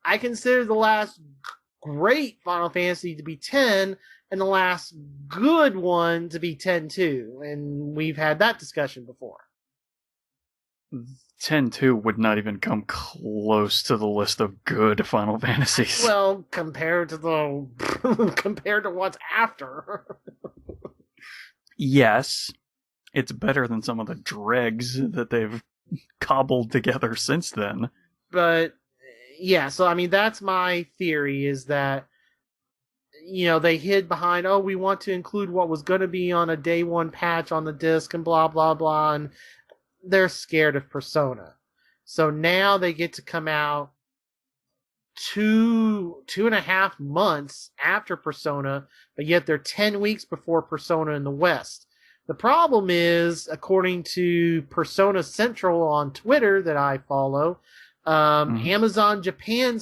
the last great Final Fantasy to be 10, and the last good one to be 10-2. And we've had that discussion before. 10-2 would not even come close to the list of good Final Fantasies. Well, compared to what's after. Yes, it's better than some of the dregs that they've cobbled together since then. But yeah, so I mean, that's my theory, is that, you know, they hid behind, oh, we want to include what was going to be on a day one patch on the disc and blah, blah, blah, and they're scared of Persona. So now they get to come out 2.5 months after Persona, but yet they're 10 weeks before Persona in the West. The problem is, according to Persona Central on Twitter that I follow, Amazon Japan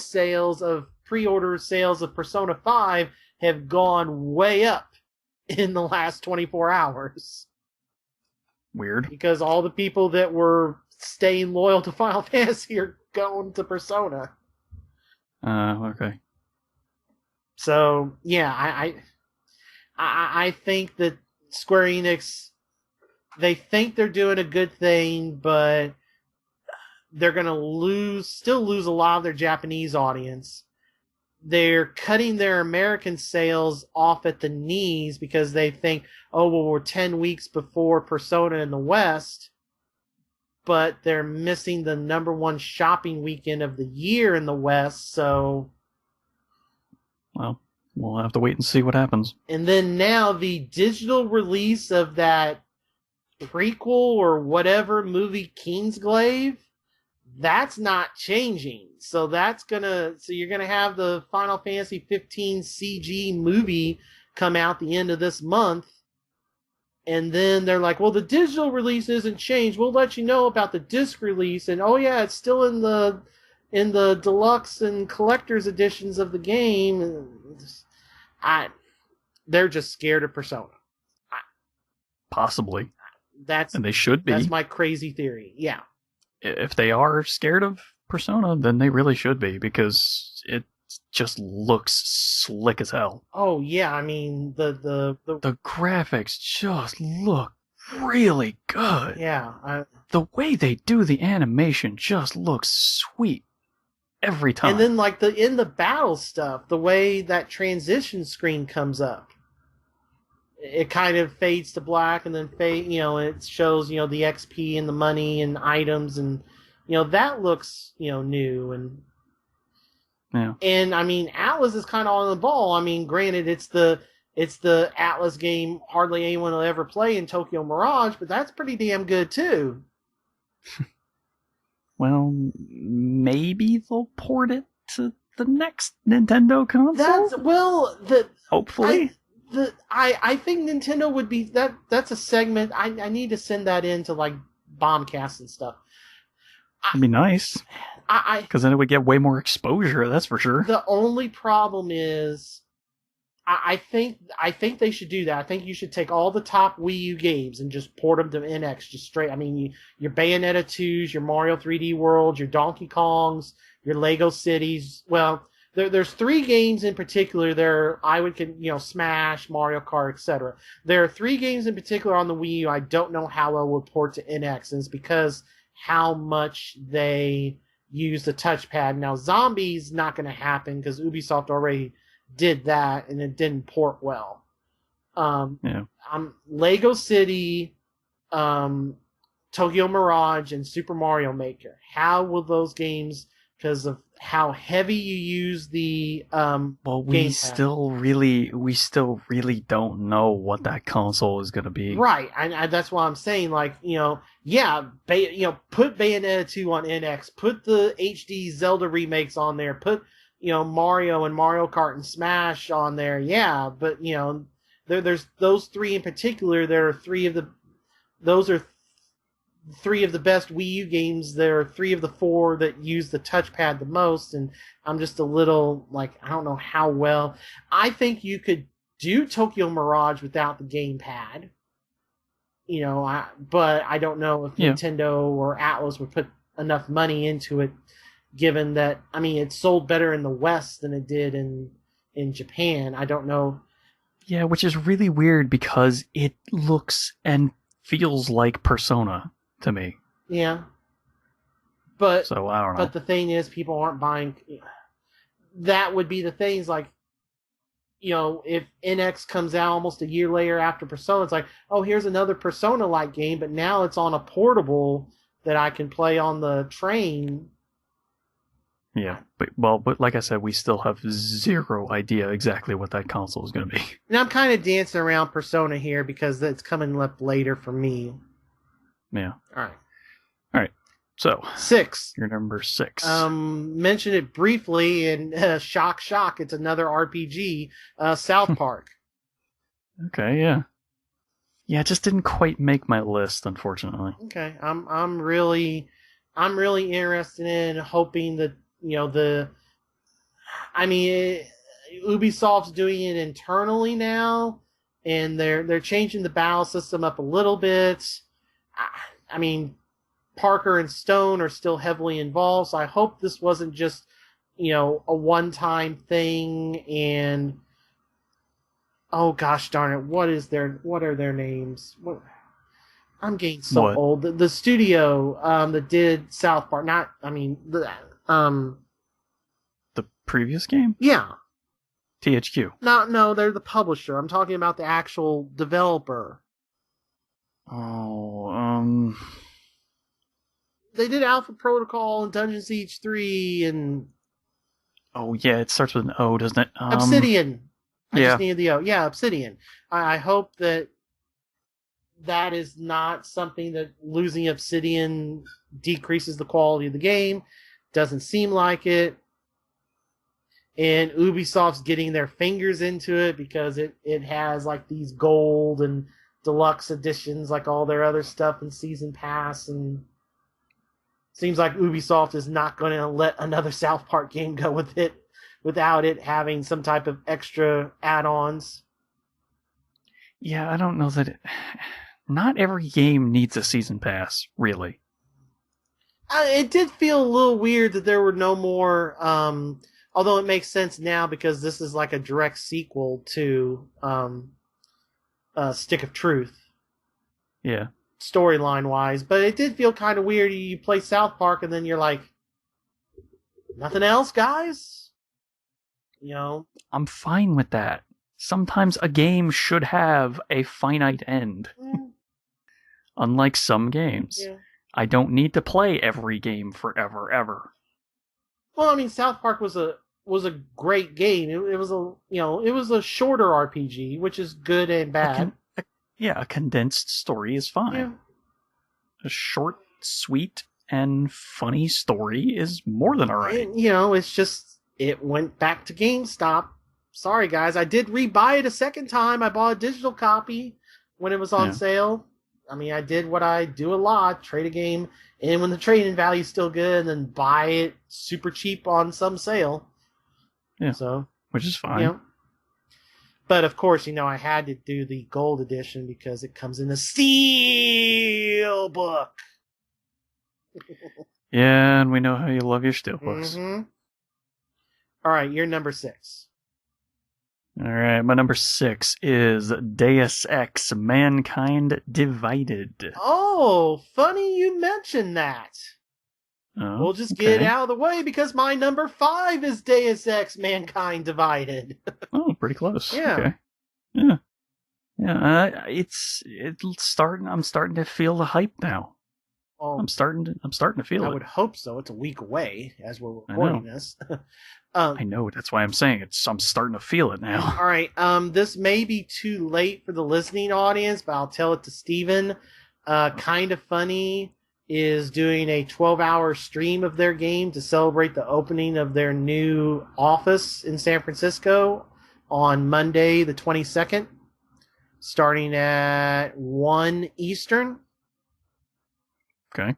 pre-order sales of Persona 5 have gone way up in the last 24 hours. Weird. Because all the people that were staying loyal to Final Fantasy are going to Persona. Okay. So, yeah, I think that Square Enix, they think they're doing a good thing, but they're going to still lose a lot of their Japanese audience. They're cutting their American sales off at the knees because they think, oh, well, we're 10 weeks before Persona in the West, but they're missing the #1 shopping weekend of the year in the West, so... Well, we'll have to wait and see what happens. And then now the digital release of that prequel or whatever movie, Kingsglaive, that's not changing. So you're gonna have the Final Fantasy 15 CG movie come out the end of this month, and then they're like, well, the digital release isn't changed. We'll let you know about the disc release, and oh yeah, it's still in the deluxe and collector's editions of the game. They're just scared of Persona. Possibly. And they should be. That's my crazy theory. Yeah. If they are scared of Persona, then they really should be, because it just looks slick as hell. Oh yeah, I mean the graphics just look really good. Yeah. The way they do the animation just looks sweet every time. And then like in the battle stuff, the way that transition screen comes up, it kind of fades to black and then it shows, the XP and the money and items, and that looks, new, and yeah. And I mean, Atlas is kind of on the ball. I mean, granted, it's the Atlas game hardly anyone will ever play in Tokyo Mirage, but that's pretty damn good too. Well, maybe they'll port it to the next Nintendo console. Hopefully. I think Nintendo would be that's a segment I need to send that in to like Bombcast and stuff. It'd be nice. Because then it would get way more exposure, that's for sure. The only problem is I think they should do that. I think you should take all the top Wii U games and just port them to NX just straight. I mean, your Bayonetta 2s, your Mario 3D World, your Donkey Kongs, your Lego Cities. Well, there's 3 games in particular there I would Smash, Mario Kart, etc. There are 3 games in particular on the Wii U I don't know how I would port to NX, and it's because how much they use the touchpad. Now, Zombies not going to happen because Ubisoft already did that and it didn't port well. Lego City, Tokyo Mirage, and Super Mario Maker. How will those games, because of how heavy you use the we still really don't know what that console is going to be. Right, and that's why I'm saying, like, put Bayonetta 2 on NX, put the HD Zelda remakes on there, put Mario and Mario Kart and Smash on there. Yeah, but there's those three in particular. There are three of the best Wii U games. There are three of the four that use the touchpad the most, and I'm just a little, like, I don't know how well. I think you could do Tokyo Mirage without the gamepad. But I don't know if Nintendo or Atlas would put enough money into it, given that, it sold better in the West than it did in Japan. I don't know. Yeah, which is really weird because it looks and feels like Persona to me. Yeah. But so I don't know. But the thing is, people aren't buying. That would be the things, like, if NX comes out almost a year later after Persona, it's like, oh, here's another Persona-like game, but now it's on a portable that I can play on the train. Yeah, but like I said, we still have zero idea exactly what that console is going to be. And I'm kind of dancing around Persona here because it's coming up later for me. Yeah. All right. So 6. You're number 6. Mentioned it briefly, and shock, it's another RPG. South Park. Okay. Yeah. Yeah, it just didn't quite make my list, unfortunately. Okay. I'm really interested in hoping that. Ubisoft's doing it internally now, and they're changing the battle system up a little bit. Parker and Stone are still heavily involved, so I hope this wasn't just, a one-time thing. And oh gosh darn it, what are their names? I'm getting so old. The studio that did South Park, the previous game? Yeah. THQ. No, they're the publisher. I'm talking about the actual developer. Oh, They did Alpha Protocol and Dungeon Siege 3 and... Oh, yeah, it starts with an O, doesn't it? Obsidian. I just needed the O. Yeah, Obsidian. I hope that is not something that losing Obsidian decreases the quality of the game. Doesn't seem like it. And Ubisoft's getting their fingers into it because it has like these gold and deluxe editions like all their other stuff in Season Pass, and seems like Ubisoft is not going to let another South Park game go with it without it having some type of extra add-ons. Yeah, I don't know that not every game needs a Season Pass, really. It did feel a little weird that there were no more, although it makes sense now because this is like a direct sequel to Stick of Truth. Yeah. Storyline-wise, but it did feel kind of weird. You play South Park and then you're like, nothing else, guys? I'm fine with that. Sometimes a game should have a finite end. Unlike some games. Yeah. I don't need to play every game forever, ever. Well, South Park was a great game. It was a shorter RPG, which is good and bad. A condensed story is fine. Yeah. A short, sweet, and funny story is more than alright. It's just, it went back to GameStop. Sorry, guys. I did rebuy it a second time. I bought a digital copy when it was on sale. I did what I do a lot, trade a game in when the trading value is still good, and then buy it super cheap on some sale. Yeah, so which is fine. But of course, I had to do the gold edition because it comes in a steel book. Yeah, and we know how you love your steelbooks. Mm-hmm. All right, you're number 6. All right, my number 6 is Deus Ex: Mankind Divided. Oh, funny you mentioned that. Oh, we'll just get okay. out of the way because my number 5 is Deus Ex Mankind Divided. Oh, pretty close. Yeah. Okay. Yeah. Yeah. It's starting. I'm starting to feel the hype now. Well, I'm starting to feel it. I would hope so. It's a week away as we're recording this. I know. That's why I'm saying it's. I'm starting to feel it now. All right. This may be too late for the listening audience, but I'll tell it to Steven. Kind of Funny is doing a 12-hour stream of their game to celebrate the opening of their new office in San Francisco on Monday, the 22nd, starting at 1 Eastern. Okay.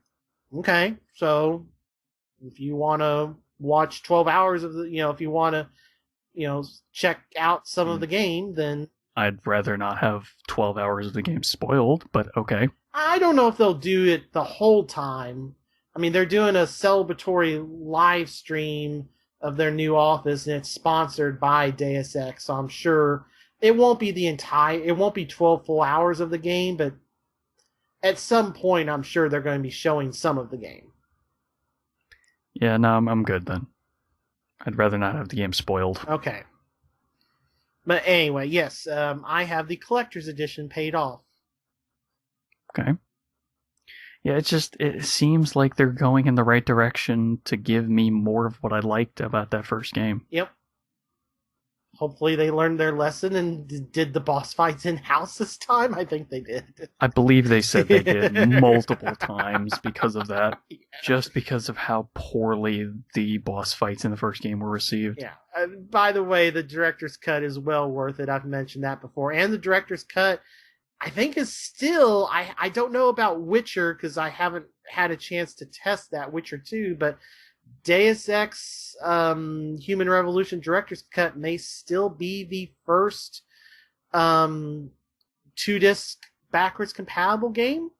Okay. So if you want to watch 12 hours of the, if you want to, check out some of the game, then I'd rather not have 12 hours of the game spoiled, but okay. I don't know if they'll do it the whole time. I mean, they're doing a celebratory live stream of their new office, and it's sponsored by Deus Ex, so I'm sure it won't be it won't be 12 full hours of the game, but at some point, I'm sure they're going to be showing some of the game. Yeah, no, I'm good then. I'd rather not have the game spoiled. Okay. But anyway, yes, I have the collector's edition paid off. Okay. Yeah, it seems like they're going in the right direction to give me more of what I liked about that first game. Yep. Hopefully they learned their lesson and did the boss fights in-house this time. I think they did. I believe they said they did multiple times because of that. Yeah. Just because of how poorly the boss fights in the first game were received. Yeah. By the way, the director's cut is well worth it. I've mentioned that before. And the director's cut, I think, is still... I don't know about Witcher because I haven't had a chance to test that Witcher 2, but Deus Ex Human Revolution director's cut may still be the first 2-disc backwards compatible game,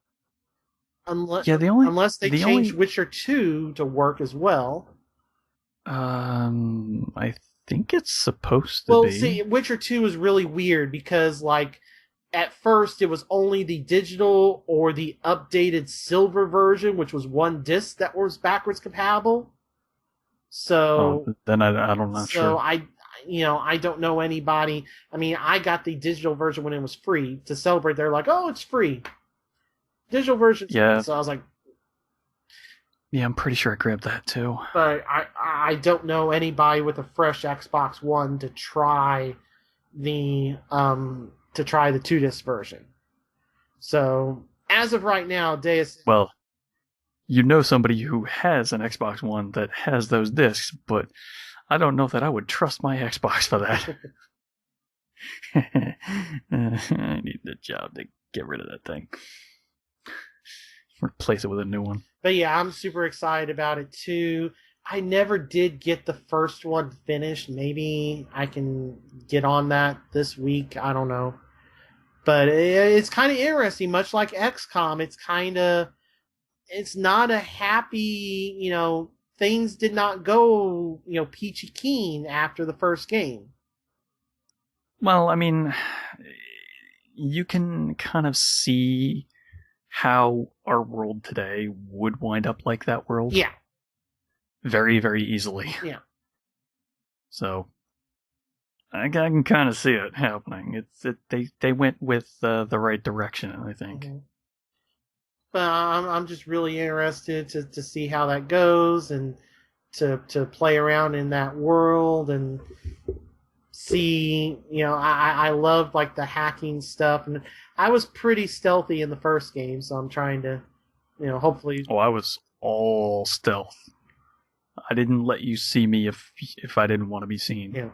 unless they change Witcher 2 to work as well. I think it's supposed to be. Well, see, Witcher 2 is really weird because, at first it was only the digital or the updated silver version, which was 1 disc, that was backwards compatible. So then I'm not sure. So I don't know anybody. I mean, I got the digital version when it was free to celebrate. They're like, "Oh, it's free." Digital version. Yeah. So I was like, "Yeah, I'm pretty sure I grabbed that too." But I don't know anybody with a fresh Xbox One to try the 2-disc version. So as of right now, Deus. Well, you know somebody who has an Xbox One that has those discs, but I don't know that I would trust my Xbox for that. I need the job to get rid of that thing. Replace it with a new one. But yeah, I'm super excited about it too. I never did get the first one finished. Maybe I can get on that this week. I don't know. But it's kind of interesting. Much like XCOM, it's not a happy, things did not go, peachy keen after the first game. Well, I mean, you can kind of see how our world today would wind up like that world. Yeah. Very, very easily. Yeah. So, I can kind of see it happening. They went with the right direction, I think. Mm-hmm. But I'm just really interested to see how that goes and to play around in that world and see, I love the hacking stuff, and I was pretty stealthy in the first game, so I'm trying to, hopefully. Oh, I was all stealth. I didn't let you see me if I didn't want to be seen. Yeah.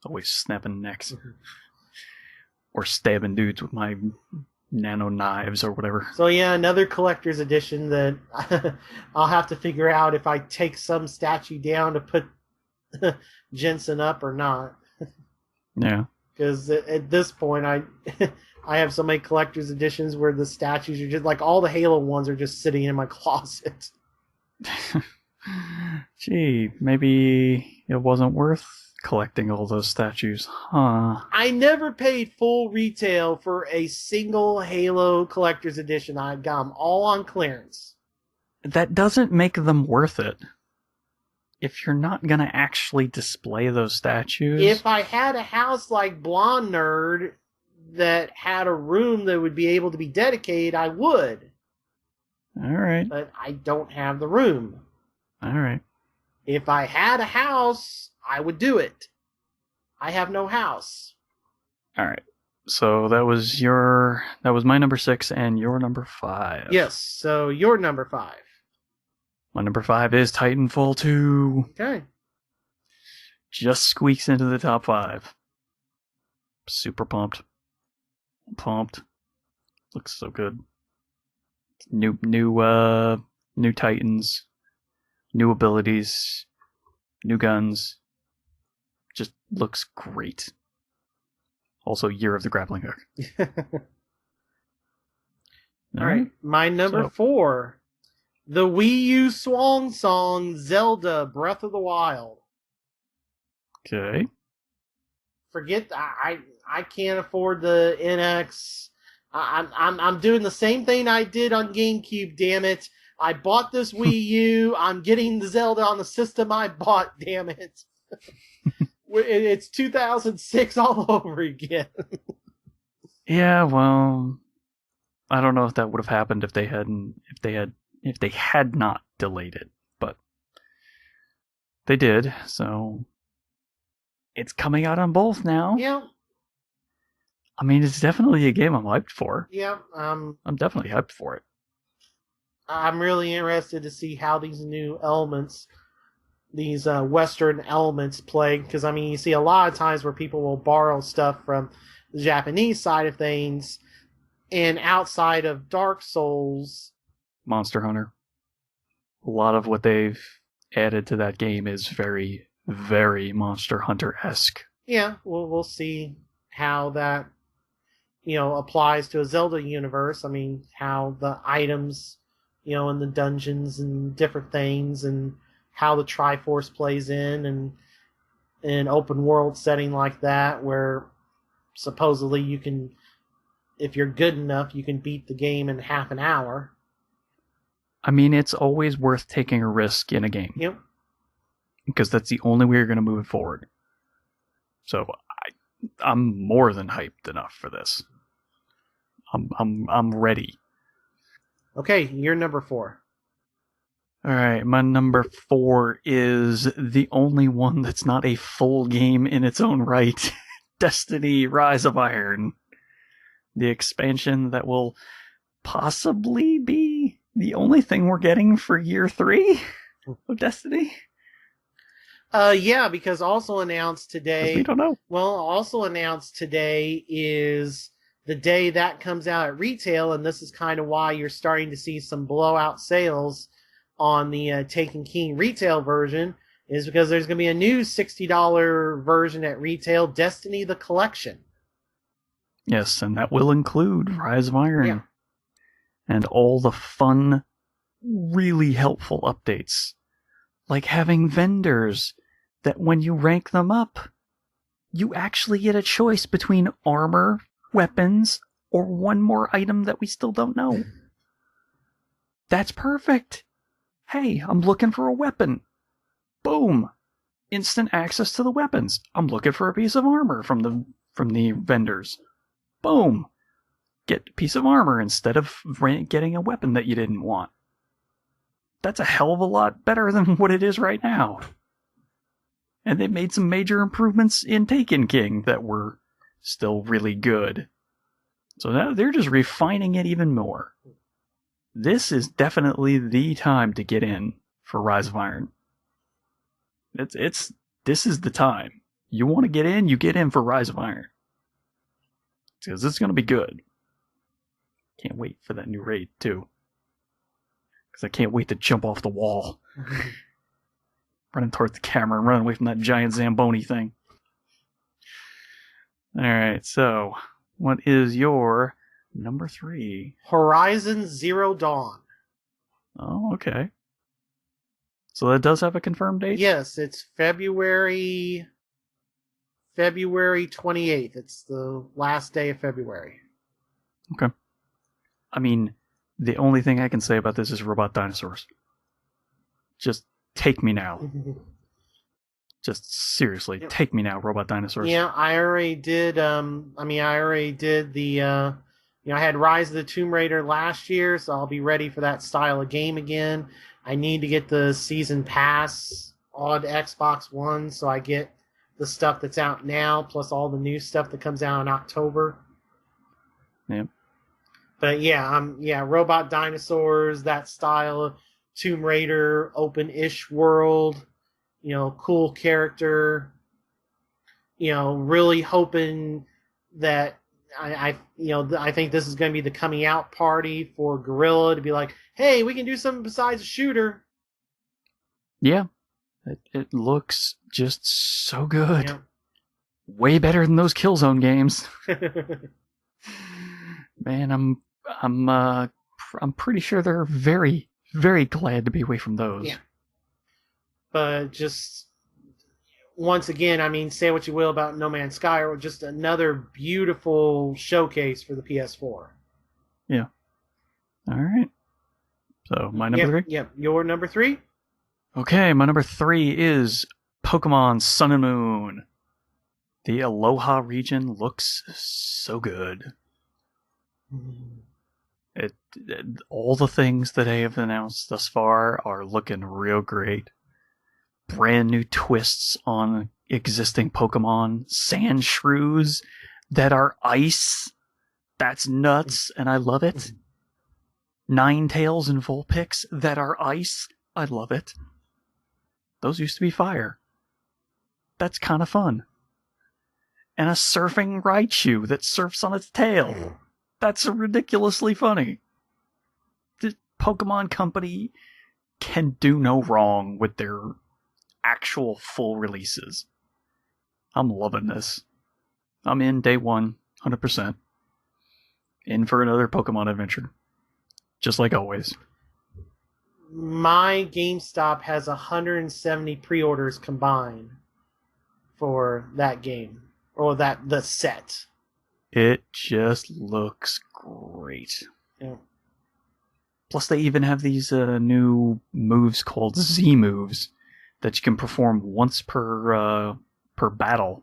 Always snapping necks. Mm-hmm. Or stabbing dudes with my nano knives or whatever. So yeah, another collector's edition that I'll have to figure out if I take some statue down to put Jensen up or not. Yeah. Because at this point, I have so many collector's editions where the statues are just all the Halo ones are just sitting in my closet. Gee, maybe it wasn't worth collecting all those statues, huh? I never paid full retail for a single Halo collector's edition. I got them all on clearance. that doesn't make them worth it. If you're not going to actually display those statues... If I had a house like Blonde Nerd that had a room that would be able to be dedicated, I would. All right. But I don't have the room. All right. If I had a house, I would do it. I have no house. All right. So that was my number 6 and your number 5. Yes, so your number 5. My number 5 is Titanfall 2. Okay. Just squeaks into the top 5. Super pumped. Looks so good. New Titans, new abilities, new guns. Just looks great. Also, Year of the Grappling Hook. All right, my number 4. The Wii U song Zelda Breath of the Wild. Okay. Forget I can't afford the NX. I'm doing the same thing I did on GameCube, damn it. I bought this Wii U. I'm getting the Zelda on the system I bought, damn it. It's 2006 all over again. Yeah, well, I don't know if that would have happened if they had not delayed it, but they did, so it's coming out on both now. Yeah. I mean, it's definitely a game I'm hyped for. Yeah. I'm definitely hyped for it. I'm really interested to see how these new elements, these Western elements play, because, I mean, you see a lot of times where people will borrow stuff from the Japanese side of things, and outside of Dark Souls... Monster Hunter. A lot of what they've added to that game is very, very Monster Hunter-esque. Yeah, we'll see how that, applies to a Zelda universe. I mean, how the items, in the dungeons and different things, and how the Triforce plays in an open world setting like that, where supposedly you can, if you're good enough, you can beat the game in half an hour. I mean, it's always worth taking a risk in a game. Yep. Because that's the only way you're going to move it forward. So I'm more than hyped enough for this. I'm ready. Okay, you're number 4. All right, my number 4 is the only one that's not a full game in its own right. Destiny: Rise of Iron. The expansion that will possibly be the only thing we're getting for year 3 of Destiny. Yeah, because also announced today... We don't know. Well, also announced today is the day that comes out at retail, and this is kind of why you're starting to see some blowout sales on the Taken King retail version, is because there's going to be a new $60 version at retail, Destiny the Collection. Yes, and that will include Rise of Iron. Yeah. And all the fun, really helpful updates. Like having vendors that when you rank them up, you actually get a choice between armor, weapons, or one more item that we still don't know. That's perfect. Hey, I'm looking for a weapon. Boom. Instant access to the weapons. I'm looking for a piece of armor from the vendors. Boom. Get a piece of armor instead of getting a weapon that you didn't want. That's a hell of a lot better than what it is right now. And they made some major improvements in Taken King that were still really good. So now they're just refining it even more. This is definitely the time to get in for Rise of Iron. This is the time. You want to get in, you get in for Rise of Iron. Because it's going to be good. Can't wait for that new raid, too. Because I can't wait to jump off the wall. Running toward the camera and running away from that giant Zamboni thing. Alright, so, what is your number 3? Horizon Zero Dawn. Oh, okay. So that does have a confirmed date? Yes, it's February 28th. It's the last day of February. Okay. I mean, The only thing I can say about this is robot dinosaurs. Just take me now. Just seriously, take me now, robot dinosaurs. Yeah, I already did. I already did the. I had Rise of the Tomb Raider last year, so I'll be ready for that style of game again. I need to get the season pass on Xbox One, so I get the stuff that's out now, plus all the new stuff that comes out in October. Yep. But robot dinosaurs, that style of Tomb Raider, open-ish world. Cool character, really hoping that I think this is going to be the coming out party for Guerrilla to be like, hey, we can do something besides a shooter. Yeah. It looks just so good. Yeah. Way better than those Killzone games. Man, I'm pretty sure they're very, very glad to be away from those. Yeah. But just, once again, say what you will about No Man's Sky, or just another beautiful showcase for the PS4. Yeah. All right. So, my number 3? Yep. Your number 3? Okay, my number 3 is Pokemon Sun and Moon. The Aloha region looks so good. All the things that they have announced thus far are looking real great. Brand new twists on existing Pokemon. Sand shrews that are ice. That's nuts, and I love it. Ninetales and Vulpix that are ice. I love it. Those used to be fire. That's kind of fun. And a surfing Raichu that surfs on its tail. That's ridiculously funny. The Pokemon Company can do no wrong with their actual full releases. I'm loving this. I'm in day one, 100%. In for another Pokemon adventure. Just like always. My GameStop has 170 pre-orders combined for that game. Or the set. It just looks great. Yeah. Plus they even have these new moves called Z moves that you can perform once per battle.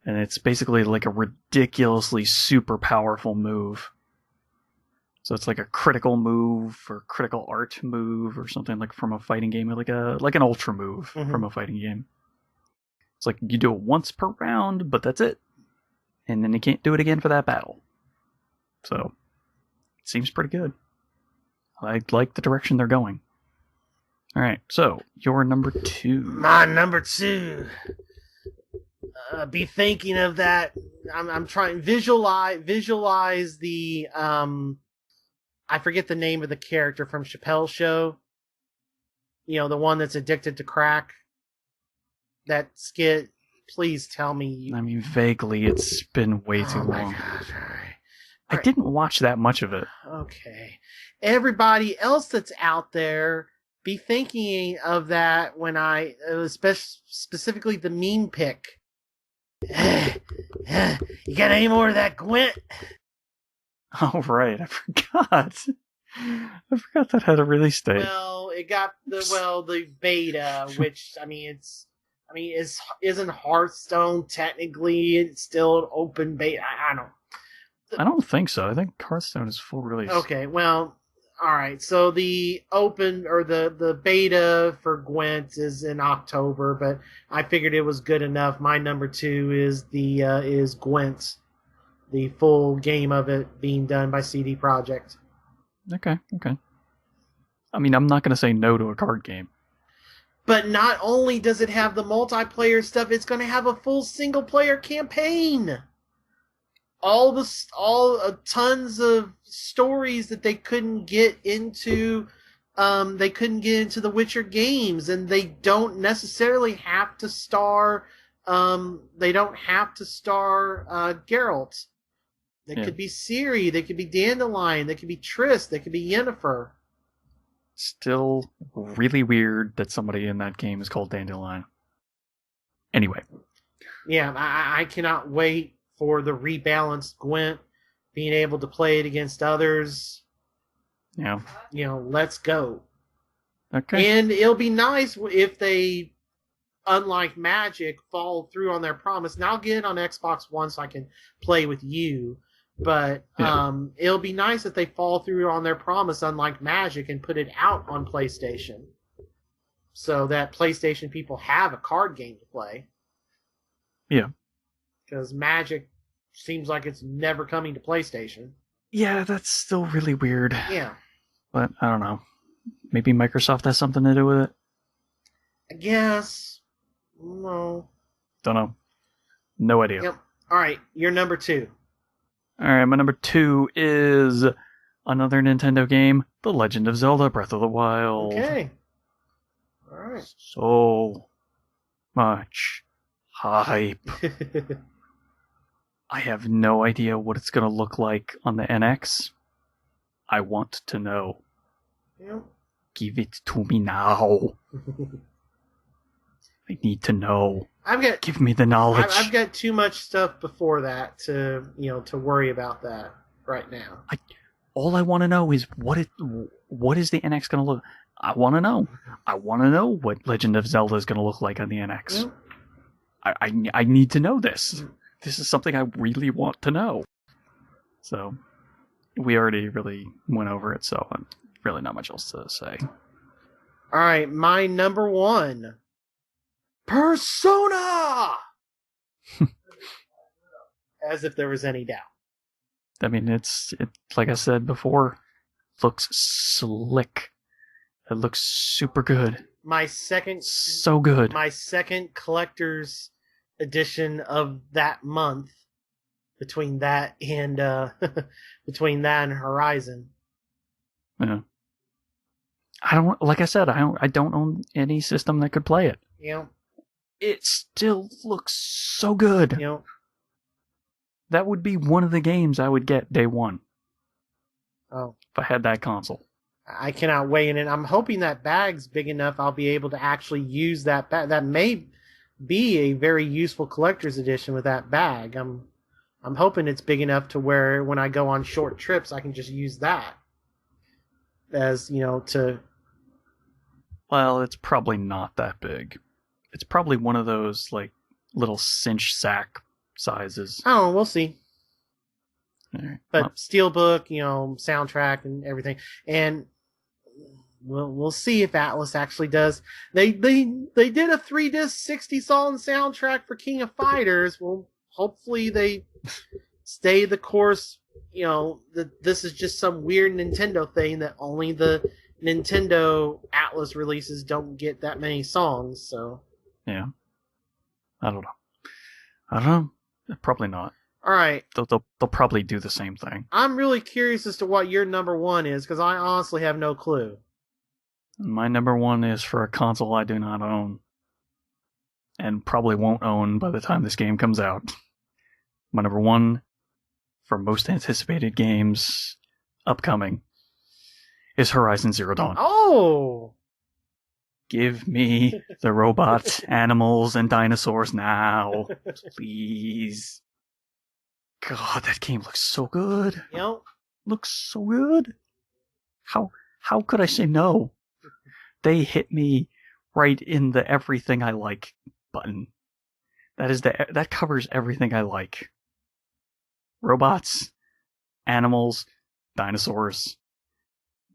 And it's basically like a ridiculously super powerful move. So it's like a critical move or critical art move or something like from a fighting game, like an ultra move from a fighting game. It's like you do it once per round, but that's it. And then you can't do it again for that battle. So it seems pretty good. I like the direction they're going. All right, so your number 2. My number 2. Be thinking of that. I'm trying visualize the I forget the name of the character from Chappelle's Show. The one that's addicted to crack. That skit. Please tell me. Vaguely. It's been way too long. Gosh, all right. I didn't watch that much of it. Okay. Everybody else that's out there, be thinking of that when specifically the meme pick. You got any more of that, Gwent? Oh, right. I forgot. I forgot that had a release date. Well, it got the beta, which, isn't Hearthstone technically? It's still an open beta. I don't think so. I think Hearthstone is full release. Okay, well, alright. So the open, or the beta for Gwent is in October, but I figured it was good enough. My number 2 is Gwent. The full game of it being done by CD Projekt. Okay. I'm not going to say no to a card game. But not only does it have the multiplayer stuff, it's going to have a full single-player campaign. Tons of stories that they couldn't get into. They couldn't get into the Witcher games, and they don't necessarily have to star. They don't have to star Geralt. They could be Ciri. They could be Dandelion. They could be Triss. They could be Yennefer. Still really weird that somebody in that game is called Dandelion. Anyway. Yeah, I cannot wait for the rebalanced Gwent, being able to play it against others. Yeah. Let's go. Okay. And it'll be nice if they, unlike Magic, follow through on their promise. Now I'll get it on Xbox One so I can play with you. But it'll be nice if they follow through on their promise, unlike Magic, and put it out on PlayStation. So that PlayStation people have a card game to play. Yeah. Because Magic seems like it's never coming to PlayStation. Yeah, that's still really weird. Yeah. But I don't know. Maybe Microsoft has something to do with it? I guess. No. Don't know. No idea. Yep. All right, you're number 2. All right, my number 2 is another Nintendo game, The Legend of Zelda Breath of the Wild. Okay. All right. So much hype. I have no idea what it's going to look like on the NX. I want to know. Yep. Give it to me now. I need to know. Give me the knowledge. I've got too much stuff before that to worry about that right now. All I want to know is what is the NX going to look. I want to know. I want to know what Legend of Zelda is going to look like on the NX. Yep. I need to know this. This is something I really want to know. So we already really went over it, so really not much else to say. All right, my number 1. Persona! As if there was any doubt. I mean, it like I said before, looks slick. It looks super good. So good. My second collector's edition of that month, between that and Horizon. Yeah. I don't own any system that could play it. Yeah. It still looks so good. Yeah. That would be one of the games I would get day one. Oh. If I had that console. I cannot wait, and I'm hoping that bag's big enough I'll be able to actually use that bag. That may be a very useful collector's edition with that bag. I'm hoping it's big enough to where when I go on short trips I can just use that as, to... Well, it's probably not that big. It's probably one of those, little cinch sack sizes. Oh, we'll see. All right. But Steelbook, soundtrack and everything. And we'll see if Atlas actually does. They did a 3-disc 60-song soundtrack for King of Fighters. Well, hopefully they stay the course. That this is just some weird Nintendo thing that only the Nintendo Atlas releases don't get that many songs. So yeah, I don't know. Probably not. All right. They'll probably do the same thing. I'm really curious as to what your number 1 is, because I honestly have no clue. My number 1 is for a console I do not own. And probably won't own by the time this game comes out. My number 1 for most anticipated games upcoming is Horizon Zero Dawn. Oh! Give me the robots, animals, and dinosaurs now. Please. God, that game looks so good. Yep. Looks so good. How could I say no? They hit me right in the everything I like button. That covers everything I like. Robots, animals, dinosaurs,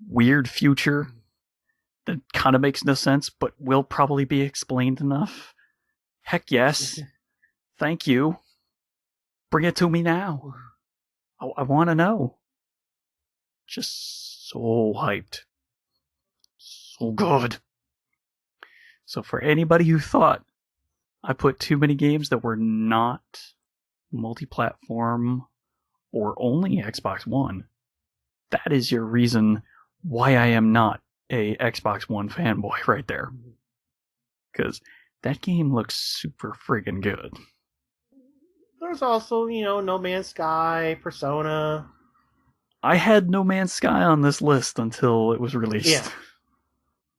weird future that kind of makes no sense, but will probably be explained enough. Heck yes. Thank you. Bring it to me now. I want to know. Just so hyped. So good. So for anybody who thought I put too many games that were not multi-platform or only Xbox One, that is your reason why I am not a Xbox One fanboy right there. Because that game looks super friggin' good. There's also, No Man's Sky, Persona. I had No Man's Sky on this list until it was released. Yeah.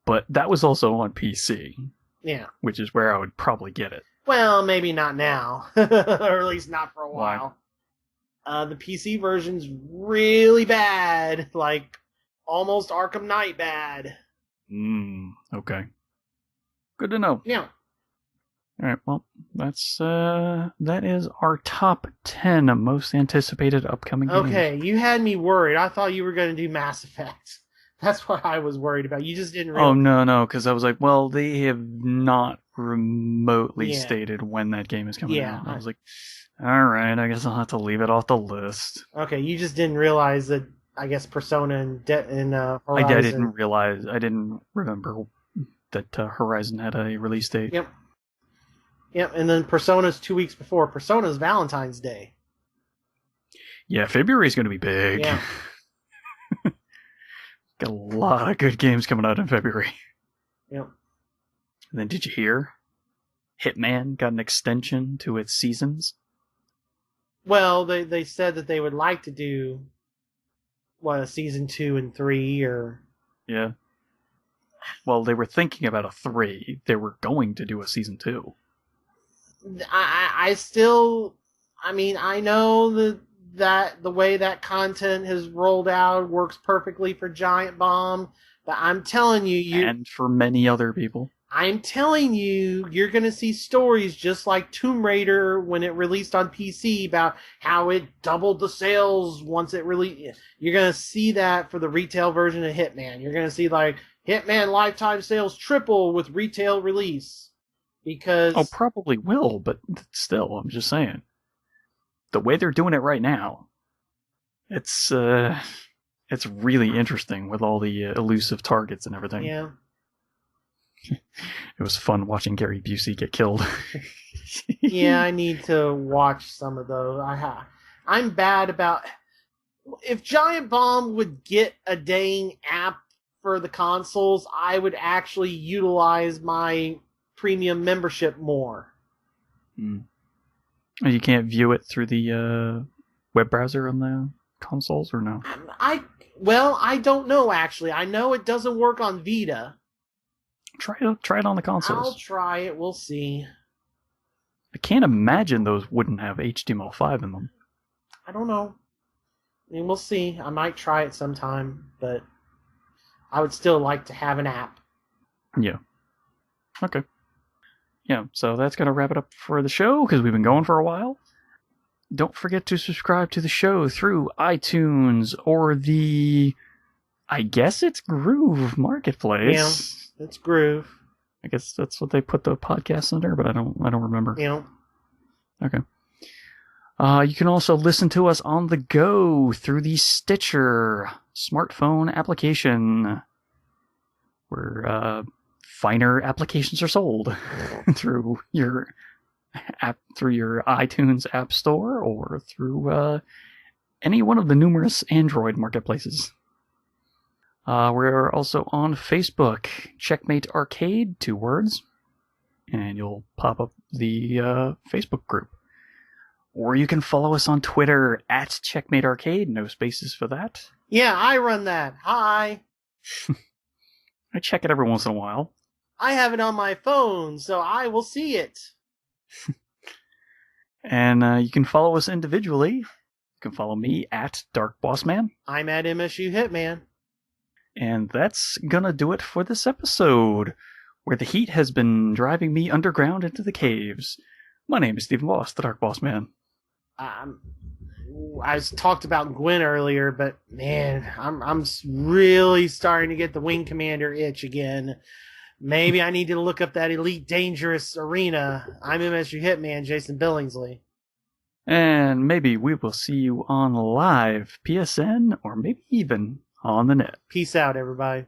But that was also on PC. Yeah. Which is where I would probably get it. Well, maybe not now. Or at least not for a while. The PC version's really bad. almost Arkham Knight bad. Okay. Good to know. Yeah. All right, well, that is our top 10 most anticipated upcoming games. Okay, you had me worried. I thought you were going to do Mass Effect. That's what I was worried about. You just didn't realize. Oh, no, because I was like, well, they have not remotely stated when that game is coming out. I was like, all right, I guess I'll have to leave it off the list. Okay, you just didn't realize that, I guess, Persona and Horizon. I didn't remember that Horizon had a release date. Yep, and then Persona's 2 weeks before. Persona's Valentine's Day. Yeah, February's going to be big. Yeah. Got a lot of good games coming out in February. Yep. And then did you hear? Hitman got an extension to its seasons. Well, they said that they would like to do, a season 2 and 3, or... Yeah. Well, they were thinking about a 3. They were going to do a season 2. I know that the way that content has rolled out works perfectly for Giant Bomb, but I'm telling you... And for many other people. I'm telling you, you're going to see stories just like Tomb Raider when it released on PC about how it doubled the sales once it released. You're going to see that for the retail version of Hitman. You're going to see, like, Hitman lifetime sales triple with retail release. Because... Oh, probably will, but still, I'm just saying. The way they're doing it right now, it's really interesting with all the elusive targets and everything. Yeah. It was fun watching Gary Busey get killed. Yeah, I need to watch some of those. I'm bad about... If Giant Bomb would get a dang app for the consoles, I would actually utilize my premium membership more. You can't view it through the web browser on the consoles, or no? I don't know, actually. I know it doesn't work on Vita. Try it on the consoles. I'll try it. We'll see. I can't imagine those wouldn't have HTML5 in them. I don't know. I mean, we'll see. I might try it sometime, but I would still like to have an app. Yeah. Okay. Yeah, so that's going to wrap it up for the show, because we've been going for a while. Don't forget to subscribe to the show through iTunes or I guess it's Groove Marketplace. Yeah, it's Groove. I guess that's what they put the podcast under, but I don't remember. Yeah. Okay. You can also listen to us on the go through the Stitcher smartphone application, where finer applications are sold through your iTunes App Store or through any one of the numerous Android marketplaces. We're also on Facebook, Checkmate Arcade, 2 words, and you'll pop up the Facebook group. Or you can follow us on Twitter at Checkmate Arcade, no spaces for that. Yeah, I run that. Hi. I check it every once in a while. I have it on my phone, so I will see it. And you can follow us individually. You can follow me at Dark Boss Man. I'm at MSU Hitman. And that's gonna do it for this episode, where the heat has been driving me underground into the caves. My name is Stephen Boss, the Dark Boss Man. I talked about Gwen earlier, but man, I'm really starting to get the Wing Commander itch again. Maybe I need to look up that Elite Dangerous Arena. I'm MSU Hitman, Jason Billingsley. And maybe we will see you on live PSN, or maybe even on the net. Peace out, everybody.